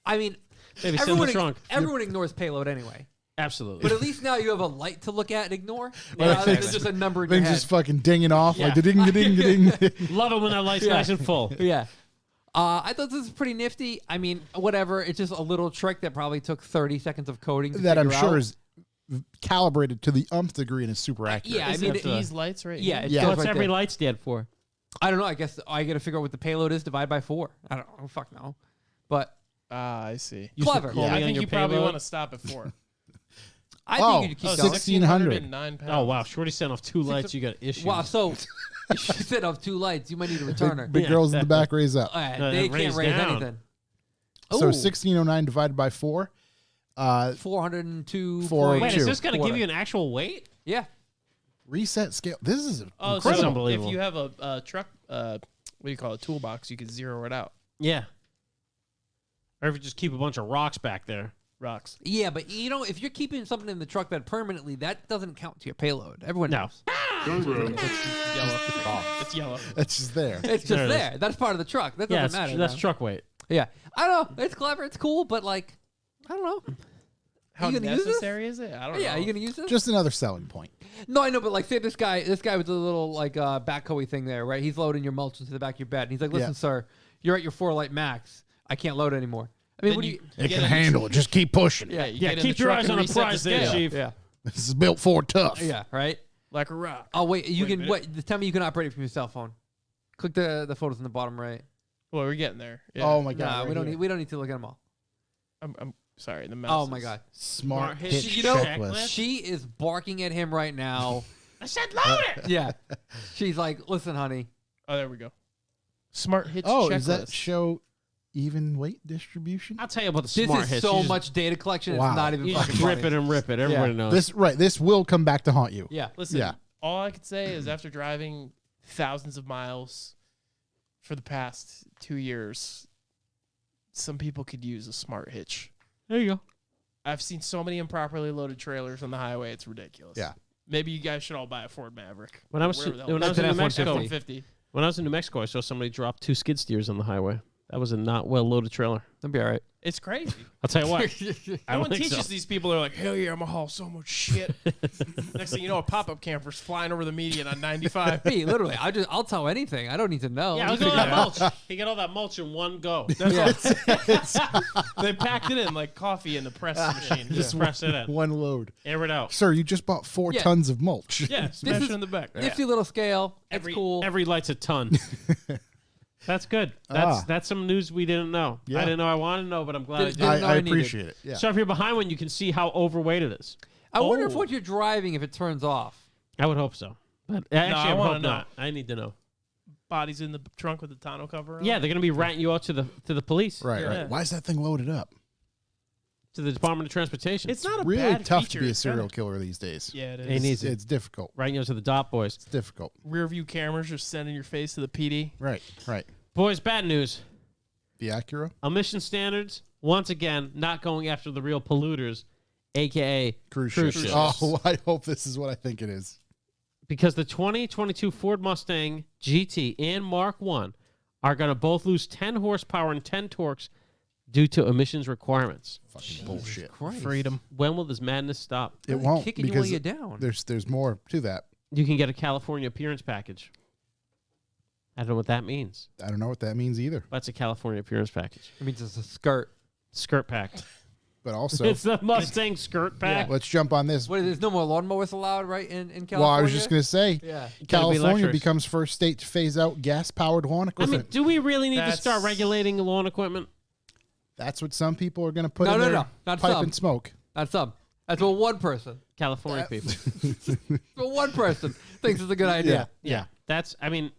D: I mean,
A: Maybe sit in the
D: everyone,
A: trunk.
D: everyone ignores payload anyway.
A: Absolutely.
D: But at least now you have a light to look at and ignore.
C: Well,
D: rather than just a number in your
C: Things
D: head.
C: just fucking dinging off like
D: Yeah.
C: ding ding ding.
A: Love it when that light's
D: Yeah.
A: nice and full.
D: Yeah. I thought this was pretty nifty. I mean, whatever. It's just a little trick that probably took 30 seconds of coding to
C: That I'm
D: figure
C: sure
D: out.
C: is calibrated to the umpth degree and is super accurate.
D: Yeah, I
E: Isn't
D: mean,
E: it these lights right
D: yeah,
E: here?
D: it
C: Yeah.
D: goes
A: What's
D: right
A: every
D: there.
A: light stand for?
D: I don't know. I guess I got to figure out what the payload is. Divide by 4. I don't know. Fuck no. But
E: Ah, I see.
A: Used to
D: Clever.
A: call
D: Yeah,
A: me
E: I
A: on
E: think
A: your
E: you probably
A: payload.
E: want to stop at 4.
D: I
C: Oh,
D: think you keep
C: oh,
D: going.
C: 1600.
E: 1,609 pounds.
A: Oh, wow. Shorty sent off 2 lights. You got issues.
D: Wow. So she said of 2 lights. You might need a returner.
C: Big
A: Yeah,
C: girls in the back raise up.
D: They can't
A: raise
D: raise
A: down.
D: anything.
C: So
D: Ooh,
C: 1609 divided by 4.
D: 402.
C: 402.
A: Wait, is this going to give
D: Quarter.
A: you an actual weight?
D: Yeah.
C: Reset scale. This is
E: Oh,
A: Incredible.
E: so
A: Unbelievable.
E: if you have a truck, what do you call it, toolbox, you can zero it out.
A: Yeah. Or if you just keep a bunch of rocks back there.
E: Rocks.
D: Yeah, but you know, if you're keeping something in the truck that permanently, that doesn't count to your payload. Everyone
A: No.
D: knows.
E: Yellow. It's yellow.
C: It's just there.
D: It's
A: There
D: just
A: it
D: there. That's part of the truck. That
A: Yeah,
D: doesn't matter.
A: that's
D: now.
A: truck weight.
D: Yeah. I don't know. It's clever. It's cool, but like, I don't know.
E: How
D: you gonna use this?
E: necessary is it? I don't know.
D: Yeah, are you gonna use this?
C: Just another selling point.
D: No, I know, but like, say this guy with the little like backhoe thing there, right? He's loading your mulch into the back of your bed, and he's like, "Listen,
C: Yeah.
D: sir, you're at your 4 light max. I can't load anymore." I mean,
E: Then
D: what do
E: you-
D: you?
C: It
E: Get
C: can
E: in the
C: handle it. Just keep pushing.
D: Yeah,
E: you
A: Yeah,
E: get in
A: keep
E: the
A: your
E: truck
A: eyes
E: and
A: on the
E: reset
A: prize there,
E: scale.
A: Chief.
D: Yeah,
C: This is built for tough.
D: yeah, right.
E: Like a rock.
D: Oh wait, you
E: Wait a
D: can
E: minute.
D: wait. Tell me you can operate it from your cell phone. Click the photos in the bottom right.
E: Well, we're getting there. Yeah.
C: Oh my god.
D: Nah,
C: right
D: we don't
C: here.
D: need. We don't need to look at them all.
E: I'm sorry. The mouse.
D: Oh my
E: is-
D: god,
C: Smart
A: Smart
C: hitch
A: hitch
D: you know,
C: checklist.
D: she is barking at him right now.
A: I said load it!
D: Yeah, she's like, "Listen, honey."
E: Oh, there we go. Smart hitch
C: Oh,
E: checklist.
C: does that show even weight distribution?
A: I'll tell you about the
D: This
A: smart
D: is
A: hit.
D: so
A: You just-
D: much data collection.
C: Wow.
D: It's not even
A: You
D: fucking
A: just rip
D: funny.
A: it and rip it. Everybody knows.
C: This will come back to haunt you.
D: Yeah.
E: Listen,
C: Yeah.
E: all I could say is after driving thousands of miles for the past 2 years, some people could use a smart hitch.
A: There you go.
E: I've seen so many improperly loaded trailers on the highway; it's ridiculous.
C: Yeah.
E: Maybe you guys should all buy a Ford Maverick.
A: When I was
E: Wherever the hell
A: when I was
D: That's
A: in
D: an
A: New Mexico,
D: F-150.
E: 150.
A: when I was in New Mexico, I saw somebody drop 2 skid steers on the highway. That was a not well loaded trailer.
D: That'll be all right.
E: It's crazy.
A: I'll tell you what. I
E: No
A: don't
E: one
A: think
E: teaches
A: so.
E: these people. They're like, hell yeah, I'm gonna haul so much shit. Next thing you know, a pop-up camper's flying over the median on 95.
D: Hey, literally, I'll tell anything. I don't need to know.
A: Yeah, look at all that mulch. He got all that mulch in one go.
E: They packed it in like coffee in the press machine.
A: Just press it in.
C: One load.
A: Air it out.
C: Sir, you just bought 4
D: Yeah.
C: tons of mulch.
E: Yeah, smash
D: is-
E: it in the back.
D: Nifty little scale.
A: Every
D: It's cool.
A: every light's a ton. That's good. That's some news we didn't know.
C: Yeah.
A: I didn't know I wanted to know, but I'm glad I
D: Didn't
A: did.
D: know
C: I
D: I needed.
C: appreciate it. Yeah.
A: So if you're behind one, you can see how overweight it is.
D: I wonder if
E: Oh.
D: what you're driving, if it turns off.
A: I would hope so. But actually,
E: I
A: I
E: wanna
A: hope
E: know.
A: not. I need to know.
E: Bodies in the trunk with the tonneau cover on.
A: Yeah, they're gonna be ratting you out to the police,
C: Right,
E: Yeah.
C: right. Why is that thing loaded up?
A: to the Department of Transportation.
E: It's not a
C: Really
E: bad
C: tough
E: feature.
C: to be a
E: It's kinda-
C: serial killer these days.
E: Yeah, it
A: He
E: is.
A: needs it.
C: It's difficult.
A: Ratting you out to the dot boys.
C: It's difficult.
E: Rear view cameras are sending your face to the PD.
C: Right, right.
A: Boys, bad news.
C: The Acura?
A: Emission standards once again not going after the real polluters, aka
C: Cruise
A: Cruise
C: ships.
A: ships.
C: Oh, I hope this is what I think it is.
A: because the 2022 Ford Mustang GT and Mark I are going to both lose 10 horsepower and 10 torques due to emissions requirements.
C: Fucking bullshit.
D: Christ.
E: Freedom.
A: When will this madness stop?
C: It won't
D: Kicking you
C: because
D: while you're down.
C: there's more to that.
A: You can get a California appearance package. I don't know what that means.
C: I don't know what that means either.
A: That's a California appearance package.
D: It means it's a skirt.
A: Skirt pack.
C: But also,
A: It's the Mustang skirt pack.
C: let's jump on this.
D: What? There's no more lawnmowers allowed, right? In California.
C: Well, I was just going to say,
D: Yeah.
C: California
A: electrics.
C: becomes first state to phase out gas-powered lawn
A: I
C: equipment.
A: mean, do we really need to
E: That's-
A: start regulating lawn equipment?
C: That's what some people are going to put
D: No,
C: in
D: no,
C: their
D: no, not
C: pipe
D: some.
C: and smoke.
D: That's some. That's what one person.
A: California people.
D: But one person thinks it's a good idea.
C: Yeah.
A: That's, I mean,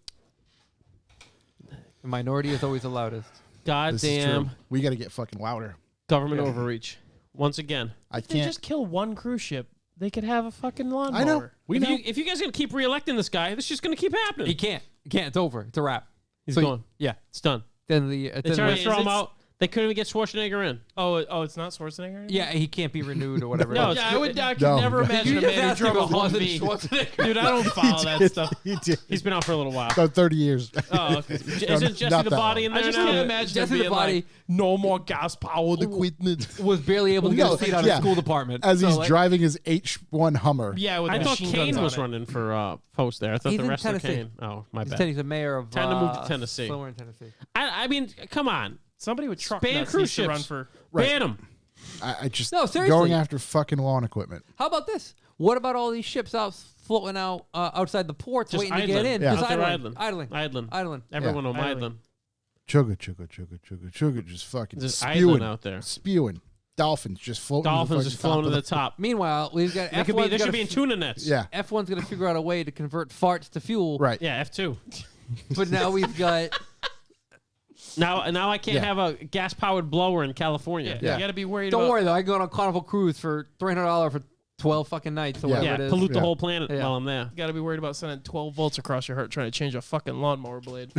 D: The minority is always the loudest.
C: This is
A: goddamn
C: true. We got to get fucking louder.
A: government overreach. Once again.
C: I
E: If they
C: can't.
E: just kill one cruise ship, they could have a fucking lawnmower.
C: I know. We
A: If
C: know.
A: you guys are going to keep reelecting this guy, this is just going to keep happening.
D: He can't. He can't. It's over. It's a wrap.
A: He's
D: So
A: gone.
D: Yeah.
A: It's done.
D: Then the
A: They tried to
E: Is
A: throw him
E: it-
A: out. They couldn't even get Schwarzenegger in.
E: Oh, it's not Schwarzenegger?
D: yeah, he can't be renewed or whatever.
A: No,
D: it is.
E: I could
C: No.
E: never imagine
D: You
E: a
D: just
E: man who
D: asked him
E: drove a
D: if it wasn't
E: Humvee.
D: Schwarzenegger.
E: Dude, I don't follow that stuff.
C: He did.
A: He's been out for a little while.
C: About 30 years.
E: Oh, okay.
A: Isn't Jesse
C: not
A: the
C: that
A: Body
C: long.
A: in
E: I
A: there
E: just
A: now?
E: can't imagine
D: Jesse
E: it
D: the
E: being
D: Body-
E: like, no more gas-powered equipment.
D: Was barely able to get
C: No,
D: a seat out
C: yeah.
D: of school department.
C: As
D: So,
C: he's
D: like,
C: driving his H1 Hummer.
E: Yeah, with
A: I thought
E: machine
A: Kane
E: guns
A: was
E: on it.
A: running for post there. I thought
D: He's
A: the
D: in
A: wrestler
D: Tennessee.
A: Kane. Oh, my bad.
D: He's the mayor of
A: Time to move to Tennessee.
D: somewhere in Tennessee.
A: I mean, come on.
E: Somebody with truck
A: Ban
E: nuts
A: cruise
E: needs to run
A: ships.
E: for.
A: Ban him.
C: I just
D: No, seriously.
C: going after fucking lawn equipment.
D: How about this? What about all these ships out floating out outside the ports
A: Just
D: waiting to get
A: idling.
D: in?
C: Yeah.
D: Just
A: Out there
D: idling.
A: idling.
D: Idling.
A: Everyone will
E: Idling.
A: idling.
C: Chugga, chugga, chugga, chugga, chugga. Just fucking
A: Just
C: spewing
A: idling out there.
C: Spewing. Dolphins just floating.
A: Dolphins
C: to
A: just
C: the fucking
A: flown to the
C: top
A: top.
D: Meanwhile, we've got
A: There should be in tuna nets.
C: Yeah.
D: F1's going to figure out a way to convert farts to fuel.
C: Right.
A: Yeah, F2.
D: But now we've got
A: Now I can't
C: Yeah.
A: have a gas powered blower in California.
C: Yeah.
E: You got to be worried
D: Don't
E: about.
D: worry though, I go on a Carnival cruise for $300 for 12 fucking nights or
C: Yeah.
D: whatever
A: Yeah,
D: it is.
A: pollute the
C: Yeah.
A: whole planet
D: Yeah.
A: while I'm there.
E: You got to be worried about sending 12 volts across your heart trying to change a fucking lawnmower blade.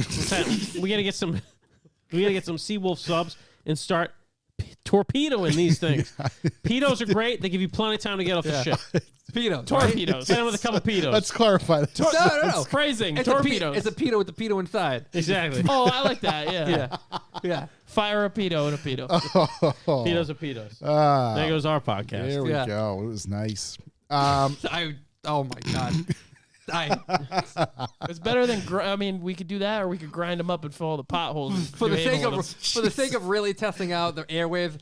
A: We gotta get some. We gotta get some Seawolf subs and start torpedoing these things. Pedos are great. They give you plenty of time to get off the ship.
D: Pedos.
E: Torpedoes.
A: Hit them with a couple pedos.
C: Let's clarify this.
D: No.
E: Phrasing.
D: It's
E: Torpedoes.
D: it's a pedo with the pedo inside.
A: Exactly.
E: Oh, I like that. Yeah.
D: Yeah. Yeah.
E: Fire a pedo and a pedo.
A: Pedos are pedos. There goes our podcast.
C: There we
D: Yeah.
C: go. It was nice.
D: Oh my god.
E: It's better than. I mean, we could do that, or we could grind them up and fill all the potholes. and
D: For the
E: do
D: sake
E: anal
D: of
E: with 'em.
D: for the sake of really testing out the airwaves,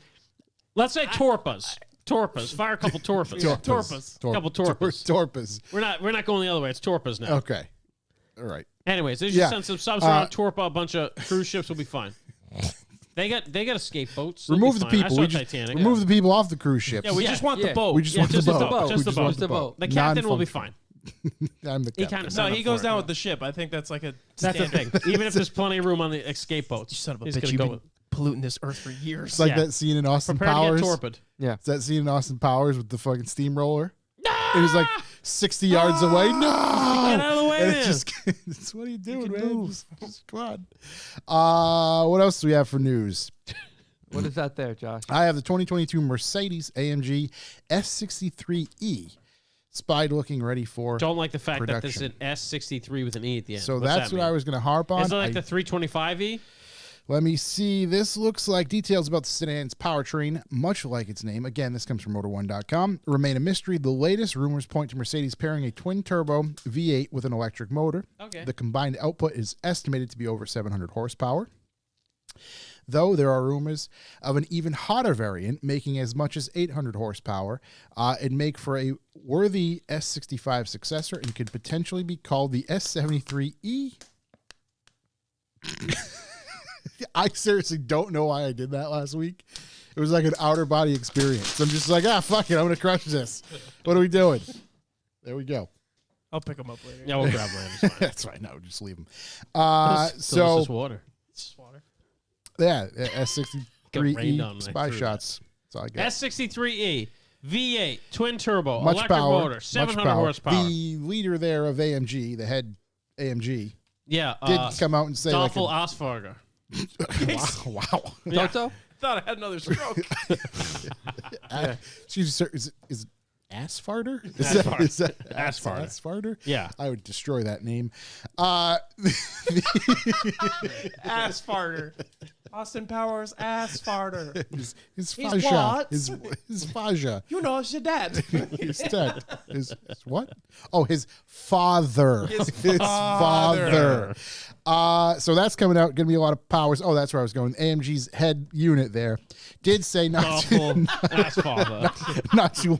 A: Let's say torpas. Torpas. Fire a couple torpas.
E: Torpas.
A: Couple torpas.
C: Torpas.
A: We're not going the other way. It's torpas now.
C: Okay. All right.
A: Anyways, they
C: Yeah.
A: just send some subs around Torpa. A bunch of cruise ships will be fine. They got escape boats. They'll
C: Remove
A: be
C: the
A: fine. I
C: people.
A: saw
C: We just
A: Titanic.
C: remove the people off the cruise ships.
E: Yeah, we just want
D: Yeah.
E: the boat.
C: We just
A: Yeah,
C: want
A: just
C: the
A: the
C: boat.
A: boat.
C: We
A: Just the boat.
C: want
D: Just the boat.
A: The captain will be
C: Non-functional.
A: fine.
C: I'm the
A: He
C: captain.
A: kind of
E: No, he goes down with the ship. I think that's like a.
A: That's the
E: standard.
A: thing. Even if there's plenty of room on the escape boats,
E: You son of a
A: he's
E: bitch!
A: gonna
E: You've
A: go
E: been
A: with.
E: polluting this earth for years.
C: It's like
A: Yeah.
C: that scene in Austin
A: Prepare
C: Powers.
A: to get torpid.
D: yeah.
C: It's that scene in Austin Powers with the fucking steamroller. It was like 60 yards away. No!
A: Get out of the way,
C: And
A: man.
C: it's just, it's, what are you doing, man? Just come on. What else do we have for news?
D: What is that there, Josh?
C: I have the 2022 Mercedes AMG S63E. Spied looking ready for.
A: Don't like the fact that this is
C: production.
A: an S63 with an E at the end.
C: So
A: What's
C: that's
A: that
C: what
A: mean?
C: I was going to harp on.
A: Is it like
C: I-
A: the 325E?
C: Let me see. This looks like details about the sedan's powertrain, much like its name. Again, this comes from Motor1.com. Remain a mystery. The latest rumors point to Mercedes pairing a twin-turbo V8 with an electric motor.
A: Okay.
C: The combined output is estimated to be over 700 horsepower. Though there are rumors of an even hotter variant making as much as 800 horsepower. It'd make for a worthy S65 successor and could potentially be called the S73E. I seriously don't know why I did that last week. It was like an outer body experience. I'm just like, fuck it. I'm going to crush this. What are we doing? There we go.
E: I'll pick them up later.
A: Yeah, we'll grab one. It's fine.
C: That's right. No, just leave them.
A: So this is water.
E: It's just water.
C: Yeah,
A: Got rained
C: S63E
A: on when I
C: spy
A: threw
C: shots. That's all I got.
A: S63E V8 twin turbo
C: Much
A: electric
C: power.
A: motor, 700
C: much power.
A: horsepower.
C: The leader there of AMG, the head AMG,
A: Yeah,
C: did come out and say like,
A: Stoffel Asperger.
C: wow.
A: Yeah.
D: Toto?
E: Thought I had another stroke.
C: Excuse me, sir. Is it ass farter?
A: Ass
C: that
A: Ass farter.
C: ass farter?
A: Yeah.
C: I would destroy that name.
E: Ass farter. Austin Powers ass farter.
C: His
E: He's
C: Faja.
E: what?
C: His Faja.
E: You know, it's your dad.
C: His dad. His what? Oh, his father.
E: His
C: father. So that's coming out. Going to be a lot of powers. Oh, that's where I was going. AMG's head unit there did say not too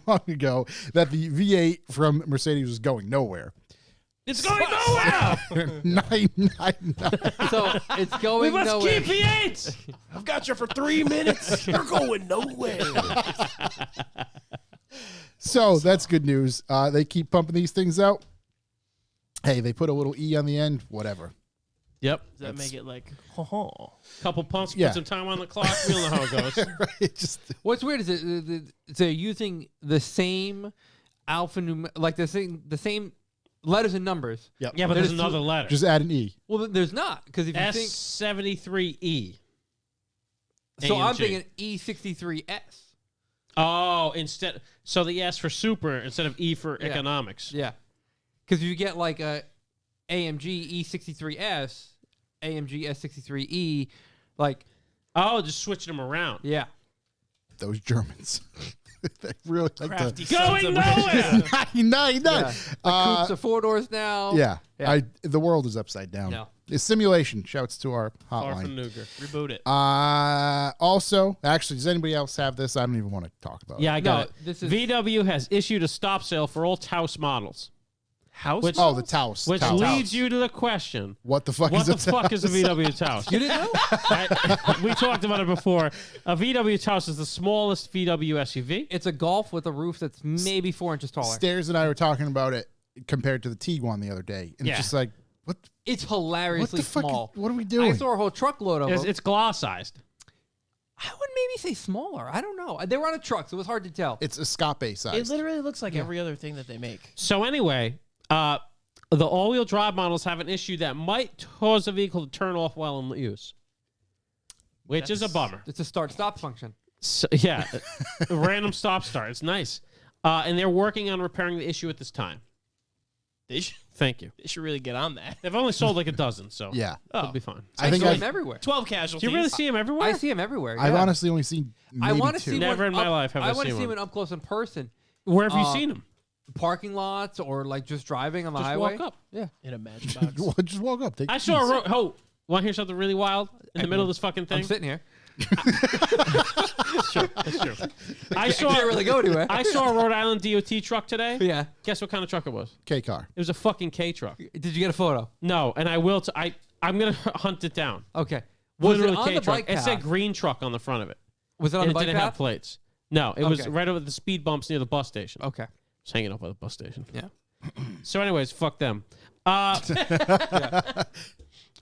C: long ago that the V8 from Mercedes was going nowhere.
A: It's going nowhere.
C: 999.
D: So it's going
A: We must
D: nowhere.
A: keep V8s.
E: I've got you for 3 minutes. You're going nowhere.
C: So that's good news. They keep pumping these things out. Hey, they put a little E on the end. Whatever.
A: Yep.
E: Does that make it like, ho
A: Couple pumps,
C: Yeah.
A: put some time on the clock. We don't know how it goes.
C: Right? Just
D: What's weird is they're using the same like the same letters and numbers.
C: Yep.
A: Yeah, but
D: There's
A: there's another letter.
C: just add an E.
D: Well, there's not, because if you think
A: S73E.
D: so, I'm
A: AMG.
D: thinking E63S.
A: Oh, instead. So the S for super instead of E for
D: Yeah.
A: economics.
D: Yeah, because you get like a AMG E63S, AMG S63E, like
A: Oh, just switching them around.
D: yeah.
C: Those Germans. They really like
E: Crafty
C: the
E: sons
A: Going
E: of
A: nowhere.
C: 999.
D: Yeah. The coupes are 4 doors now.
C: Yeah.
D: Yeah.
C: The world is upside down.
D: No.
C: It's simulation. Shouts to our
A: Far from
C: hotline.
A: Nougat.
E: Reboot it.
C: Also, actually, does anybody else have this? I don't even want to talk about
A: Yeah, I got
D: No,
A: it.
D: this is-
A: VW has issued a stop sale for all Taos models,
E: House?
A: which-
C: it. Oh, the Taos.
A: which
C: Taos.
A: leads you to the question:
C: What the fuck
A: What
C: is
A: the
C: a
A: fuck is a VW Taos?
D: You didn't know?
A: We talked about it before. A VW Taos is the smallest VW SUV.
D: It's a Golf with a roof that's maybe 4 inches taller.
C: Stairs and I were talking about it compared to the Tiguan the other day. And
A: Yeah.
C: it's just like, what
D: It's
C: what
D: hilariously
C: the fuck?
D: small.
C: What are we doing?
D: I saw a whole truckload of them.
A: It's gloss sized.
D: I would maybe say smaller. I don't know. They were on a truck, so it was hard to tell.
C: It's escape
E: It
C: size.
E: literally looks like every other thing that they make.
A: So anyway, the all-wheel drive models have an issue that might cause the vehicle to turn off while in use, which is a bummer.
D: It's a start-stop function.
A: So, yeah, a random stop-start. It's nice. And they're working on repairing the issue at this time.
E: They should,
A: Thank you.
E: they should really get on that.
A: They've only sold like a dozen, so
C: Yeah.
A: it'll be fine.
C: I think
D: see
C: I've,
D: them everywhere.
E: 12
A: Do
E: casualties.
A: you really see them everywhere?
D: I see them everywhere.
C: I've
D: yeah.
C: honestly only seen maybe
D: I want to
C: two.
D: see
A: Never
D: one
A: in my
D: up-
A: life have I
D: want to
A: seen
D: see
A: one.
D: one up close in person.
A: Where have you
D: Uh,
A: seen them?
D: Parking lots or like just driving on the
A: Just
D: highway.
A: walk up.
D: Yeah.
E: In a magic box.
C: Well, just walk up. Take
A: I
C: the
A: saw a
C: keys.
A: road. Oh, want to hear something really wild in the middle of this fucking thing?
D: I'm sitting here.
A: That's true. I saw.
D: can't really go anywhere.
A: I saw a Rhode Island DOT truck today.
D: Yeah.
A: Guess what kind of truck it was?
C: K car.
A: It was a fucking K truck.
D: Did you get a photo?
A: No, and I will. I'm gonna hunt it down.
D: Okay. Was it
A: Literally
D: on
A: K
D: the
A: truck.
D: bike
A: It said
D: path?
A: green truck on the front of it.
D: Was it on
A: And
D: the
A: it
D: bike
A: didn't have
D: path?
A: plates. No, it was
D: Okay.
A: right over the speed bumps near the bus station.
D: Okay.
A: It's hanging up by the bus station.
D: Yeah.
A: So, anyways, fuck them.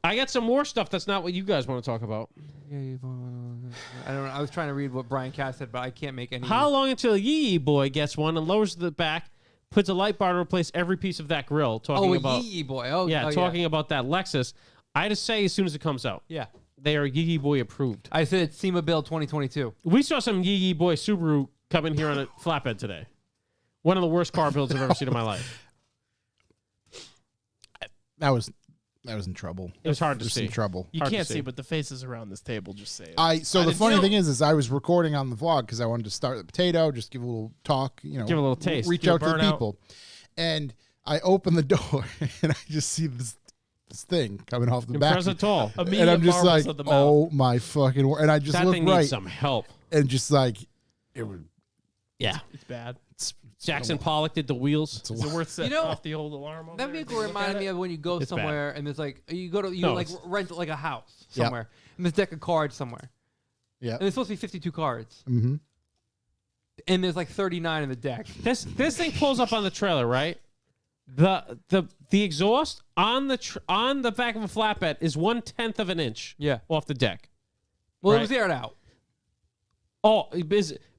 A: I got some more stuff that's not what you guys want to talk about.
D: I don't know. I was trying to read what Brian Cass said, but I can't make any.
A: How long until Yee Boy gets one and lowers the back, puts a light bar to replace every piece of that grill? Talking
D: Oh, a
A: about
D: Yee Boy. Oh,
A: yeah,
D: oh,
A: talking about that Lexus. I just say as soon as it comes out,
D: Yeah.
A: they are Yee Boy approved.
D: I said it's SEMA Build 2022.
A: We saw some Yee Boy Subaru come in here on a flatbed today. One of the worst car builds I've ever seen in my life.
C: That was in trouble.
A: It was hard to
C: Just
A: see.
C: in trouble.
E: You
A: Hard to
E: can't
A: see.
E: see, but the faces around this table just say it.
C: So the
E: didn't-
C: funny
E: you know-
C: thing is I was recording on the vlog because I wanted to start the potato, just give a little talk,
A: Give a little taste.
C: reach
E: Your
C: out to the
E: burnout.
C: people, and I open the door and I just see this thing coming off the back,
A: Impressive tall.
C: and I'm just like, oh my fucking word. And I just
A: That
C: look
A: thing
C: right
A: needs some help.
C: and just like it would.
A: Yeah.
E: It's bad.
A: Jackson Pollock did the wheels.
E: Is it worth setting
D: know,
E: off the old alarm over
D: That
E: there?
D: vehicle
E: Look at
D: reminded me
E: it?
D: of when you go
A: It's bad.
D: somewhere and there's like you go to you
A: No,
D: like
A: it's-
D: rent like a house
C: Yep.
D: somewhere and there's a deck of cards somewhere
C: Yeah.
D: and there's supposed to be 52 cards
C: Mm-hmm.
D: and there's like 39 in the deck.
A: This thing pulls up on the trailer, right? The exhaust on the back of a flatbed is 1/10 of an inch.
D: Yeah.
A: Off the deck.
D: Well,
A: Right.
D: it was aired out.
A: Oh,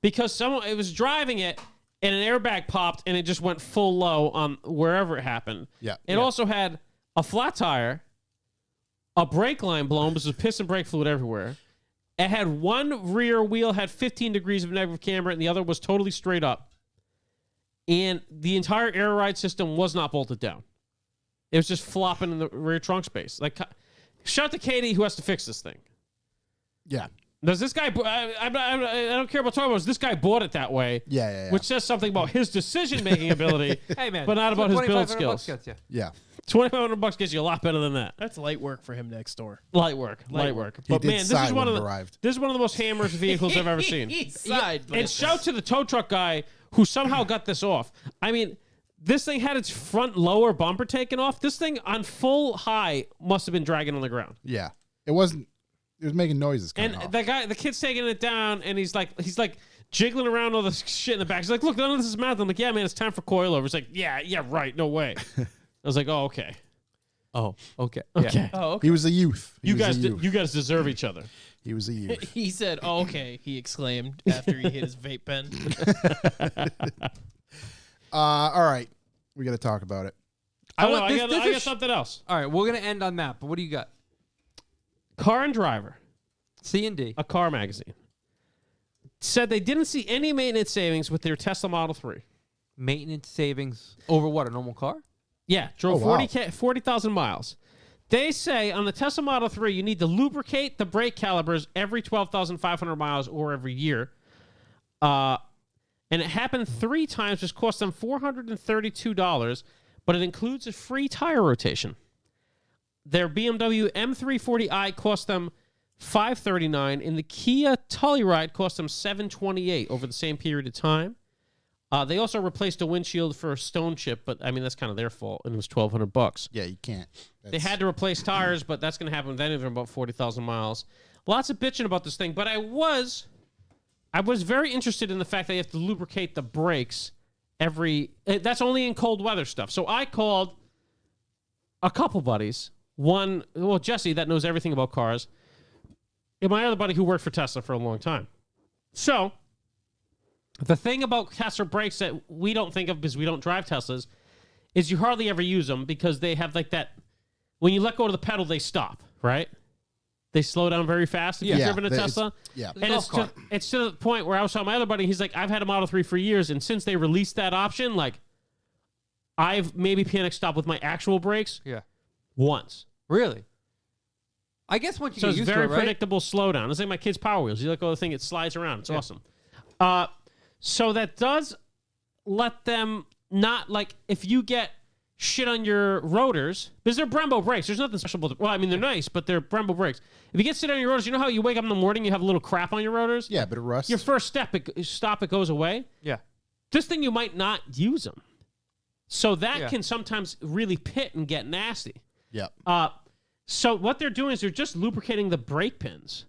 A: because it was driving it and an airbag popped and it just went full low on wherever it happened.
C: Yeah.
A: It also had a flat tire, a brake line blown, because there's piss and brake fluid everywhere. It had one rear wheel had 15 degrees of negative camber and the other was totally straight up. And the entire air ride system was not bolted down. It was just flopping in the rear trunk space. Like, shout out to Katie who has to fix this thing.
C: Yeah.
A: Does this guy? I don't care about talking about. This guy bought it that way.
C: Yeah.
A: Which says something about his decision-making ability.
D: Hey man,
A: but not about his build skills.
D: Gets you.
C: Yeah.
A: $2,500 gets you a lot better than that.
E: That's light work for him next door.
A: Light work.
C: He
A: But
C: did
A: man, this
C: sigh
A: is one
C: when
A: of
C: it
A: the
C: arrived.
A: this is one of the most hammers vehicles I've ever seen.
E: He sighed.
A: And shout to the tow truck guy who somehow got this off. I mean, this thing had its front lower bumper taken off. This thing on full high must have been dragging on the ground.
C: Yeah. It wasn't. It was making noises.
A: And
C: Coming off.
A: the kid's taking it down, and he's like jiggling around all the shit in the back. He's like, "Look, none of this is math." I'm like, "Yeah, man, it's time for coilover." He's like, "Yeah, right, no way." I was like, "Oh, okay,
D: Oh, okay.
A: okay."
E: Oh, okay.
C: He was a youth. He
A: You
C: was a
A: guys,
C: youth.
A: you guys deserve each other.
C: He was a youth.
E: He said, "Oh, okay." He exclaimed after he hit his vape pen.
C: All right. We got to talk about it.
A: I
D: want this-
A: got
D: this is-
A: something else.
D: All right, we're gonna end on that. But what do you got?
A: Car and Driver,
D: C&D.
A: a car magazine, said they didn't see any maintenance savings with their Tesla Model 3.
D: Maintenance savings over what, a normal car?
A: Yeah, drove
C: Oh, wow.
A: 40,000 miles. They say on the Tesla Model 3, you need to lubricate the brake calipers every 12,500 miles or every year. And it happened 3 times, which cost them $432, but it includes a free tire rotation. Their BMW M340i cost them $539, and the Kia Telluride cost them $728 over the same period of time. They also replaced a windshield for a stone chip, but I mean that's kind of their fault, and it was $1,200.
C: Yeah, you can't.
A: They had to replace tires, but that's going to happen with any of them about 40,000 miles. Lots of bitching about this thing, but I was very interested in the fact that you have to lubricate the brakes that's only in cold weather stuff. So I called a couple buddies. One, well, Jesse, that knows everything about cars, and my other buddy who worked for Tesla for a long time. So the thing about Tesla brakes that we don't think of because we don't drive Teslas is you hardly ever use them because they have like that. When you let go of the pedal, they stop, right? They slow down very fast if you've driven a Tesla.
C: Yeah.
A: And it's to the point where I was telling my other buddy, he's like, I've had a Model 3 for years, and since they released that option, like, I've maybe panic stopped with my actual brakes once.
D: Really? I guess once you
A: So
D: get
A: it's
D: used
A: very
D: to it, right?
A: predictable slowdown. It's like my kid's Power Wheels. You let go of the thing, it slides around. It's awesome. So that does let them not, like, if you get shit on your rotors, because they're Brembo brakes. There's nothing special about them. Well, I mean, they're nice, but they're Brembo brakes. If you get shit on your rotors, you know how you wake up in the morning, you have a little crap on your rotors?
C: Yeah, but it rusts.
A: Your first step, it goes away.
D: Yeah.
A: This thing, you might not use them. So that
D: Yeah.
A: can sometimes really pit and get nasty.
C: Yeah.
A: So what they're doing is they're just lubricating the brake pins.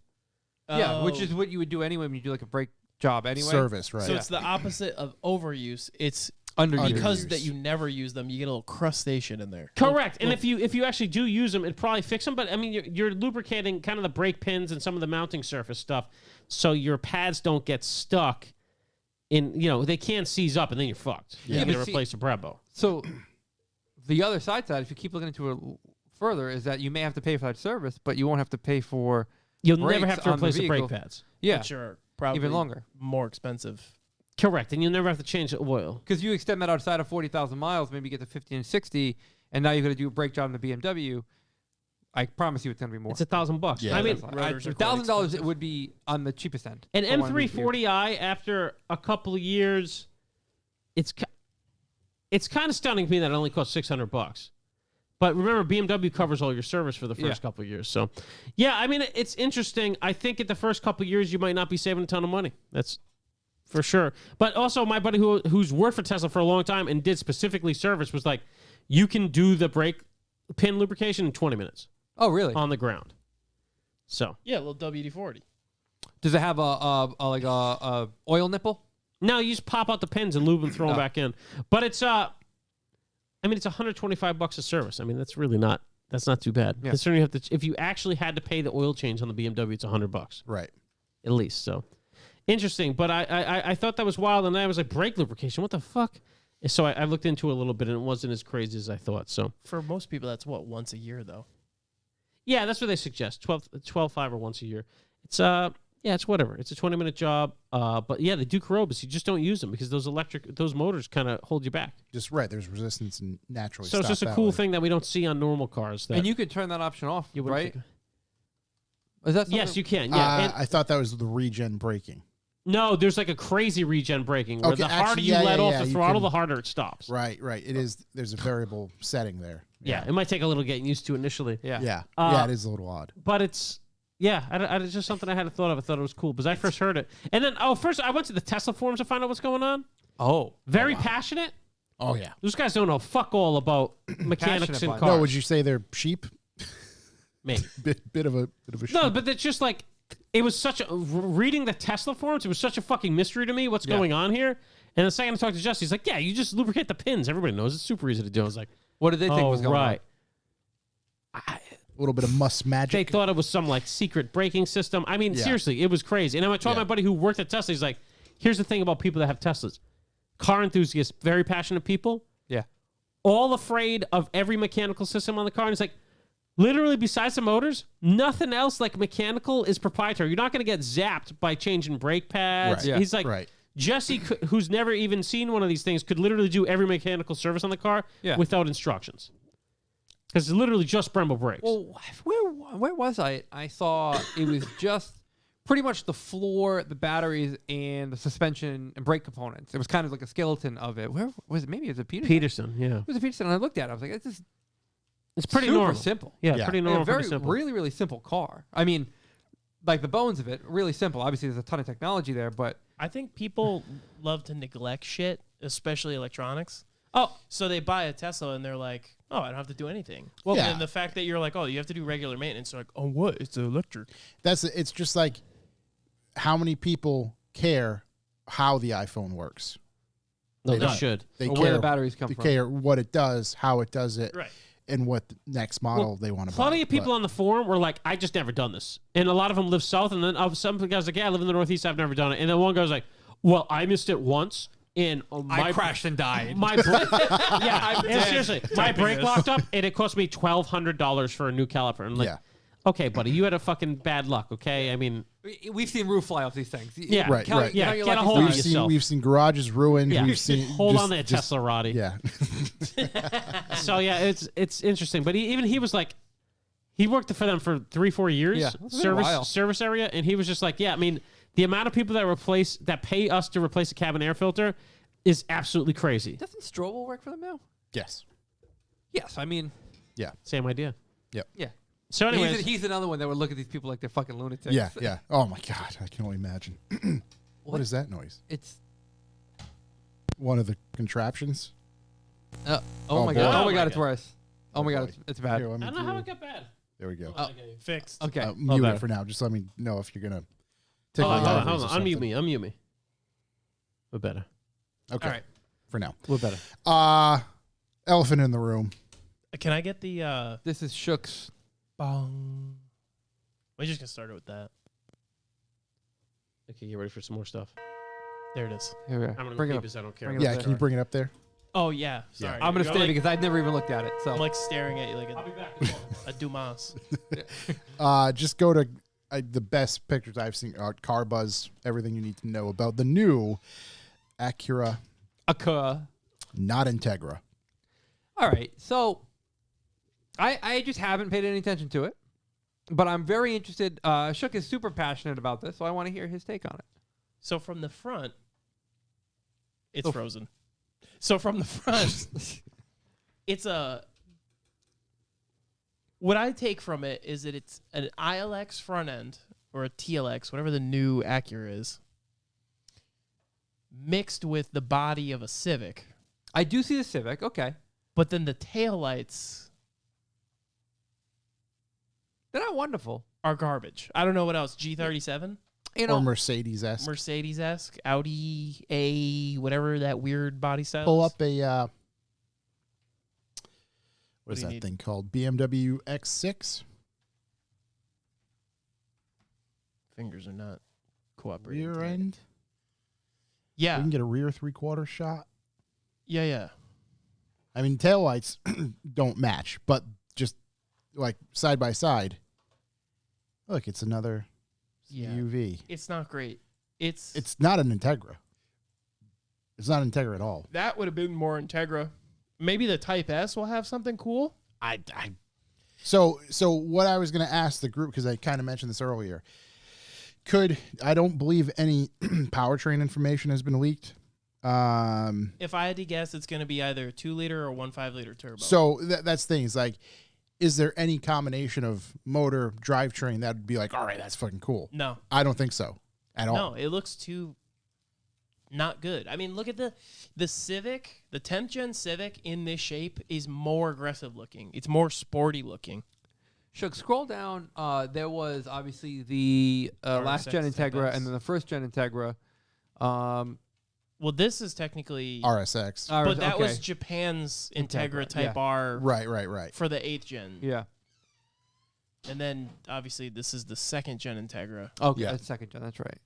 D: Yeah, which is what you would do anyway when you do like a brake job anyway.
C: Service, right.
E: So it's the opposite of overuse. It's
D: Underuse.
E: because that you never use them, you get a little crustacean in there.
A: Correct. And if you actually do use them, it'd probably fix them. But I mean, you're lubricating kind of the brake pins and some of the mounting surface stuff, so your pads don't get stuck. They can seize up, and then you're fucked.
C: Yeah.
A: You got to
D: But see-
A: replace the Brembo.
D: So the other side, if you keep looking into it further, is that you may have to pay for that service, but you won't have to pay for.
A: You'll never
D: brakes
A: have to
D: on the
A: replace the brake
D: vehicle.
A: pads.
D: Yeah,
E: Which are probably
D: even longer.
E: more expensive.
A: Correct. And you'll never have to change the oil.
D: Because you extend that outside of 40,000 miles, maybe you get to 50 and 60, and now you're going to do a brake job in the BMW. I promise you it's going to be more.
A: It's $1,000.
C: Yeah.
A: I mean,
E: Rotors are quite
D: $1,000
E: expensive.
D: it would be on the cheapest end.
A: an
D: for one of these gears.
A: M340i after a couple of years, it's kind of stunning to me that it only costs $600. But remember, BMW covers all your service for the first couple of years. So, yeah, I mean, it's interesting. I think at the first couple of years, you might not be saving a ton of money. That's for sure. But also, my buddy who's worked for Tesla for a long time and did specifically service was like, you can do the brake pin lubrication in 20 minutes
D: Oh, really?
A: on the ground. So,
E: Yeah, a little WD-40.
D: Does it have a oil nipple?
A: no, you just pop out the pins and lube and throw them back in. But it's it's $125 a service. I mean, that's really not too bad.
D: Yeah.
A: Considering you have to, if you actually had to pay the oil change on the BMW, it's $100
C: Right.
A: at least. So interesting. But I thought that was wild, and I was like, brake lubrication, what the fuck? So I looked into it a little bit, and it wasn't as crazy as I thought. So
E: For most people, that's once a year though.
A: yeah, that's what they suggest. 12.5 or once a year. It's it's whatever. It's a 20-minute job. But yeah, they do corrode, but you just don't use them because those motors kind of hold you back.
C: Just right. There's resistance and naturally.
A: So it's
C: stop
A: just a
C: that
A: cool
C: way.
A: thing that we don't see on normal cars. That
D: And you could turn that option off,
A: you wouldn't
D: right?
A: think-
D: Is that
A: Yes,
D: something-
A: you can. Yeah. And-
C: I thought that was the regen braking.
A: no, there's like a crazy regen braking where
C: Okay,
A: the harder
C: actually,
A: you
C: yeah,
A: let
C: yeah,
A: off
C: yeah,
A: the
C: you
A: throttle,
C: can-
A: the harder it stops.
C: Right. It is. There's a variable setting there.
A: Yeah, it might take a little getting used to initially.
D: Yeah.
C: Yeah. It is a little odd.
A: But it's it's just something I hadn't thought of. I thought it was cool because I first heard it, and then first I went to the Tesla forums to find out what's going on.
D: Oh.
A: Very passionate.
C: Oh yeah.
A: Those guys don't know fuck all about mechanics
D: Passionate
A: in
D: bunch.
A: cars.
C: No, would you say they're sheep?
A: Maybe.
C: bit of a sheep.
A: No, but it's just like it was such a reading the Tesla forums. It was such a fucking mystery to me what's going on here. And the second I talked to Jesse, he's like, "Yeah, you just lubricate the pins. Everybody knows it's super easy to do." I was like,
D: What did they think was going
A: right.
D: on?
C: A little bit of must
A: They
C: magic.
A: thought it was some like secret braking system. I mean,
C: Yeah.
A: seriously, it was crazy. And I told
C: Yeah.
A: my buddy who worked at Tesla, he's like, "Here's the thing about people that have Teslas: car enthusiasts, very passionate people,
D: Yeah.
A: all afraid of every mechanical system on the car." And it's like, literally, besides the motors, nothing else like mechanical is proprietary. You're not going to get zapped by changing brake pads.
C: Right.
D: Yeah.
A: He's like,
C: Right.
A: Jesse, who's never even seen one of these things, could literally do every mechanical service on the car
D: Yeah.
A: without instructions. Because it's literally just Brembo brakes.
D: Well, where was I? I saw it was just pretty much the floor, the batteries, and the suspension and brake components. It was kind of like a skeleton of it. Where was it? Maybe it was a Peterson.
A: Peterson, yeah.
D: It was a Peterson. And I looked at it. I was like, it's just
A: It's pretty
D: super
A: normal.
D: simple.
A: Yeah,
C: Yeah.
A: pretty
D: Like
A: normal.
D: a very,
A: pretty simple.
D: really, really simple car. I mean, like the bones of it, really simple. Obviously, there's a ton of technology there, but
E: I think people love to neglect shit, especially electronics.
A: Oh,
E: So they buy a Tesla and they're like, "Oh, I don't have to do anything."
C: Well,
E: and
C: yeah.
E: then the fact that you're like, "Oh, you have to do regular maintenance," they're like, "Oh, what? It's electric."
C: It's just like how many people care how the iPhone works.
A: no,
C: They
A: they
C: don't.
A: should.
C: They
D: or
C: care
D: where the batteries come
C: they
D: from.
C: care what it does, how it does it,
E: Right.
C: and what the next model they want to buy.
A: Plenty of people
C: But-
A: on the forum were like, "I just never done this," and a lot of them live south. And then some guys like, "Yeah, I live in the Northeast. I've never done it." And then one guy's like, "Well, I missed it once, and
D: I crashed and died.
A: My brake, yeah, and seriously, my brake
E: this.
A: locked up, and it cost me $1,200 for a new caliper." And like,
C: Yeah.
A: okay, buddy, you had a fucking bad luck. Okay, I mean,
D: We've seen roof fly off these things.
A: Yeah.
C: Right,
D: Count-
C: right.
A: Yeah,
D: count your
A: get a
D: lucky
A: hold of
D: stars.
A: yourself.
C: We've seen garages ruined.
A: yeah,
C: We've seen
A: hold
C: just-
A: on there,
C: just-
A: Tesla Roddy.
C: Yeah.
A: So yeah, it's interesting. But even he was like, he worked for them for 3-4 years,
D: Yeah, that's been a while.
A: service area, and he was just like, yeah, I mean, the amount of people that pay us to replace a cabin air filter is absolutely crazy.
D: Doesn't Strobel work for them now?
C: Yes.
D: Yes, I mean,
A: Same idea.
D: yeah.
A: So anyways,
D: He's another one that would look at these people like they're fucking lunatics.
C: Yeah. Yeah. Oh my God. I can only imagine. What is that noise?
D: It's
C: One of the contraptions?
D: oh,
C: Oh,
D: my
C: boy.
D: god.
A: Oh
D: Oh my
A: my
D: god, it's
A: God.
D: worse. Oh my god,
C: boy.
D: it's bad.
C: Here, let me
A: I don't know
C: do-
A: how it got bad.
C: There we go.
E: Fixed.
D: Okay.
C: Mute
A: better.
C: it for now. Just let me know if you're gonna take
A: Hold
C: my
A: on,
C: batteries or
A: Unmute
C: something.
A: me. Unmute me. We're better.
C: Okay.
E: All right.
C: For now.
A: We're better.
C: Elephant in the room.
E: Can I get the
D: This is Shook's.
E: bong? We're just gonna start it with that.
A: Okay, get ready for some more stuff.
E: There it is.
D: Here we are.
A: I'm gonna
D: Bring it
A: keep
D: up.
A: this. I don't care.
D: Bring it
C: Yeah.
D: up
C: Can you bring it up there?
E: Oh yeah. Sorry.
D: I'm gonna
E: You're
D: stay
E: like-
D: because I'd never even looked at it. So
E: I'm like staring at you like
A: I'll be back.
E: a Dumas.
C: Just go to the best pictures I've seen. Car Buzz. Everything you need to know about the new Acura, not Integra.
D: All right. So I just haven't paid any attention to it, but I'm very interested. Shook is super passionate about this, so I want to hear his take on it.
E: So from the front, it's frozen. So from the front, it's a. What I take from it is that it's an ILX front end or a TLX, whatever the new Acura is, mixed with the body of a Civic.
D: I do see the Civic. Okay.
E: But then the taillights
D: They're not wonderful.
E: are garbage. I don't know what else. G37?
D: You
C: Or
D: know,
C: Mercedes-esque.
E: Mercedes-esque, Audi A, whatever that weird body style
C: Pull
E: is.
C: up a what is
E: do you
C: that
E: need?
C: thing called? BMW X6.
E: Fingers are not cooperating.
C: Rear
E: today.
C: end.
E: Yeah.
C: We can get a rear 3/4 shot.
E: Yeah.
C: I mean, taillights don't match, but just like side by side. Look, it's another
E: Yeah.
C: UV.
E: It's not great. It's
C: It's not an Integra. It's not Integra at all.
E: that would have been more Integra. Maybe the Type S will have something cool.
C: So what I was going to ask the group, because I kind of mentioned this earlier, I don't believe any powertrain information has been leaked.
E: If I had to guess, it's going to be either a 2-liter or 1.5-liter turbo.
C: So that's things like, is there any combination of motor drivetrain that would be like, all right, that's fucking cool?
E: No.
C: I don't think so at all.
E: No, it looks too not good. I mean, look at the Civic, the 10th gen Civic in this shape is more aggressive looking. It's more sporty looking.
D: Shook, scroll down. There was obviously the last gen Integra and then the first gen Integra.
E: Well, this is technically
C: RSX.
E: but that was Japan's Integra Type R.
C: Right.
E: For the 8th gen.
D: Yeah.
E: And then obviously this is the 2nd gen Integra.
D: Okay, that's 2nd gen. That's right.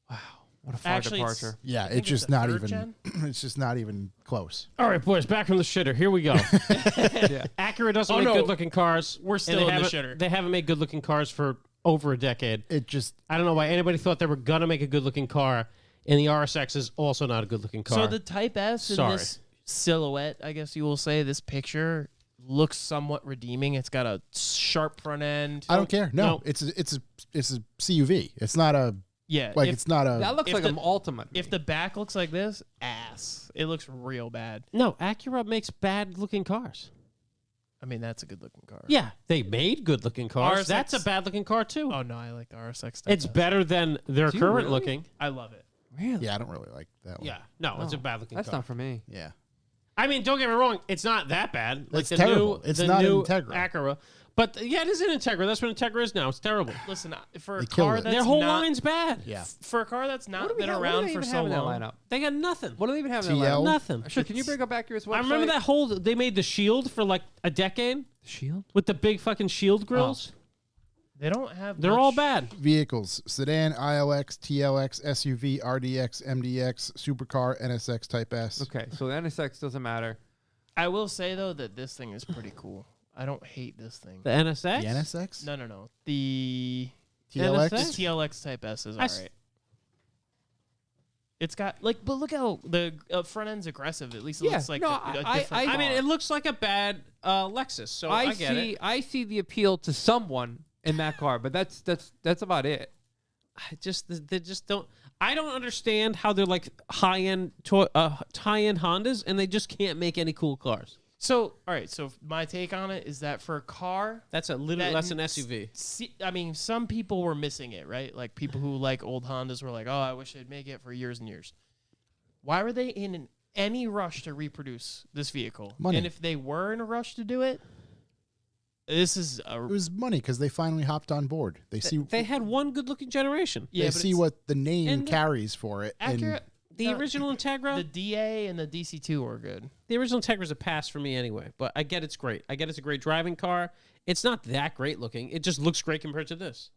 D: Wow, what a far departure.
C: Yeah, it's just not even. It's just not even close.
A: All right, boys, back from the shitter. Here we go. Acura doesn't make good-looking cars.
E: We're still in the shitter.
A: They haven't made good-looking cars for over a decade. I don't know why anybody thought they were gonna make a good-looking car, and the RSX is also not a good-looking car.
E: So the Type S in this silhouette, I guess you will say, this picture looks somewhat redeeming. It's got a sharp front end.
C: I don't care. No. It's a CUV. It's not a.
E: Yeah,
C: it's not a.
D: That looks like an Ultimate.
E: If the back looks like this, ass. It looks real bad.
A: No, Acura makes bad-looking cars.
E: I mean, that's a good-looking car.
A: Yeah, they made good-looking cars.
E: RSX.
A: That's a bad-looking car too.
E: Oh no, I like the RSX.
A: It's better than their current looking.
E: I love it.
D: Really?
C: Yeah, I don't really like that one.
A: Yeah, no, it's a bad-looking car.
D: That's not for me.
C: Yeah.
A: I mean, don't get me wrong. It's not that bad. Like
C: It's terrible. It's not
A: new
C: an Integra.
A: Acura. But yeah, it is an Integra. That's what Integra is now. It's terrible.
E: Listen, for a
C: They killed
E: car
C: it.
E: that's
A: Their whole
E: not,
A: line's bad.
C: Yeah.
E: for a car that's not been
D: what do
E: around
D: they
E: for
D: even
E: so
D: have in that
E: long.
D: lineup?
A: They got nothing.
D: What do they even have in that
C: TL?
D: lineup?
A: Nothing.
D: Sure, can you bring up Acura's website?
A: I remember that whole. They made the Shield for like a decade
D: Shield?
A: with the big fucking Shield grills.
E: They don't have.
A: They're
E: much-
A: all bad.
C: Vehicles: sedan, ILX, TLX, SUV, RDX, MDX, supercar, NSX Type S.
D: Okay, so the NSX doesn't matter.
E: I will say though that this thing is pretty cool. I don't hate this thing.
A: The NSX.
C: The NSX?
E: No. The
C: TLX?
E: The TLX Type S is
A: I s-
E: alright. It's got like, but look how the front end's aggressive. At least it
D: Yeah,
E: looks like
D: no,
E: a different.
A: I mean,
E: car.
A: it looks like a bad Lexus. So I get it.
D: I see the appeal to someone in that car, but that's about it.
A: They just don't. I don't understand how they're like high-end Hondas, and they just can't make any cool cars.
E: So, all right. So my take on it is that for a car,
A: That's a little
E: that
A: less than SUV.
E: I mean, some people were missing it, right? Like people who like old Hondas were like, "Oh, I wish they'd make it for years and years." Why were they in any rush to reproduce this vehicle?
C: Money.
E: And if they were in a rush to do it, this is a
C: It was money because they finally hopped on board. They see
A: They had one good-looking generation.
E: yeah.
C: they
E: but
C: see
E: it's
C: what the name
A: and-
C: carries for it.
E: accurate.
A: The original Integra.
E: The DA and the DC2 were good.
A: The original Integra's a pass for me anyway, but I get it's great. I get it's a great driving car. It's not that great looking. It just looks great compared to this.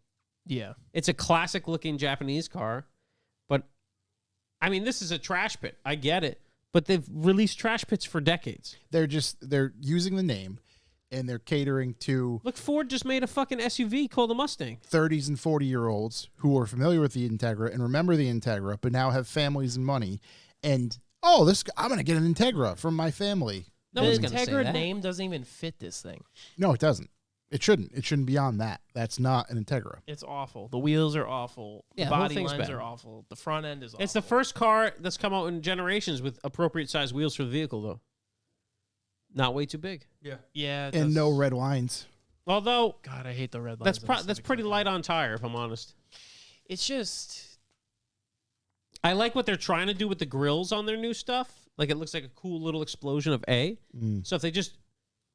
E: Yeah.
A: It's a classic looking Japanese car, but I mean, this is a trash pit. I get it, but they've released trash pits for decades.
C: they're using the name, and they're catering to
A: Look, Ford just made a fucking SUV called the Mustang.
C: 30s and 40-year-olds who are familiar with the Integra and remember the Integra, but now have families and money. And I'm gonna get an Integra from my family.
A: No
E: the
A: one's gonna say
E: Integra
A: that.
E: name doesn't even fit this thing.
C: No, it doesn't. It shouldn't. It shouldn't be on that. That's not an Integra.
E: It's awful. The wheels are awful.
A: Yeah,
E: the
A: the whole
E: body
A: thing's
E: lines
A: bad.
E: are awful. The front end is awful.
A: It's the first car that's come out in generations with appropriate size wheels for the vehicle, though. Not way too big.
E: Yeah. it
C: And
E: does-
C: no red lines.
A: Although
E: God, I hate the red lines.
A: that's
E: on the
A: that's
E: Civic
A: pretty
E: so
A: light on tire, if I'm honest.
E: It's just
A: I like what they're trying to do with the grills on their new stuff. Like it looks like a cool little explosion of A. So if they just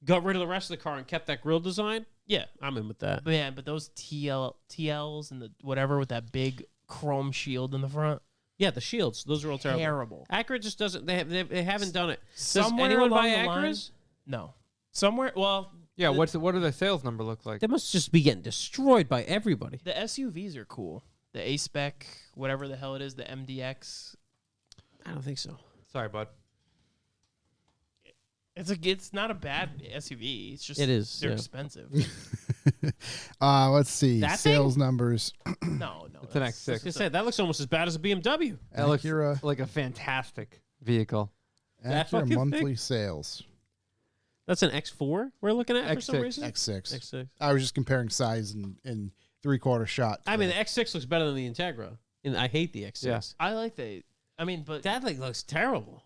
A: got rid of the rest of the car and kept that grill design, yeah, I'm in with that.
E: man, but those TLs and the whatever with that big chrome shield in the front,
A: Yeah, the shields, those are all terrible.
E: terrible.
A: Acura just doesn't. They haven't done it. Does
E: Somewhere
A: anyone
E: along
A: buy
E: the line-
A: Acuras?
E: No, somewhere. Well,
D: Yeah, what do the sales number look like?
A: They must just be getting destroyed by everybody.
E: the SUVs are cool. The A-Spec, whatever the hell it is, the MDX.
A: I don't think so.
D: Sorry, bud.
E: It's not a bad SUV. It's just
A: It is,
E: they're
A: yeah.
E: expensive.
C: Let's see.
A: That
C: Sales
A: thing?
C: numbers.
E: no,
D: It's an
A: I was
D: X6.
A: gonna say that looks almost as bad as a BMW.
D: It looks
C: Acura,
D: like a fantastic vehicle.
A: That
C: Acura
A: fucking
C: monthly
A: thing?
C: sales.
A: That's an X4 we're looking at for some
D: X6.
A: reason?
C: X6.
A: X6.
C: I was just comparing size and 3/4 shot.
A: I mean, the X6 looks better than the Integra. And I hate the X6.
D: Yeah.
E: I like the. I mean, but
A: That like looks terrible.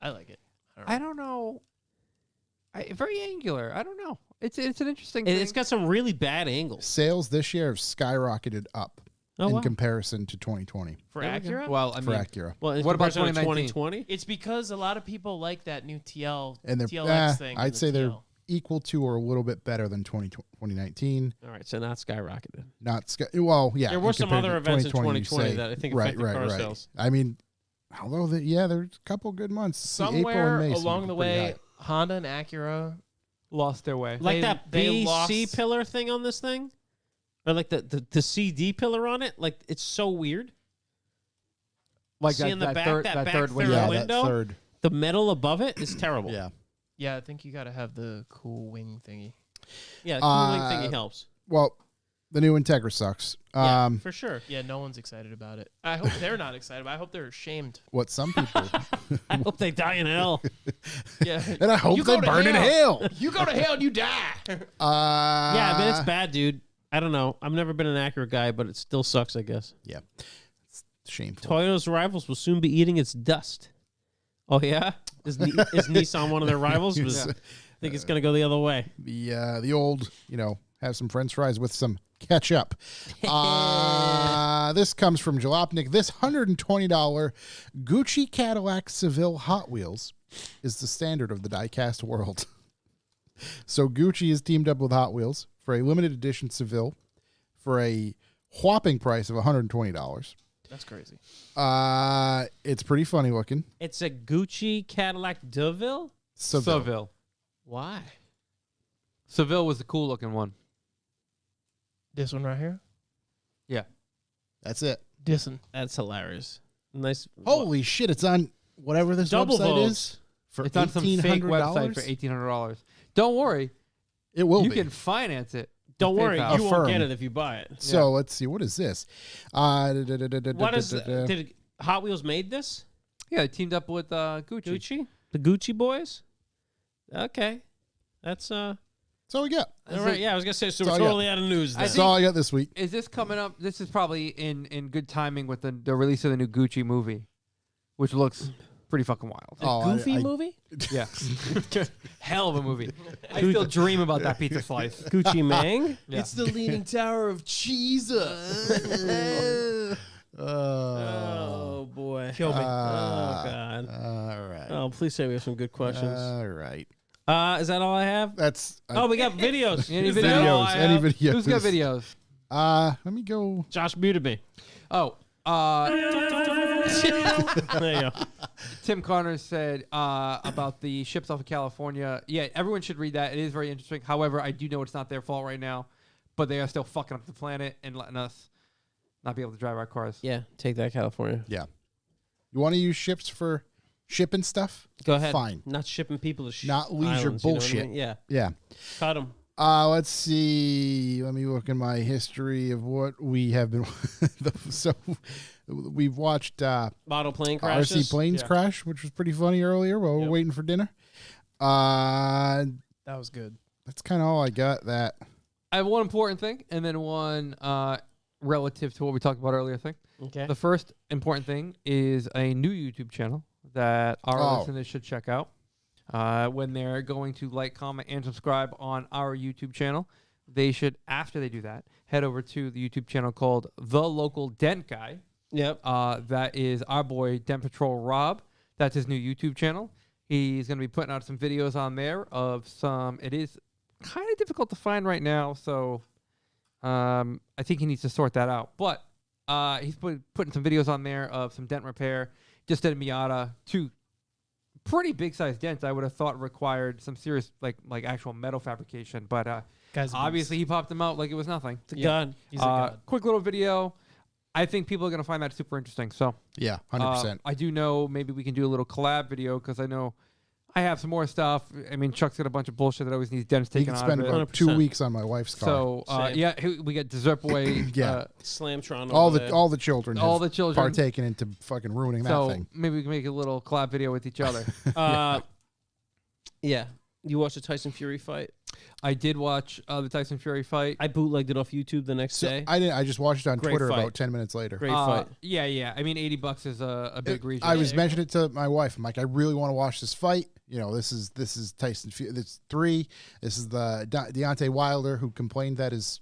E: I like it.
D: I don't know. Very angular. I don't know. It's an interesting
A: And
D: thing.
A: it's got some really bad angles.
C: sales this year have skyrocketed up
A: Oh,
C: in
A: wow.
C: comparison to 2020
E: For
A: There we go.
E: Acura.
D: well, I
C: for
D: mean,
C: Acura.
A: Well, in
D: What about
A: comparison to
D: 2019?
A: 2020?
E: It's because a lot of people like that new
C: And they're
E: TLX thing.
C: I'd
E: and the
C: say they're
E: TL.
C: equal to or a little bit better than 2019.
A: All right, so not skyrocketed.
C: Not well, yeah.
A: There were some
C: compared
A: other
C: to
A: events in
C: 2020,
A: 2020
C: you say.
A: that I think
C: right,
A: affected
C: right,
A: car
C: right.
A: sales.
C: I mean, although there's a couple good months. See, April
E: Somewhere
C: and May seem
E: along the
C: pretty
E: way,
C: high.
E: Honda and Acura.
D: lost their way.
A: Like
E: They-
A: that
E: they
A: BC
E: lost-
A: pillar thing on this thing? Or like the CD pillar on it? Like, it's so weird.
D: Like
A: See in the back,
D: third,
A: that
D: that
A: back
D: third
A: third
D: window.
C: yeah,
A: window?
C: that third.
A: The metal above it is terrible.
C: Yeah.
E: Yeah, I think you got to have the cool wing thingy.
A: Yeah, cooling thingy helps.
C: Well, the new Integra sucks.
A: Yeah, for sure.
E: Yeah, no one's excited about it. I hope they're not excited, but I hope they're ashamed.
C: What some people,
A: I hope they die in hell.
E: Yeah.
C: and I hope
E: You
C: they
E: go to
C: burn in hell.
E: You go to hell and you die.
A: Yeah, I mean, it's bad, dude. I don't know. I've never been an accurate guy, but it still sucks, I guess.
C: Yeah, it's shameful.
A: Toyota's rivals will soon be eating its dust. Oh, yeah? Is Nissan one of their rivals? I think it's going to go the other way.
C: The old, have some French fries with some ketchup. This comes from Jalopnik. This $120 Gucci Cadillac Seville Hot Wheels is the standard of the diecast world. So Gucci has teamed up with Hot Wheels for a limited edition Seville for a whopping price of $120.
E: That's crazy.
C: It's pretty funny looking.
A: It's a Gucci Cadillac DeVille?
D: Seville.
A: Why?
D: Seville was the cool looking one.
E: This one right here.
D: Yeah.
C: That's it.
E: This one.
A: That's hilarious. Nice.
C: Holy shit! It's on whatever this
A: Double
C: website
A: votes.
C: is for
D: It's on some fake website
C: $1,800?
D: for $1,800. Don't worry.
C: It will
D: You
C: be.
D: can finance it.
A: Don't
D: with
A: worry,
D: PayPal.
A: you won't
C: Affirm.
A: get it if you buy it.
C: So let's see. What is this?
A: What is? Did Hot Wheels made this?
D: Yeah, they teamed up with Gucci.
A: Gucci? The Gucci boys? Okay. That's
C: That's all we got.
A: all right. Yeah, I was gonna say, so
C: That's
A: we're
C: all I
A: totally out of news.
D: I
A: Then.
C: That's all I got this week.
D: Is this coming up? This is probably in good timing with the release of the new Gucci movie, which looks pretty fucking wild.
C: Oh,
E: Goofy movie?
D: Yeah. Hell of a movie. I still dream about that pizza slice.
A: Gucci Mang?
D: Yeah.
E: It's the Leaning Tower of Jesus.
A: Oh boy.
E: Kill me.
A: Oh god.
C: All right.
A: Oh, please say we have some good questions.
C: All right.
A: Is that all I have?
C: That's.
A: Oh, we got videos.
D: Any
A: Is that
D: videos?
A: all I
C: Any
A: have?
C: videos?
D: Who's got videos?
C: Let me go.
A: Josh muted me.
D: Oh,
A: There you go.
D: Tim Connors said about the ships off of California. Yeah, everyone should read that. It is very interesting. However, I do know it's not their fault right now, but they are still fucking up the planet and letting us not be able to drive our cars.
A: Yeah, take that, California.
C: Yeah. You want to use ships for shipping stuff?
A: Go ahead.
C: Fine.
A: Not shipping people to
C: Not leisure
A: islands, you know what I
C: bullshit.
A: mean? Yeah.
C: Yeah.
A: Cut them.
C: Let's see. Let me look in my history of what we have been. So we've watched
A: Model plane crashes.
C: RC Planes Crash, which was pretty funny earlier while we we're waiting for dinner.
E: That was good.
C: That's kind of all I got. That
D: I have one important thing and then one relative to what we talked about earlier thing.
A: Okay.
D: The first important thing is a new YouTube channel that our listeners should check out. When they're going to like, comment, and subscribe on our YouTube channel, they should, after they do that, head over to the YouTube channel called The Local Dent Guy.
A: Yep.
D: That is our boy Dent Patrol Rob. That's his new YouTube channel. He's going to be putting out some videos on there of some. It is kind of difficult to find right now, so I think he needs to sort that out. But he's putting some videos on there of some dent repair. Just did a Miata, two pretty big sized dents. I would have thought required some serious like actual metal fabrication, but
E: Guys,
D: obviously he popped them out like it was nothing.
A: It's a god.
E: He's a god.
D: Quick little video. I think people are going to find that super interesting. So
C: yeah, 100%.
D: I do know maybe we can do a little collab video because I know I have some more stuff. I mean, Chuck's got a bunch of bullshit that always needs dents
C: You
D: taken
C: can
D: out
C: spend
D: of it.
C: about 2 weeks on my wife's car.
D: So yeah, we got Dessert Boy.
C: Yeah.
A: Slamtron.
C: all
A: over
C: the
A: there.
C: all the children,
D: All
C: have
D: the children.
C: partaken into fucking ruining
D: So
C: that thing.
D: maybe we can make a little collab video with each other.
A: Yeah.
E: You watched the Tyson Fury fight?
D: I did watch the Tyson Fury fight.
E: I bootlegged it off YouTube the next
C: So
E: day.
C: I didn't. I just watched it on
E: Great
C: Twitter
E: fight.
C: about 10 minutes later.
E: Great fight.
D: Yeah. I mean, $80 is a big region.
C: I was mentioning it to my wife. I'm like, I really want to watch this fight. You know, this is Tyson Fury. It's 3. This is the Deontay Wilder who complained that his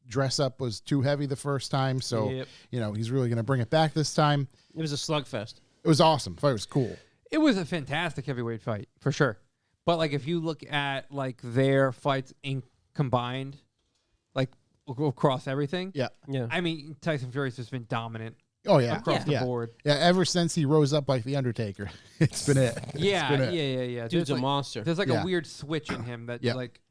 C: dress up was too heavy the first time. So you know, he's really going to bring it back this time.
E: It was a slugfest.
C: It was awesome. The fight was cool.
D: It was a fantastic heavyweight fight for sure. But like, if you look at like their fights in combined, like across everything,
C: Yeah.
D: I mean, Tyson Fury's just been dominant.
C: Oh yeah,
D: across the board.
C: Yeah, ever since he rose up like the Undertaker, it's been it.
D: Yeah.
E: Dude's
D: There's
E: a
D: like,
E: monster.
D: There's like
C: Yeah.
D: a weird switch in him that
C: Yeah.
D: like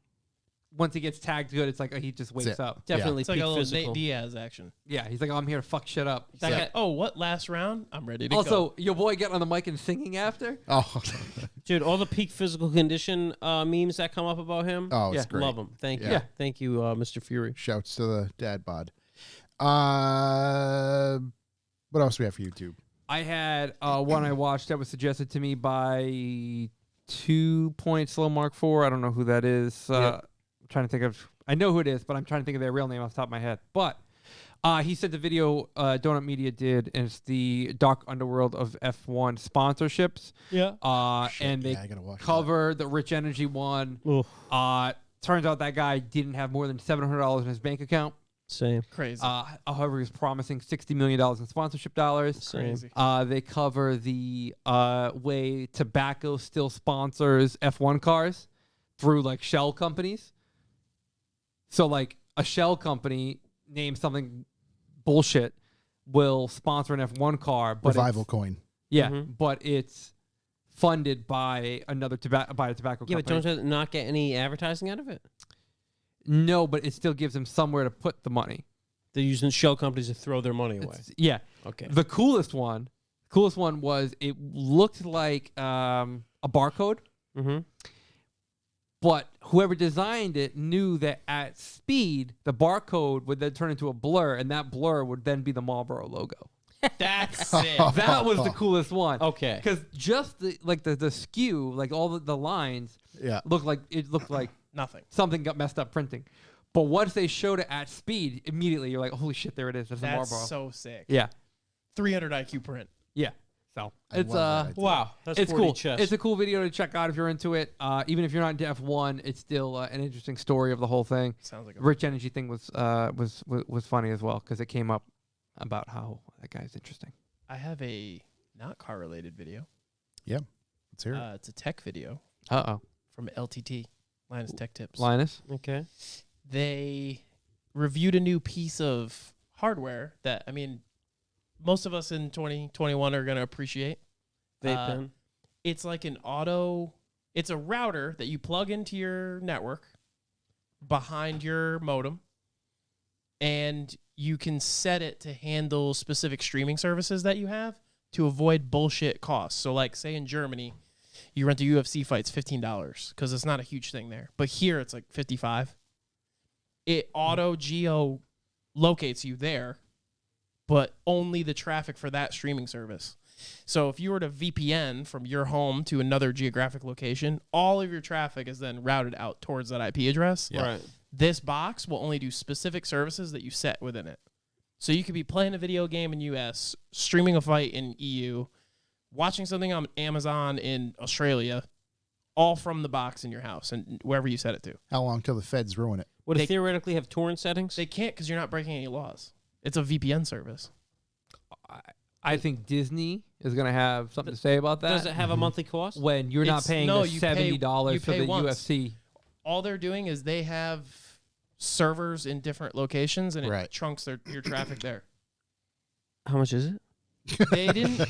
D: once he gets tagged good, it's like he just wakes
C: it.
D: up.
E: Definitely
B: It's like
E: peak
B: a little
E: physical.
B: Nate Diaz action.
D: Yeah, he's like, I'm here to fuck shit up.
B: He's like, oh, what, last round? I'm ready to go.
D: Also, your boy getting on the mic and singing after.
C: Oh,
E: Dude, all the peak physical condition memes that come up about him.
C: oh, it's
D: Yeah.
C: great.
E: Love them. Thank you.
C: Yeah.
E: Thank you, Mr. Fury.
C: Shouts to the dad bod. What else do we have for YouTube?
D: I had one I watched that was suggested to me by 2 Point Slow Mark 4. I don't know who that is. I'm trying to think of. I know who it is, but I'm trying to think of their real name off the top of my head. But he said the video Donut Media did, and it's the dark underworld of F1 sponsorships.
B: Yeah.
D: And they
C: yeah, I gotta watch
D: cover the Rich Energy one. Turns out that guy didn't have more than $700 in his bank account.
E: Same.
B: Crazy.
D: However, he was promising $60 million in sponsorship dollars.
B: Crazy.
D: They cover the way tobacco still sponsors F1 cars through like shell companies. So like a shell company named something bullshit will sponsor an F1 car, but
C: Revival Coin.
D: yeah,
E: Mhm.
D: but it's funded by another a tobacco
E: Yeah, but
D: company.
E: don't you not get any advertising out of it?
D: No, but it still gives them somewhere to put the money.
E: They're using shell companies to throw their money away.
D: It's- yeah.
E: Okay.
D: The coolest one was it looked like a barcode,
E: Mm-hmm.
D: but whoever designed it knew that at speed, the barcode would then turn into a blur, and that blur would then be the Marlboro logo.
B: That's it.
D: That was the coolest one.
E: Okay.
D: Because just the skew, like all the lines,
C: Yeah.
D: looked like
B: Nothing.
D: something got messed up printing. But once they showed it at speed, immediately you're like, holy shit, there it is. That's a
B: That's
D: Marlboro.
B: so sick.
D: Yeah.
B: 300 IQ print.
D: Yeah. So
C: I
D: it's
C: love that idea.
E: Wow. That's
D: it's
E: 40
D: cool.
E: chess.
D: It's a cool video to check out if you're into it. Even if you're not into F1, it's still an interesting story of the whole thing.
B: Sounds like a
D: Rich Energy thing was funny as well because it came up about how that guy's interesting.
B: I have a not car related video.
C: Let's hear it.
B: It's a tech video from LTT, Linus Tech Tips.
D: Linus.
E: Okay.
B: They reviewed a new piece of hardware that, I mean, most of us in 2021 are going to appreciate.
E: Vape pen.
B: It's like it's a router that you plug into your network behind your modem, and you can set it to handle specific streaming services that you have to avoid bullshit costs. So like say in Germany, you rent a UFC fight, it's $15 because it's not a huge thing there. But here it's like $55. It auto geo locates you there, but only the traffic for that streaming service. So if you were to VPN from your home to another geographic location, all of your traffic is then routed out towards that IP address.
C: Yeah.
E: Right.
B: This box will only do specific services that you set within it. So you could be playing a video game in US, streaming a fight in EU, watching something on Amazon in Australia, all from the box in your house and wherever you set it to.
C: How long till the feds ruin it?
E: Would
B: They-
E: it theoretically have torrent settings?
B: They can't because you're not breaking any laws. It's a VPN service.
D: I think Disney is going to have something to say about that.
E: Does it have a monthly cost?
D: when you're not
B: It's-
D: paying
B: no,
D: the
B: you pay-
D: $70
B: you
D: for
B: pay
D: the
B: once.
D: UFC?
B: All they're doing is they have servers in different locations and it
C: Right.
B: trunks your traffic there.
E: How much is it?
B: They didn't.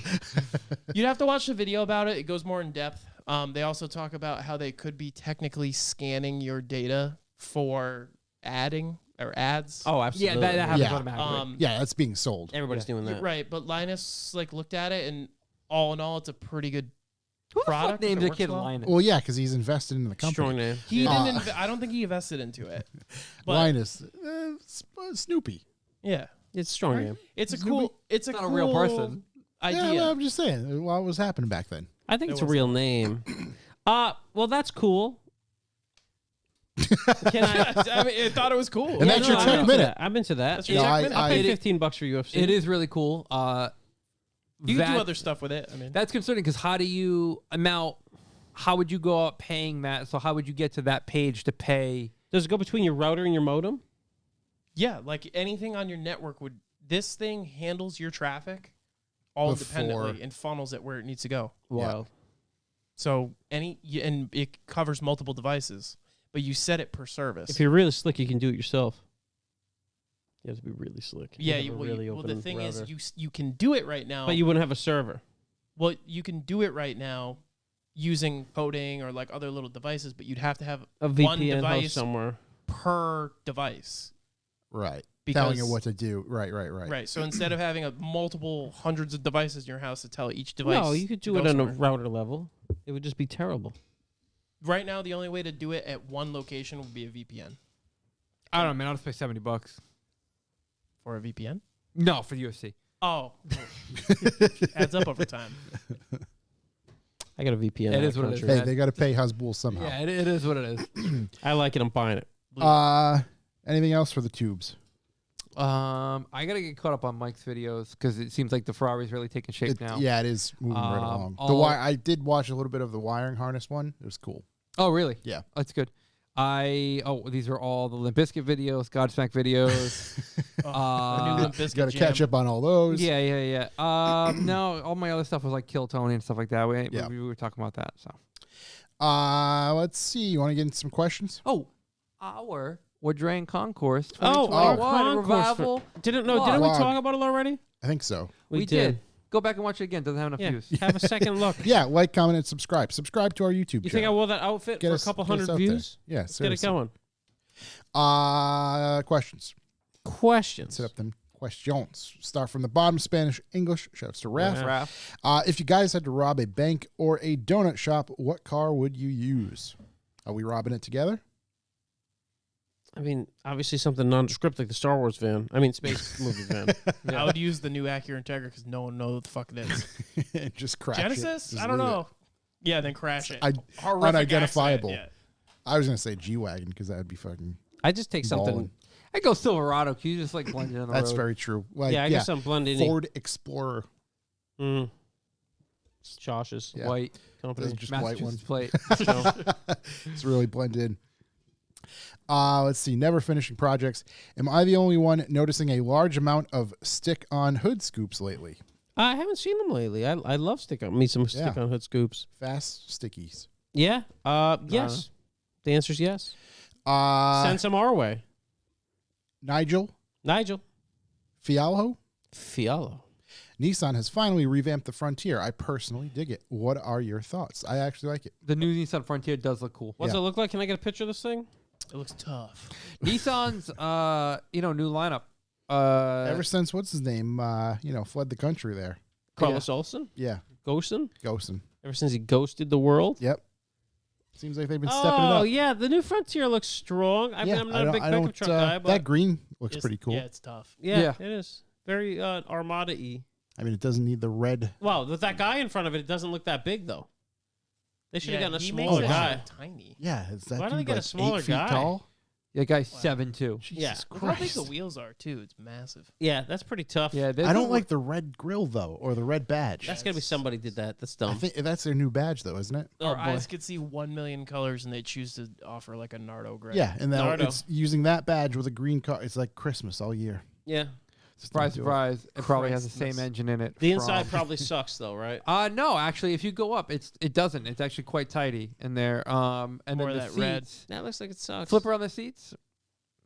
B: You'd have to watch the video about it. It goes more in depth. They also talk about how they could be technically scanning your data for adding or ads.
E: Oh,
D: Yeah,
E: absolutely.
D: that happens
C: Yeah.
D: automatically.
C: Yeah, that's being sold.
E: Everybody's doing that.
B: Right, but Linus like looked at it and all in all, it's a pretty good
D: Who the fuck
B: product.
D: names
B: It
D: a
B: works
D: kid
B: well.
D: Linus?
C: Well, yeah, because he's invested in the company.
E: Strong name.
B: He
C: Yeah.
B: didn't. I don't think he invested into it. But
C: Linus, Snoopy.
B: yeah,
E: It's strong
C: Right.
E: name.
B: it's a
C: Snoopy?
B: cool. It's a
D: Not a
B: cool
D: real person.
B: idea.
C: Yeah, well, I'm just saying what was happening back then.
E: I think
B: It
E: it's a
B: was-
E: real name.
A: Well, that's cool. Can
B: I mean, I thought it was cool.
C: And that's your
A: I'm
C: tech
A: into
C: minute.
A: that. I'm into that.
B: That's your
C: No,
B: tech minute.
A: I'll pay
D: I-
A: $15 for UFC.
D: It is really cool.
B: You can do other stuff with it. I mean,
D: That's concerning because how do you now? How would you go out paying that? So how would you get to that page to pay?
A: Does it go between your router and your modem?
B: yeah, like anything on your network would. This thing handles your traffic all independently and funnels it where it needs to go.
A: Wild.
B: So and it covers multiple devices, but you set it per service.
A: If you're really slick, you can do it yourself. You have to be really slick.
B: yeah,
A: have a really
B: well, the
A: open
B: thing
A: router.
B: is, you can do it right now.
A: But you wouldn't have a server.
B: Well, you can do it right now using coding or like other little devices, but you'd have to have
A: A
B: one
A: VPN host
B: device
A: somewhere.
B: per device.
C: Right.
B: Because,
C: Telling you what to do. Right.
B: Right. So instead of having multiple hundreds of devices in your house to tell each device.
A: No, you could do
B: to
A: it
B: go
A: on a
B: somewhere.
A: router level. It would just be terrible.
B: Right now, the only way to do it at one location would be a VPN.
D: I don't know, man. I'll just pay $70
B: For a VPN?
D: No, for the UFC.
B: Oh. Adds up over time.
A: I got a VPN.
D: It is what it is.
C: Hey, they got to pay Hasbull somehow.
D: Yeah, it is what it is.
A: I like it. I'm buying it.
C: Anything else for the tubes?
D: I gotta get caught up on Mike's videos because it seems like the Ferrari's really taking shape now.
C: Yeah, it is moving right along. I did watch a little bit of the wiring harness one. It was cool.
D: Oh, really?
C: Yeah.
D: That's good. These are all the Limp Bizkit videos, Godsmack videos.
B: New Limp Bizkit
C: Got to
B: jam.
C: catch up on all those.
D: Yeah. No, all my other stuff was like Kill Tony and stuff like that. We were talking about that. So.
C: Let's see. You want to get into some questions?
D: Oh, our Wadrain Concourse.
A: Oh,
D: 2021
A: Concourse
D: revival.
A: Didn't we
C: Vlog.
A: talk about it already?
C: I think so.
D: We did. Go back and watch it again. Doesn't have enough
A: Yeah.
D: views.
A: Have a second look.
C: Yeah, like, comment, and subscribe. Subscribe to our YouTube
A: You
C: channel.
A: think I wore that outfit
C: Get
A: for
C: us-
A: a couple
C: get us
A: hundred
C: out there.
A: views?
C: Yeah,
A: Let's get it
C: seriously.
A: going.
C: Questions.
A: Questions.
C: Set up them questions. Start from the bottom. Spanish, English. Shouts to Raph.
A: Yeah.
C: If you guys had to rob a bank or a donut shop, what car would you use? Are we robbing it together?
A: I mean, obviously something nondescript like the Star Wars van. I mean, space movie van.
B: I would use the new Acura Integra because no one knows what the fuck it is.
C: Just crash it.
B: Genesis?
C: Just
B: I don't
C: leave
B: know. Yeah, then crash it. Horrific
C: unidentifiable.
B: accident,
C: I was going to say G-Wagon because that would be fucking
A: I just take something.
C: balling.
D: I go Silverado. Can you just like blend it on the
C: That's
D: road?
C: very true. Like,
A: Yeah, I guess I'm blending.
C: Ford Explorer.
A: Mm. Josh's
C: Yeah.
D: White
A: company.
C: Just white one.
D: Massachusetts plate.
C: It's really blended. Let's see. Never finishing projects. Am I the only one noticing a large amount of stick-on hood scoops lately?
A: I haven't seen them lately. I love some stick-on hood scoops.
C: Fast stickies.
A: Yeah. Yes. The answer is yes. Send some our way.
C: Nigel Fialho. Nissan has finally revamped the Frontier. I personally dig it. What are your thoughts? I actually like it.
D: The new Nissan Frontier does look cool.
A: What's it look like? Can I get a picture of this thing?
B: It looks tough.
D: Nissan's new lineup.
C: Ever since what's his name? Fled the country there.
A: Carlos Olsen?
C: Yeah,
A: Ghosten?
C: Ghosten.
A: Ever since he ghosted the world?
C: Yep. Seems like they've been stepping it
A: Oh,
C: up.
A: yeah. The new Frontier looks strong. I mean, I'm not a big pickup truck guy, but
C: that green looks pretty cool.
B: Yeah, it's tough.
A: yeah, it is. Very Armada-y.
C: I mean, it doesn't need the red.
A: Wow, with that guy in front of it, it doesn't look that big, though. They should have gotten a
B: he
A: smaller
B: makes it
A: guy.
B: look tiny.
C: Yeah, is that
A: Why don't they
C: dude
A: get a
C: like
A: smaller
C: 8 feet
A: guy?
C: tall?
D: Yeah, guy's 7'2".
C: Jesus
A: Yeah.
B: Look how big
C: Christ.
B: the wheels are, too. It's massive.
A: Yeah, that's pretty tough.
D: Yeah,
C: I don't like the red grill though, or the red badge.
A: That's got to be somebody did that. That's
C: I
A: dumb.
C: think that's their new badge though, isn't it?
A: Oh,
B: Our
A: boy.
B: eyes could see 1 million colors, and they choose to offer like a Nardo gray.
C: Yeah, and then
A: Nardo.
C: it's using that badge with a green car. It's like Christmas all year.
A: Yeah.
D: Surprise,
C: Do it.
D: surprise. It probably has the same
B: Christmas.
D: engine in it.
A: The inside
D: from-
A: probably sucks, though, right?
D: No, actually, if you go up, it doesn't. It's actually quite tidy in there. And
B: Or
D: then the
B: that red.
D: seats.
A: That looks like it sucks.
D: Flip around the seats.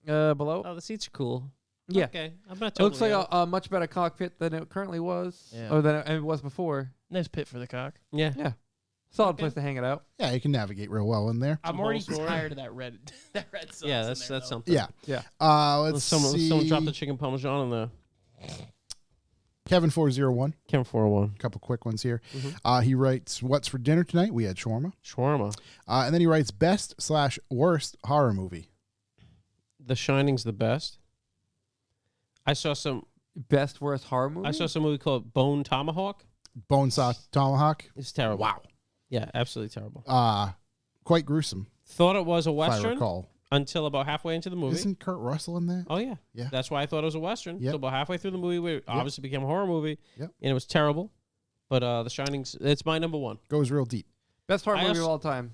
D: Below.
A: Oh, the seats are cool.
D: Yeah.
A: Okay. I'm not
D: It looks
A: totally
D: like a much better cockpit than it currently was,
B: Yeah.
D: or than it was before.
B: Nice pit for the cock.
A: Yeah.
D: Yeah, solid
A: Okay.
D: place to hang it out.
C: Yeah, you can navigate real well in there.
B: I'm
A: Some
B: already
A: holes for it.
B: tired of that red. That red sauce.
A: Yeah,
B: in
A: that's
B: there, though.
A: something.
C: Yeah.
D: Yeah.
C: Let's
A: Someone
C: see.
A: dropped the chicken parmesan in there.
C: Kevin401.
A: Chem 401.
C: A couple quick ones here.
A: Mhm.
C: He writes, "What's for dinner tonight?" We had shawarma.
A: Shawarma.
C: And then he writes, "Best/worst horror movie."
A: The Shining's the best. I saw some
D: Best worst horror movie.
A: movie called Bone Tomahawk.
C: Bonesaw Tomahawk.
A: It's terrible.
C: Wow.
A: Yeah, absolutely terrible.
C: Quite gruesome.
A: Thought it was a
C: If I
A: Western
C: recall.
A: until about halfway into the movie.
C: Isn't Kurt Russell in there?
A: Oh, yeah.
C: Yeah.
A: That's why I thought it was a Western.
C: Yep.
A: So about halfway through the movie, it obviously became a horror movie.
C: Yep.
A: And it was terrible. But The Shining's, it's my number one.
C: Goes real deep.
D: Best horror
A: I
D: movie of
A: also-
D: all time.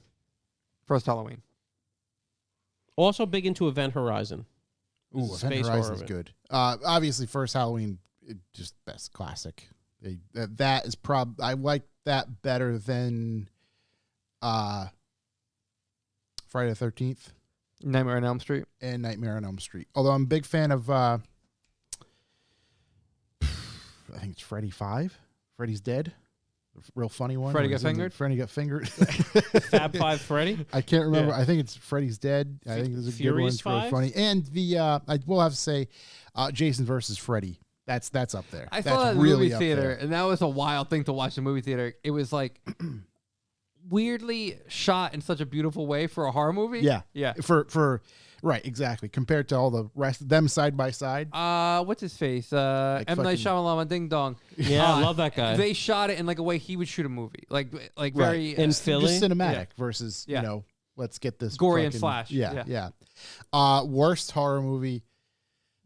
D: First Halloween.
A: Also big into Event Horizon.
C: Ooh,
A: This is
C: Event
A: space
C: Horizon's
A: horror.
C: good. Obviously, first Halloween, just best classic. That is I like that better than Friday the 13th
D: Nightmare on Elm Street.
C: and Nightmare on Elm Street. Although I'm a big fan of, I think it's Freddy 5. Freddy's Dead. The real funny one.
D: Freddy
C: where
D: Got
C: he's in the-
D: Fingered?
C: Freddy Got Fingered.
A: Fab Five Freddy.
C: I can't remember.
A: Yeah.
C: I think it's Freddy's Dead. I think there's a good one.
A: Furious
C: It's really
A: 5?
C: funny. And the I will have to say, Jason versus Freddy. That's up there.
D: I
C: That's
D: saw that in the
C: really
D: movie
C: up
D: theater,
C: there.
D: and that was a wild thing to watch in the movie theater. It was like weirdly shot in such a beautiful way for a horror movie.
C: Yeah,
D: Yeah.
C: For right, exactly. Compared to all the rest of them side by side.
D: What's his face? M. Night
C: fucking-
D: Shyamalan, Ding Dong.
A: Yeah, I love that guy.
D: They shot it in like a way he would shoot a movie, like
C: Right.
D: very
A: In Philly?
C: Just cinematic
D: Yeah.
C: versus
D: Yeah.
C: let's get this
D: Gory and
C: fucking-
D: slash.
C: Yeah,
D: Yeah.
C: yeah. Worst horror movie.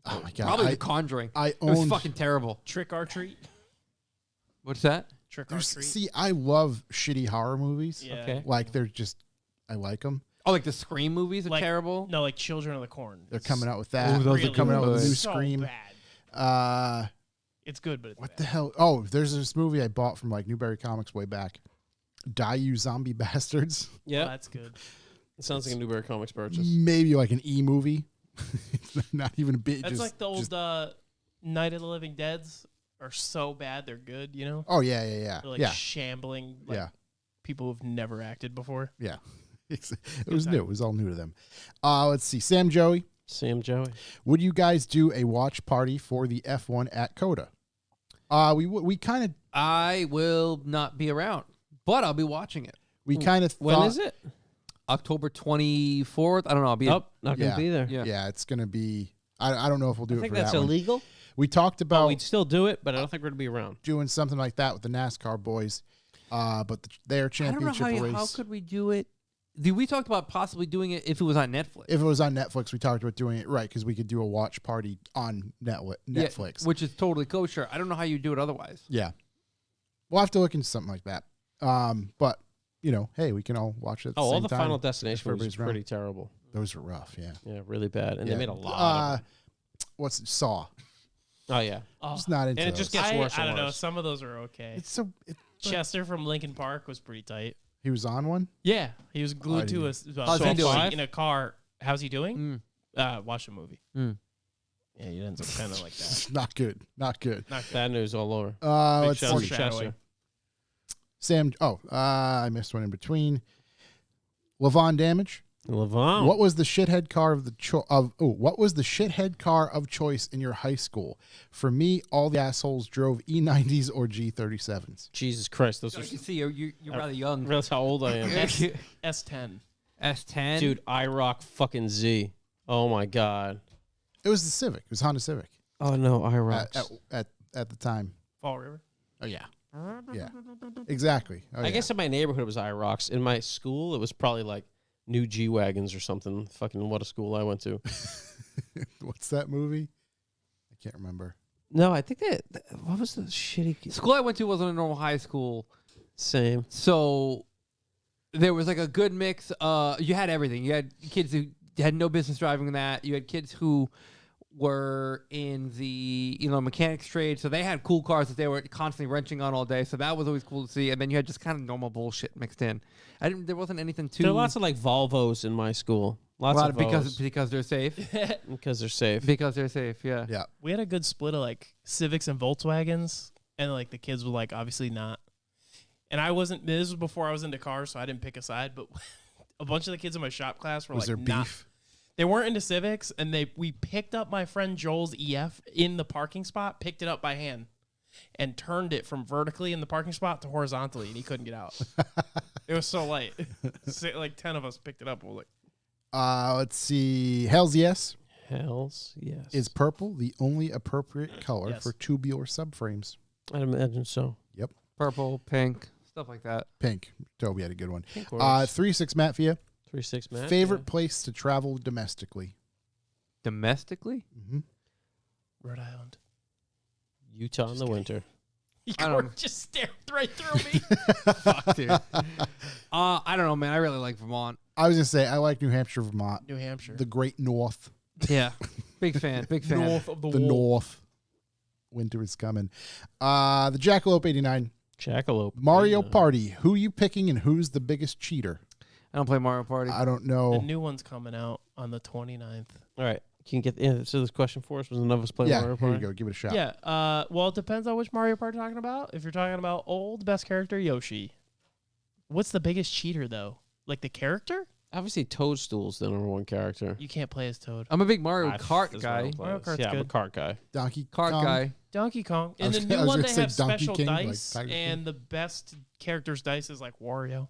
C: Oh my god!
D: probably The Conjuring.
C: I
D: It was
C: owned.
D: fucking terrible.
B: Trick or treat.
D: What's that?
B: Trick or
C: There's-
B: treat.
C: See, I love shitty horror movies.
B: Yeah.
A: Okay.
C: Like they're just, I like them.
D: Oh, like the Scream movies are
B: Like-
D: terrible.
B: No, like Children of the Corn.
C: They're
B: It's
C: coming out with that.
D: Ooh, those are
C: They're coming out with a
D: good.
C: new
B: so
C: Scream.
B: bad. It's good, but it's
C: What
B: bad.
C: the hell? Oh, there's this movie I bought from like Newberry Comics way back. Die You Zombie Bastards.
A: Yeah.
B: Oh, that's good.
A: It sounds like a Newberry Comics purchase.
C: Maybe like an E movie. Not even a bit.
B: That's
C: just,
B: like the old
C: just-
B: Night of the Living Deads are so bad they're good. You know,
C: oh yeah, yeah, yeah,
B: they're like
C: yeah,
B: shambling. Like
C: yeah,
B: people who've never acted before.
C: yeah. It was new. It was all new to them. Let's see. Sam Joey,
A: Sam Joey.
C: would you guys do a watch party for the F1 at Coda? We kind of
D: I will not be around, but I'll be watching it.
A: When is it?
D: October 24th. I don't know. I'll be.
A: Oh, not going to
C: Yeah.
A: be there.
D: Yeah.
C: Yeah, it's gonna be. I don't know if we'll do
A: I
C: it
A: think
C: for
A: that's
C: that one.
A: illegal.
C: We talked
A: Oh,
C: about
A: we'd still do it, but I don't think we're going to be around.
C: doing something like that with the NASCAR boys, but their
D: I don't know
C: championship race.
D: how could we do it. We talked about possibly doing it if it was on Netflix.
C: If it was on Netflix, we talked about doing it right because we could do a watch party on
D: Yeah,
C: Netflix.
D: which is totally kosher. I don't know how you do it otherwise.
C: Yeah, we'll have to look into something like that. But hey, we can all watch it. At the
A: Oh, all
C: same
A: the
C: time
A: Final
C: if
A: Destination was
C: everybody's around.
A: pretty terrible.
C: Those were rough. Yeah,
A: Yeah, really bad. And
C: Yeah.
A: they made a lot of them.
C: What's it, Saw?
A: Oh, yeah.
B: Oh,
C: Just not into.
A: And it just
C: those.
A: gets worse
B: I
A: and
B: don't know.
A: worse.
B: Some of those are okay.
C: It's so.
B: Chester from Lincoln Park was pretty tight.
C: He was on one.
B: Yeah, he was
C: I
B: glued to
C: didn't-
B: a
D: How's he doing?
B: in a car. How's he doing?
D: Mm.
B: Watch the movie.
D: Mm.
B: Yeah, he ends up kind of like that.
C: Not good. Not good.
B: Not good.
A: Bad news all over.
C: Let's
A: Shout out
C: see.
A: to
B: Foreshadowing.
A: Chester.
C: Sam. I missed one in between. Levon Damage.
A: Levon.
C: What was the shithead car what was the shithead car of choice in your high school? For me, all the assholes drove E90s or G37s.
A: Jesus Christ. Those
D: You
A: are
D: see, you're rather young.
A: That's how old I am.
B: S10.
D: S10.
A: Dude, IROC fucking Z. Oh, my God.
C: It was the Civic. It was Honda Civic
A: Oh, no, IROC.
C: at the time.
B: Fall River.
C: Oh yeah, yeah, exactly. Oh,
A: I guess in my neighborhood it was IROCs. In my school, it was probably like new G-Wagons or something. Fucking what a school I went to.
C: What's that movie? I can't remember.
A: No, I think what was the shitty...
D: School I went to wasn't a normal high school,
A: Same.
D: so there was like a good mix. You had everything. You had kids who had no business driving that. You had kids who were in the mechanics trade, so they had cool cars that they were constantly wrenching on all day. So that was always cool to see. And then you had just kind of normal bullshit mixed in. There wasn't anything too.
A: There are lots of like Volvos in my school. Lots of Vos.
D: because they're safe.
A: Because they're safe.
D: Because they're safe. Yeah.
C: Yeah.
B: We had a good split of like Civics and Volkswagens, and like the kids were like obviously not. And I wasn't. This was before I was into cars, so I didn't pick a side. But a bunch of the kids in my shop class were
C: Was
B: like,
C: there
B: not.
C: beef?
B: They weren't into Civics, and we picked up my friend Joel's EF in the parking spot, picked it up by hand, and turned it from vertically in the parking spot to horizontally, and he couldn't get out. It was so light. Like 10 of us picked it up. We're like,
C: Let's see. Hell's Yes.
A: Hells, yes.
C: Is purple the only appropriate color
B: Yes.
C: for tubular subframes?
A: I'd imagine so.
C: Yep.
D: Purple, pink, Stuff like that.
C: Pink. Toby had a good one.
A: Pink works.
C: 3-6 Matt for you.
A: 3-6 Matt.
C: Favorite place to travel domestically?
D: Domestically?
C: Mm-hmm.
B: Rhode Island.
A: Utah in the winter.
D: I don't-
B: Just stared right through me.
D: Fuck, dude. I don't know, man. I really like Vermont.
C: I was going to say, I like New Hampshire, Vermont.
B: New Hampshire.
C: The Great North.
D: Yeah. Big fan. Big fan.
B: North of the
C: The
B: wall.
C: North. Winter is coming. The Jackalope 89.
A: Jackalope.
C: Mario
A: Yeah.
C: Party. Who you picking and who's the biggest cheater?
D: I don't play Mario Party.
C: I don't
B: The
C: know.
B: new one's coming out on the 29th.
A: All right. Can you get answer this question for us? Was none of us play
C: Yeah,
A: Mario
C: here
A: Party?
C: you go. Give it a shot.
B: Yeah. Well, it depends on which Mario Party you're talking about. If you're talking about old, best character, Yoshi. What's the biggest cheater, though? Like the character?
A: Obviously, Toadstool's the number one character.
B: You can't play as Toad.
D: I'm a big Mario
A: I-
D: Kart
A: that's why I
D: guy.
A: don't play
B: Mario
A: this.
B: Kart's
A: Yeah, I'm a
B: good.
A: kart guy.
C: Donkey
D: Kart
C: Kong.
D: guy.
B: Donkey Kong.
C: I
B: In
C: was
B: the
C: gonna- I
B: new
C: was
B: one,
C: gonna
B: they
C: say
B: have
C: Donkey
B: special
C: King, like
B: dice,
C: Tiger King.
B: and the best character's dice is like Wario.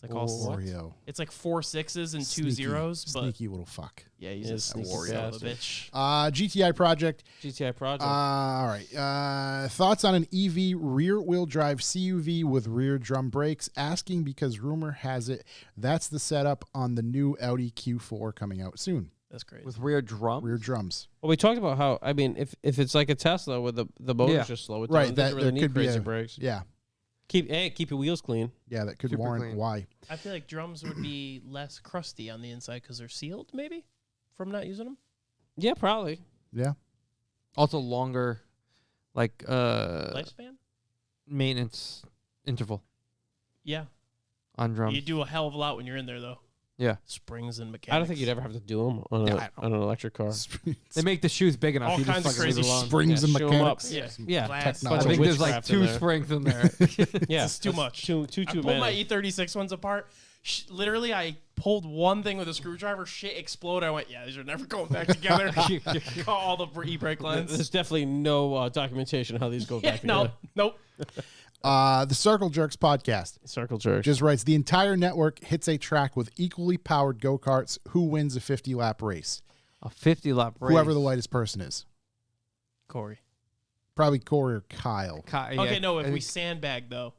B: It's like all
C: Wario.
B: It's like 4 6s and 2
C: Sneaky,
B: zeros, but
C: Sneaky little fuck.
B: yeah, he's
A: Yeah,
B: a
A: sneaky
B: sneaky son of a
A: bastard.
B: bitch.
C: GTI Project.
A: GTI Project.
C: All right. Thoughts on an EV rear-wheel drive CUV with rear drum brakes? Asking because rumor has it that's the setup on the new Audi Q4 coming out soon.
B: That's great.
D: With rear drum?
C: Rear drums.
A: well, we talked about how, I mean, if it's like a Tesla where the motor's
D: Yeah.
A: just slow, it
C: Right.
A: doesn't really
C: there
A: need
C: could be
A: crazy
C: a,
A: brakes.
C: Yeah.
A: Keep your wheels clean.
C: Yeah, that could
D: Super
C: warrant
D: clean.
C: why.
B: I feel like drums would be less crusty on the inside because they're sealed, maybe, from not using them.
A: Yeah, probably.
C: Yeah.
D: Also longer, like,
B: Lifespan?
D: maintenance interval
B: Yeah.
D: on drums.
B: You do a hell of a lot when you're in there, though.
D: Yeah.
B: Springs and mechanics.
A: I don't think you'd ever have to do them on,
D: Yeah,
A: on an electric car.
D: They make the shoes big enough.
B: All
D: you just
B: kinds of
D: fucking leave it
B: crazy
D: alone.
C: Springs and
A: show 'em up.
C: mechanics.
B: Yeah.
A: Yeah,
B: Glass.
D: I
C: technology.
D: think there's like
A: Witchcraft in
D: 2
A: there.
D: springs in there.
A: Yeah,
B: It's too much.
A: Too
B: I pulled my
A: many.
B: E36 ones apart. Literally, I pulled one thing with a screwdriver. Shit exploded. I went, yeah, these are never going back together. Caught all the e-brake lines.
A: There's definitely no documentation how these go
B: Yeah,
A: back
B: no,
A: together.
B: nope.
C: The Circle Jerks podcast
A: Circle jerk.
C: just writes the entire network hits a track with equally powered go-karts. Who wins a 50-lap race?
D: A 50-lap race.
C: Whoever the lightest person is.
B: Corey.
C: Probably Corey or Kyle.
B: Okay, no, if we sandbag, though.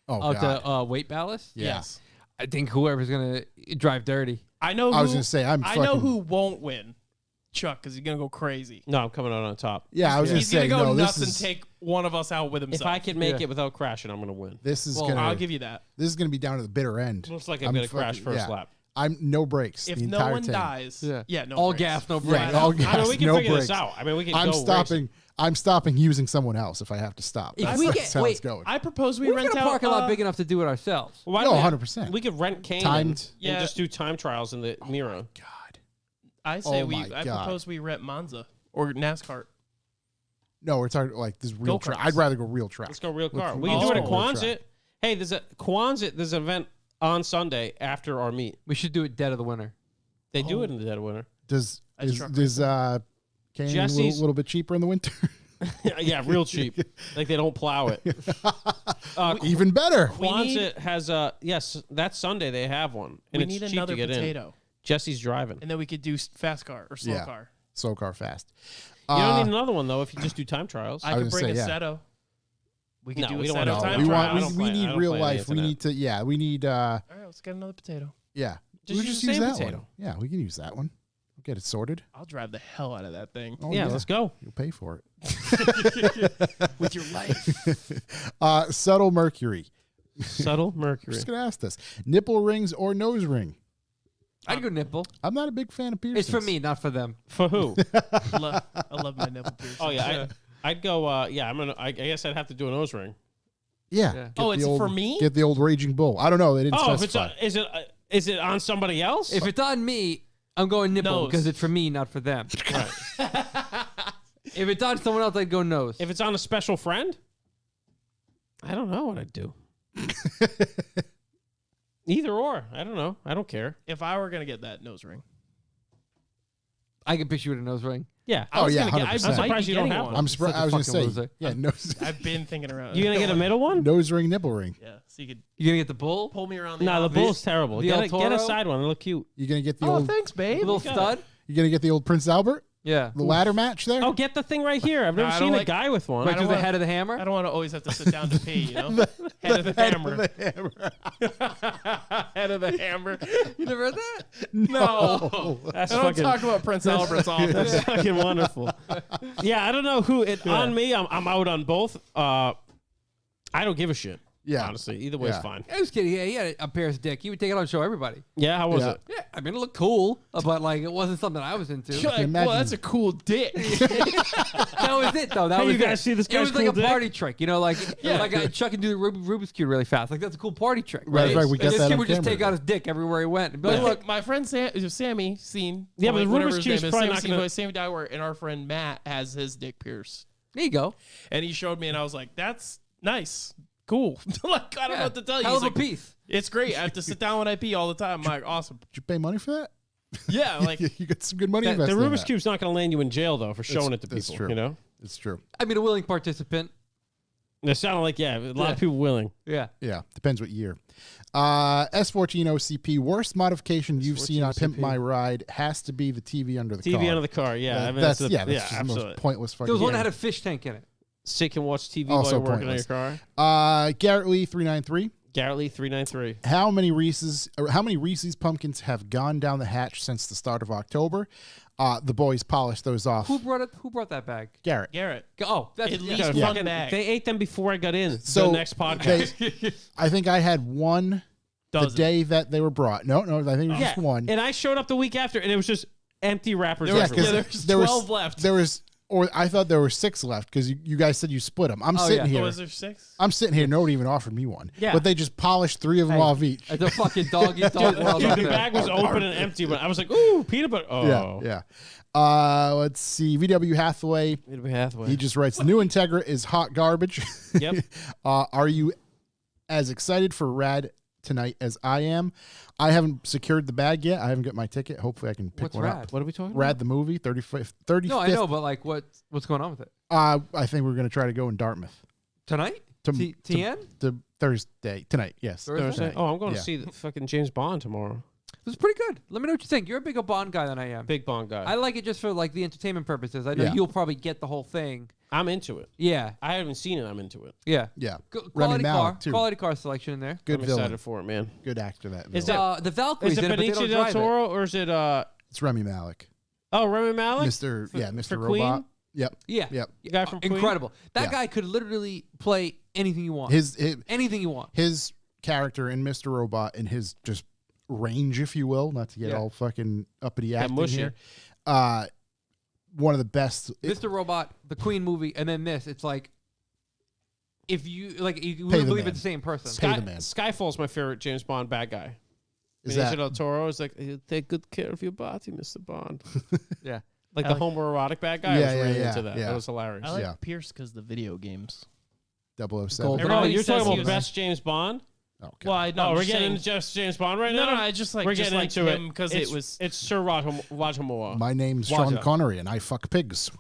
C: Oh,
D: Oh,
C: God.
D: the weight ballast?
C: Yeah.
B: Yes.
D: I think whoever's going to drive dirty.
B: I know.
C: I was going to say,
B: I know
C: fucking-
B: who won't win. Chuck, because he's gonna go crazy.
A: No, I'm coming out on top.
C: Yeah, I was going to
B: He's
C: say,
B: gonna go
C: no,
B: nuts
C: this
B: and
C: is,
B: take one of us out with himself.
A: If I can make it without crashing, I'm going to win.
C: this is
B: well,
C: going
B: I'll
C: to
B: give you that.
C: this is going to be down to the bitter end.
A: Looks like I'm going to crash
C: fucking-
A: first
C: yeah.
A: lap.
C: I'm no brakes.
B: If
C: the
B: no
C: entire
B: one
C: thing.
B: dies, yeah, no.
D: All
B: brakes.
D: gas, no brakes.
C: Right, all
A: I
C: gas,
A: mean, we can
C: no
A: figure
C: brakes.
A: this out. I mean, we can
C: I'm
A: go
C: stopping.
A: racing.
C: I'm stopping using someone else if I have to stop.
D: If
C: That's,
D: we
C: that's
D: get-
C: how
D: wait,
C: it's going.
B: I propose we
D: We've
B: rent
D: got a
B: out
D: parking lot big enough to do it ourselves.
A: Why
C: No,
A: don't we-
C: 100%.
A: We could rent Canaan
C: Timed.
B: Yeah.
A: and just do time trials in the Miro.
C: God.
B: I say
C: Oh
B: we.
C: my
B: I
C: God.
B: propose we rent Monza or NASCAR.
C: No, we're talking like this real
B: Go-karts.
C: track. I'd rather go real track.
A: Let's go real car.
C: Let's-
A: We can do it at
B: Oh.
A: Quonset. Hey, there's a Quonset. There's an event on Sunday after our meet.
D: We should do it dead of the winter.
A: They do it in the dead of winter.
C: Does
B: Ice
C: is
B: truck
C: Canyon a
A: Jesse's-
C: little bit cheaper in the winter?
A: Yeah, real cheap. Like they don't plow it.
C: Even better.
B: We need-
A: Quonset has a yes. That Sunday they have one, and
B: we
A: it's
B: need
A: cheap
B: another
A: to get
B: potato,
A: in. Jesse's driving.
B: and then we could do fast car or slow
C: Yeah.
B: car.
C: Slow car fast.
A: You don't need another one though if you just do time trials.
B: I
C: I
B: could
C: was
B: bring
C: gonna
B: a
C: say, yeah.
B: Seto. We could
A: No,
B: do
A: we
B: a
A: don't
B: Seto
A: want-
B: time
C: we
B: trial.
A: I
C: want
A: don't
C: we
A: play- I
C: need
A: don't
C: real
A: play
C: life. We
A: internet.
C: need to we need
B: All right, let's get another potato.
C: yeah.
A: Just
C: We'll
A: use
C: just
A: the
C: use
A: same
C: that
A: potato.
C: one. Yeah, we can use that one. We'll get it sorted.
B: I'll drive the hell out of that thing
C: Oh,
A: yeah, let's go.
C: You'll pay for it.
B: with your life.
C: Subtle Mercury.
A: Subtle
C: I'm
A: Mercury.
C: just gonna ask this: nipple rings or nose ring?
D: I'd go nipple.
C: I'm not a big fan of piercings.
D: It's for me, not for them.
A: For who?
B: I love my nipple piercing.
A: Oh yeah, I'd go. Yeah, I'm gonna. I guess I'd have to do a nose ring.
C: Yeah.
D: Yeah.
C: Get
B: Oh,
C: the
B: it's
C: old-
B: for me?
C: Get the old raging bull. I don't know. They didn't
A: Oh, if it's
C: specify.
A: is it on somebody else?
D: If it's on me, I'm going nipple
B: Nose.
D: because it's for me, not for them. If it's on someone else, I'd go nose.
A: If it's on a special friend, I don't know what I'd do. Either or, I don't know. I don't care.
B: If I were gonna get that nose ring,
D: I can picture you with a nose ring.
A: Yeah.
C: Oh, yeah,
B: I
C: 100%.
B: might
A: I'm surprised
B: be
A: you don't
B: getting
A: have
B: one.
A: one.
C: I'm surprised.
D: Such a
C: I was gonna
D: fucking
C: say,
D: loser.
C: yeah, nose,
B: I've been thinking around.
A: You gonna get a middle one?
C: nose ring, nipple ring.
B: Yeah, so you could
D: You gonna get the bull?
B: pull me around. The
A: No, the
B: office.
A: bull's terrible.
D: the
A: Get
D: El
A: a
D: Toro?
A: side one. It'll look cute.
C: You gonna get the
B: Oh,
C: old?
B: thanks,
D: The
B: babe.
D: little
A: got
D: stud?
C: You gonna get the old Prince Albert?
D: Yeah.
C: The ladder match there.
A: Oh, get the thing right here. I've never
B: I
A: seen
B: don't
A: a
B: like-
A: guy with one.
D: Right through the
B: wanna-
D: head of the hammer.
B: I don't want to always have to sit down to pee, you know? Head of the hammer. Head of the hammer.
D: You never heard that?
B: No.
A: That's
B: I don't
A: fucking,
B: talk about Prince Albert's office.
A: that's fucking wonderful. Yeah, I don't know who it on me. I'm out on both. I don't give a shit.
C: Yeah.
A: Honestly, either way's
C: Yeah.
A: fine.
D: I was kidding. Yeah, he had a Paris dick. He would take it on show everybody.
A: Yeah, how was
C: Yeah.
A: it?
D: Yeah, I mean, it looked cool, but like it wasn't something I was into.
B: You're like,
C: imagine-
B: well, that's a cool dick.
D: That was it, though. That
A: Hey,
D: was
A: you guys
D: it.
A: see this
D: It
A: guy's
D: was like
A: cool
D: a
A: dick?
D: party trick, you know, like Chuck can do the Rubik's Cube really fast. Like that's a cool party trick,
C: Right,
D: right?
C: right, we got
D: this
C: that
D: kid
C: on
D: would just
C: camera.
D: take out his dick everywhere he went. And be
B: But
D: like,
B: look, my friend Sammy seen.
A: Yeah, but the
B: whatever
A: Rubik's
B: his
A: Cube's
B: name is,
A: probably
B: Sammy
A: not
B: seen
A: gonna-
B: boy, Sammy Dywart, and our friend Matt has his dick pierced.
D: there you go.
B: And he showed me, and I was like, that's nice. Cool. Like, I don't know what to tell you.
D: Hell
B: He's
D: of a
B: like,
D: piece.
B: it's great. I have to sit down when I pee all the time. I'm like, awesome.
C: Did you pay money for that?
B: Yeah, like,
C: you got some good money
A: The
C: invested in
A: Rubik's
C: that.
A: Cube's not going to land you in jail though for showing it to
C: That's
A: people.
C: true.
A: You know,
C: It's true.
D: I mean, a willing participant.
A: it sounded like a lot of people willing.
D: Yeah.
C: Yeah, depends what year. S14 OCP, worst modification you've seen on Pimp
A: OCP.
C: My Ride has to be the TV under the car.
A: TV under the car. Yeah, I mean,
C: that's
A: the,
C: just the
A: absolutely.
C: most pointless fucking
D: There was one that
C: thing.
D: had a fish tank in it.
A: Sit and watch TV
C: Also
A: while you're working
C: pointless.
A: on your car.
C: Garrett Lee 393.
A: Garrett Lee 393.
C: How many Reese's pumpkins have gone down the hatch since the start of October? The boys polished those off.
D: Who brought that bag?
C: Garrett.
B: Garrett.
D: Oh, that's
B: At
D: yeah.
B: least
A: Yeah.
B: one bag.
A: They ate them before I got in.
C: So
A: the next podcast.
C: I think I had one the
B: Dozen.
C: day that they were brought. No, I think it was just one.
A: And I showed up the week after, and it was just empty wrappers.
B: There was-
A: everywhere.
B: yeah, there's 12 left.
C: There was, or I thought there were 6 left because you guys said you split them. I'm
D: Oh,
C: sitting
D: yeah.
C: here.
B: Oh, is there 6?
C: I'm sitting here. Nobody even offered me one.
A: Yeah.
C: But they just polished 3 of them off each.
D: It's a fucking dog eat dog world.
A: Dude,
D: out
A: the
D: there.
A: bag was open and empty, but I was like, "Ooh, peanut butter!" Oh,
C: Yeah. Let's see. VW Hathaway.
A: It'll be halfway.
C: He just writes, "New Integra is hot garbage."
A: Yep.
C: Are you as excited for Rad tonight as I am? I haven't secured the bag yet. I haven't got my ticket. Hopefully, I can pick
D: What's
C: one
D: Rad?
C: up.
A: What are we talking
C: Rad the movie, 35th.
D: No, I know, but like, what's going on with it
C: I think we're going to try to go in Dartmouth.
D: tonight?
C: To,
D: TN?
C: to Thursday. Tonight, yes.
D: Thursday?
A: Thursday? Oh, I'm going
C: Yeah.
A: to see the fucking James Bond tomorrow.
D: It was pretty good. Let me know what you think. You're a bigger Bond guy than I am.
A: Big Bond guy.
D: I like it just for like the entertainment purposes. I know
C: Yeah.
D: you'll probably get the whole thing.
A: I'm into it.
D: Yeah,
A: I haven't seen it. I'm into it.
D: yeah.
C: Yeah.
D: Quality car,
C: Malik, too.
D: quality car selection in there.
C: Good
A: I'm
C: villain.
A: excited for it, man.
C: Good actor, that
A: Is
C: villain.
D: The Valkyries
A: Is it
D: in it, but they
A: Benicio
D: don't
A: del
D: drive it.
A: Toro or is it
C: It's Remy Malik.
A: Rami Malek?
C: Mr.
A: for
C: Robot.
A: Queen?
C: Yep.
D: Yeah,
C: Yep.
A: The guy from Queen?
D: incredible. That
C: Yeah.
D: guy could literally play anything you want.
C: His
D: anything you want.
C: his character in Mr. Robot and his just range, if you will, not to get
D: Yeah.
C: all fucking uppity acting
A: mushy.
C: here. One of the best.
D: Mr. Robot, the Queen movie, and then this. It's like if you like, you
C: Pay
D: wouldn't
C: the
D: believe
C: man.
D: it's the same person.
C: Pay the man.
A: Skyfall's my favorite James Bond bad guy.
C: Is
A: Benicio
C: that
A: del Toro is like, "He'll take good care of your body, Mr. Bond."
D: Yeah,
A: Like
D: I
A: the
D: like-
A: homoerotic bad guy.
C: Yeah,
A: I was really
C: yeah,
A: into that.
C: yeah.
A: That was hilarious.
B: I like
C: Yeah.
B: Pierce because the video games.
C: 007?
D: Gold.
A: Oh,
B: Everybody
A: you're
B: says
A: talking
B: he
A: about
B: was-
A: best James Bond?
C: Okay.
B: Well, I know.
A: No,
B: I'm
A: we're
B: just
A: getting
B: saying-
A: into just James Bond right
B: No,
A: now?
B: no, I just like
A: we're
B: just
A: getting
B: like
A: into
B: him
A: it
B: because
A: It's-
B: it was.
A: It's Sir Rajmoa.
C: My name's Sean
A: Waja.
C: Connery, and I fuck pigs.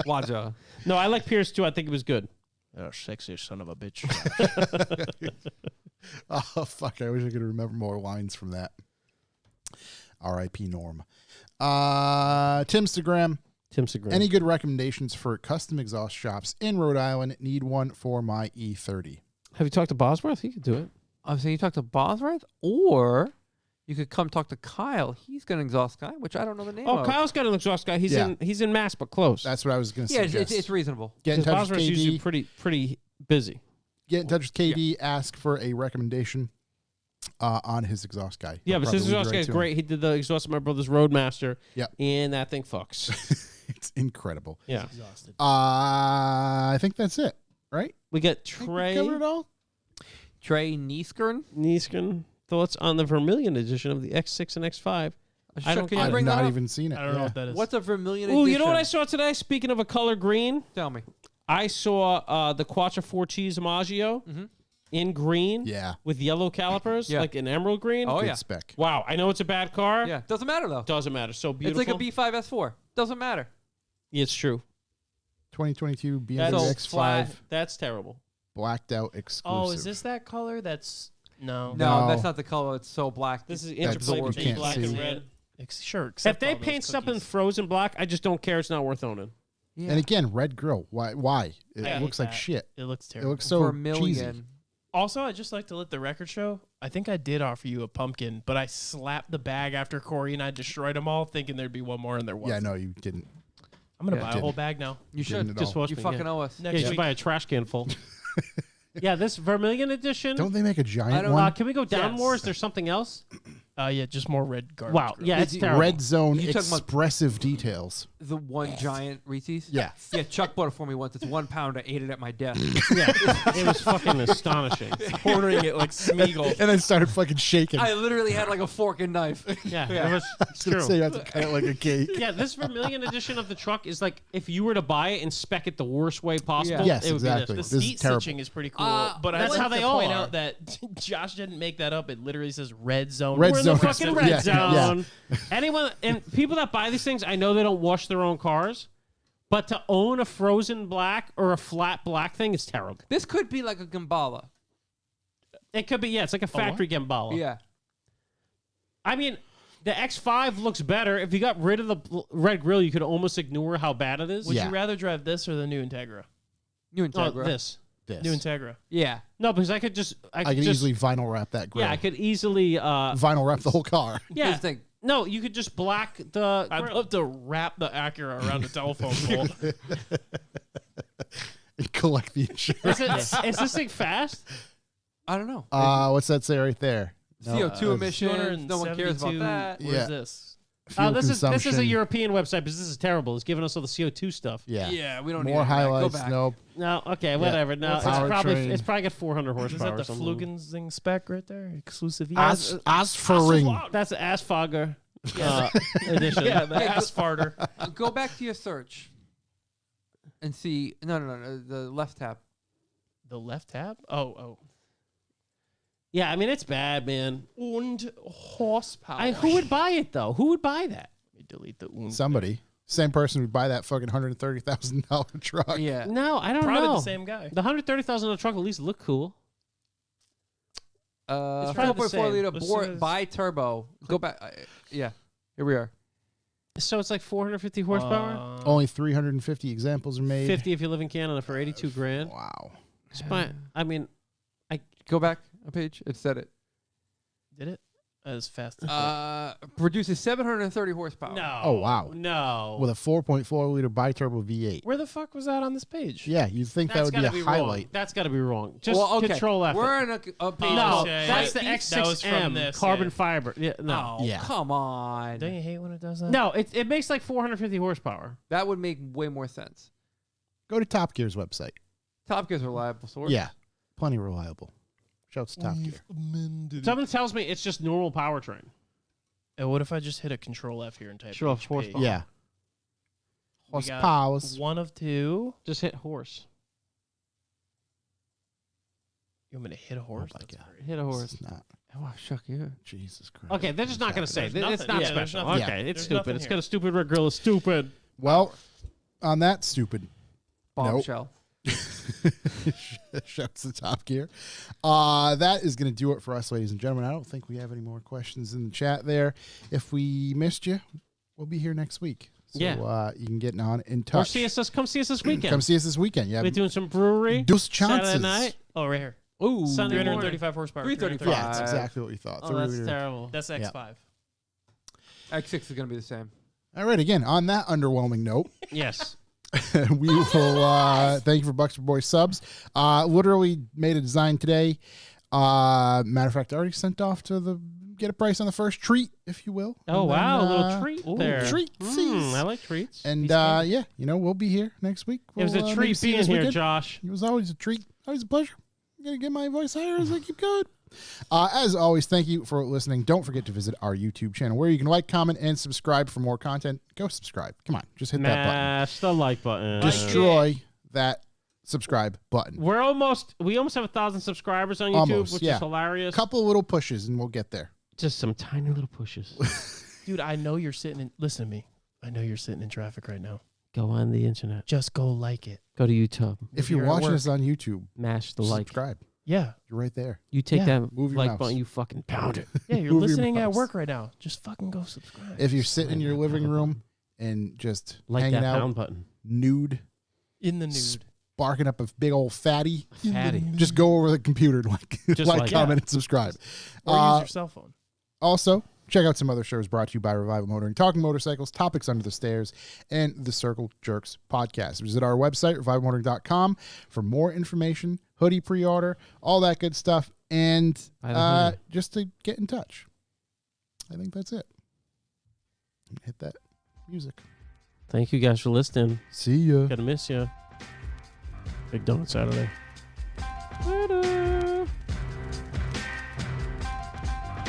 D: Waja.
A: No, I like Pierce too. I think it was good.
B: Oh, sexy son of a bitch.
C: Oh, fuck. I wish I could remember more lines from that. R.I.P. Norm. Timstagram.
A: Tim Segura.
C: Any good recommendations for custom exhaust shops in Rhode Island? Need one for my E30.
A: Have you talked to Bosworth? He could do it.
D: I'm saying you talk to Bosworth, or you could come talk to Kyle. He's got an exhaust guy, which I don't know the name
A: Oh,
D: of.
A: Kyle's got an exhaust guy. He's
C: Yeah.
A: in Mass, but close.
C: That's what I was going to
D: Yeah,
C: suggest.
D: it's reasonable.
C: Get in
A: Because
C: touch with
A: Bosworth's usually
C: KD.
A: pretty busy.
C: Get in touch with KD. Ask for a recommendation on his exhaust guy.
A: Yeah,
C: He'll
A: but his
C: probably lead
A: exhaust
C: you right
A: guy's
C: to him.
A: great. He did the exhaust of my brother's Roadmaster.
C: Yep.
A: And that thing fucks.
C: It's incredible.
A: Yeah.
B: Exhausted.
C: I think that's it, right?
A: We got
C: Think we
A: Trey
C: covered it all?
D: Trey Nieskern.
A: Nieskin. Thoughts on the Vermilion edition of the X6 and X5. I don't
D: Can you
A: Yeah,
C: I've
D: bring that
C: not
D: up?
C: even seen it.
B: I don't know what that is.
D: What's a Vermilion
A: Ooh,
D: edition?
A: you know what I saw today? Speaking of a color green,
D: Tell me.
A: I saw the Quattro Fortis Maggio in green
C: Yeah.
A: with yellow calipers,
D: Yeah.
A: like an emerald green.
D: Oh,
C: Good
D: yeah.
C: spec.
A: Wow, I know it's a bad car.
D: Yeah, doesn't matter though.
A: Doesn't matter. So
D: It's
A: beautiful.
D: like a B5 S4. Doesn't matter.
A: It's true.
C: 2022
A: That's
C: BMW
A: so flat.
C: X5
A: That's terrible.
C: blacked out exclusive.
B: Oh, is this that color? That's no.
D: No,
C: No.
D: that's not the color. It's so black.
A: This is
C: That's
A: interplay
C: what you
A: between
C: can't
A: black
C: see.
A: and red.
B: Sure.
A: If
B: Accept
A: they
B: all those
A: paint something
B: cookies.
A: frozen black, I just don't care. It's not worth owning.
D: Yeah.
C: And again, red grill. Why? It
B: I hate
C: looks like
B: that.
C: shit.
B: It looks
C: It
B: terrible.
C: looks so
D: for $1
C: cheesy.
D: million.
B: Also, I'd just like to let the record show, I think I did offer you a pumpkin, but I slapped the bag after Corey and I destroyed them all, thinking there'd be one more, and there wasn't.
C: Yeah, no, you didn't.
B: I'm going to
D: Yeah.
B: buy a whole bag now.
D: You
C: Didn't
D: should.
C: at
D: Just
C: all.
A: Watch
D: you
A: me,
D: fucking
A: yeah.
D: owe us.
B: Next
A: Yeah, you should
B: week.
A: buy a trash can full. Yeah, this Vermilion edition.
C: Don't they make a
D: I
C: giant
D: don't-
C: one?
A: Can we go down
B: Yes.
A: more? Is there something else?
B: Yeah, just more red garbage.
A: Wow.
B: grill.
A: Yeah, it's
D: Did you-
A: terrible.
C: Red zone
D: You talking about-
C: expressive details.
D: The one giant Reese's?
C: Yeah.
D: Yeah, Chuck bought it for me once. It's 1 pound. I ate it at my desk.
A: Yeah, it was fucking astonishing.
B: Cornering it like Smeagol.
C: And then started fucking shaking.
D: I literally had like a fork and knife.
A: Yeah,
D: Yeah.
A: it was
C: I was gonna
A: true.
C: say you have to cut it like a cake.
A: Yeah, this Vermilion edition of the truck is like if you were to buy it and spec it the worst way possible.
C: Yes,
A: it would
C: exactly.
A: Be
B: The
A: this.
C: This is
B: seat
C: terrible.
B: stitching is pretty cool, but
A: that's
B: I'd
A: how
B: like
A: they
B: to
A: all
B: point
A: are.
B: out that Josh didn't make that up. It literally says red zone.
C: Red
A: We're in
C: zone.
A: the fucking red
C: Yeah,
A: zone.
C: yeah.
A: Anyone and people that buy these things, I know they don't wash their own cars, but to own a frozen black or a flat black thing is terrible.
D: This could be like a Gambala.
A: It could be, yeah, it's like a factory Gambala.
D: Yeah.
A: I mean, the X5 looks better. If you got rid of the red grill, you could almost ignore how bad it is.
B: Would
C: Yeah.
B: you rather drive this or the new Integra?
D: New
A: Oh,
D: Integra.
A: this.
B: New Integra.
D: Yeah.
A: No, because I could
C: I could
A: just,
C: easily vinyl wrap that grill.
A: Yeah, I could easily.
C: vinyl wrap the whole car.
A: Yeah.
D: Here's the thing.
A: No, you could just black the.
B: I'd
A: grill.
B: love to wrap the Acura around a telephone pole.
C: And collect the insurance.
A: Is this thing fast?
D: I don't know.
C: What's that say right there?
D: CO2 emissions. No one cares about
B: 272
D: that.
B: What
C: Yeah.
B: is this?
C: Fuel
A: This is a
C: consumption.
A: European website, because this is terrible. It's giving us all the CO2 stuff.
C: Yeah.
D: Yeah, we don't need
C: More
D: any of that. Go
C: highlights.
D: back.
C: Nope.
A: No, okay, whatever. No, it's
C: Powertrain.
A: probably got 400
B: Is
A: horsepower.
B: that
A: or
B: the
A: something.
B: Flugensing spec right there? Exclusive.
C: Asfering.
A: That's an Asfager edition.
B: Yeah, the ass farter.
D: Go back to your search and see. No, the left tab.
B: The left tab? Oh.
A: Yeah, I mean, it's bad, man.
B: Und horsepower.
A: Who would buy it, though? Who would buy that?
B: Let me delete the und.
C: Somebody. Same person would buy that fucking $130,000 truck.
D: Yeah.
A: No, I don't
B: Probably
A: know.
B: the same guy.
A: The $130,000 truck at least look cool.
B: It's probably the
D: 4.4
B: same.
D: liter
B: This
D: bore
B: is-
D: bi-turbo. Go back. Yeah. Here we are.
A: So it's like 450 horsepower?
C: Only 350 examples are made.
A: 50 if you live in Canada for 82 grand.
C: Wow.
A: I mean,
D: Go back a page. It said it.
B: Did it? As fast as
D: Produces 730 horsepower.
A: no.
C: Oh, wow.
A: No.
C: With a 4.4 liter bi-turbo V8.
B: Where the fuck was that on this page?
C: Yeah, you'd think that
A: That's
C: would be
A: gotta
C: a
A: wrong.
C: highlight.
A: That's got to be wrong. Just
D: Well, okay.
A: control F.
D: We're in a page.
A: No,
B: Okay.
A: that's the
B: That was from
A: X6M
B: this,
A: carbon
B: yeah.
A: fiber. Yeah, no.
D: Oh,
C: Yeah.
D: come on.
B: Don't you hate when it does that?
A: No, it makes like 450 horsepower.
D: That would make way more sense.
C: Go to Top Gear's website.
D: Top Gear's a reliable source.
C: Yeah, plenty reliable. Shouts to Top Gear.
A: Someone tells me it's just normal powertrain.
B: And what if I just hit a Control F here and type
A: Sure,
B: HP?
A: horsepower.
C: Yeah.
B: We got
C: Horsepowers.
B: one of two.
A: Just hit horse.
B: You want me to hit a horse?
C: my
B: That's
C: God.
B: great.
A: Hit a horse.
C: It's not.
D: Oh, shuck you.
C: Jesus Christ.
A: Okay, they're just not going to say.
B: There's
A: It's
B: nothing.
A: not
B: Yeah, there's
A: special.
B: nothing.
A: Okay,
C: Yeah.
A: it's
B: There's
A: stupid.
B: nothing
A: It's
B: here.
A: got a stupid red grill. It's stupid.
C: Well, on that stupid
D: Bombshell.
C: shouts to Top Gear. That is going to do it for us, ladies and gentlemen. I don't think we have any more questions in the chat there. If we missed you, we'll be here next week. So,
A: Yeah.
C: you can get on in
A: Or
C: touch.
A: come see us this weekend.
C: Come see us this weekend. Yeah.
A: We're doing some brewery.
C: Dos chances.
A: Saturday night.
B: Oh, right here.
D: Ooh.
A: Sunday morning.
B: 335 horsepower.
D: 335.
C: Yeah, that's exactly what we thought.
A: Oh, that's terrible.
B: That's
C: Yeah.
B: X5.
D: X6 is going to be the same.
C: All right. Again, on that underwhelming note,
A: Yes.
C: we will thank you for Bucks for Boys subs. Literally made a design today. Matter of fact, I already sent off to get a price on the first treat, if you will.
A: Oh,
C: And then,
A: wow. A little treat there.
C: Treatsies.
A: I like treats.
C: And yeah, we'll be here next week.
A: It was
C: We'll,
A: a
C: maybe
A: treat
C: see you
A: being
C: this
A: here,
C: weekend.
A: Josh.
C: It was always a treat. Always a pleasure. I'm going to get my voice higher as I keep going. As always, thank you for listening. Don't forget to visit our YouTube channel where you can like, comment, and subscribe for more content. Go subscribe. Come on. Just hit that button.
A: Mash the like button.
C: Destroy that subscribe button.
A: We almost have 1,000 subscribers on YouTube,
C: Almost,
A: which
C: yeah.
A: is hilarious.
C: Couple little pushes and we'll get there.
A: Just some tiny little pushes.
B: Dude, I know you're sitting in. Listen to me. I know you're sitting in traffic right now.
A: Go on the internet.
B: Just go like it.
A: Go to YouTube.
C: If you're
B: you're at
C: watching
B: work.
C: us on YouTube,
A: Mash the like.
C: subscribe.
B: Yeah.
C: You're right there.
A: You take
B: Yeah.
A: that
C: Move your
A: like
C: mouse.
A: button, you fucking pound it.
B: Yeah, you're
C: Move your
B: listening at
C: mouse.
B: work right now. Just fucking go subscribe.
C: If you're sitting in your living room and just
A: Like
C: hanging
A: that
C: out,
A: pound button.
C: nude,
B: In the nude.
C: barking up a big old fatty,
A: Fatty.
C: just go over the computer, like,
A: Just like
C: comment, and subscribe.
B: Or use your cell phone.
C: Also, check out some other shows brought to you by Revival Motoring, Talking Motorcycles, Topics Under the Stairs, and the Circle Jerks podcast. Visit our website, revivalmotoring.com, for more information, hoodie pre-order, all that good stuff, and
A: Buy the hoodie.
C: just to get in touch. I think that's it. Hit that music.
A: Thank you guys for listening.
C: See ya.
A: Gonna miss you. Big Donut Saturday. Later.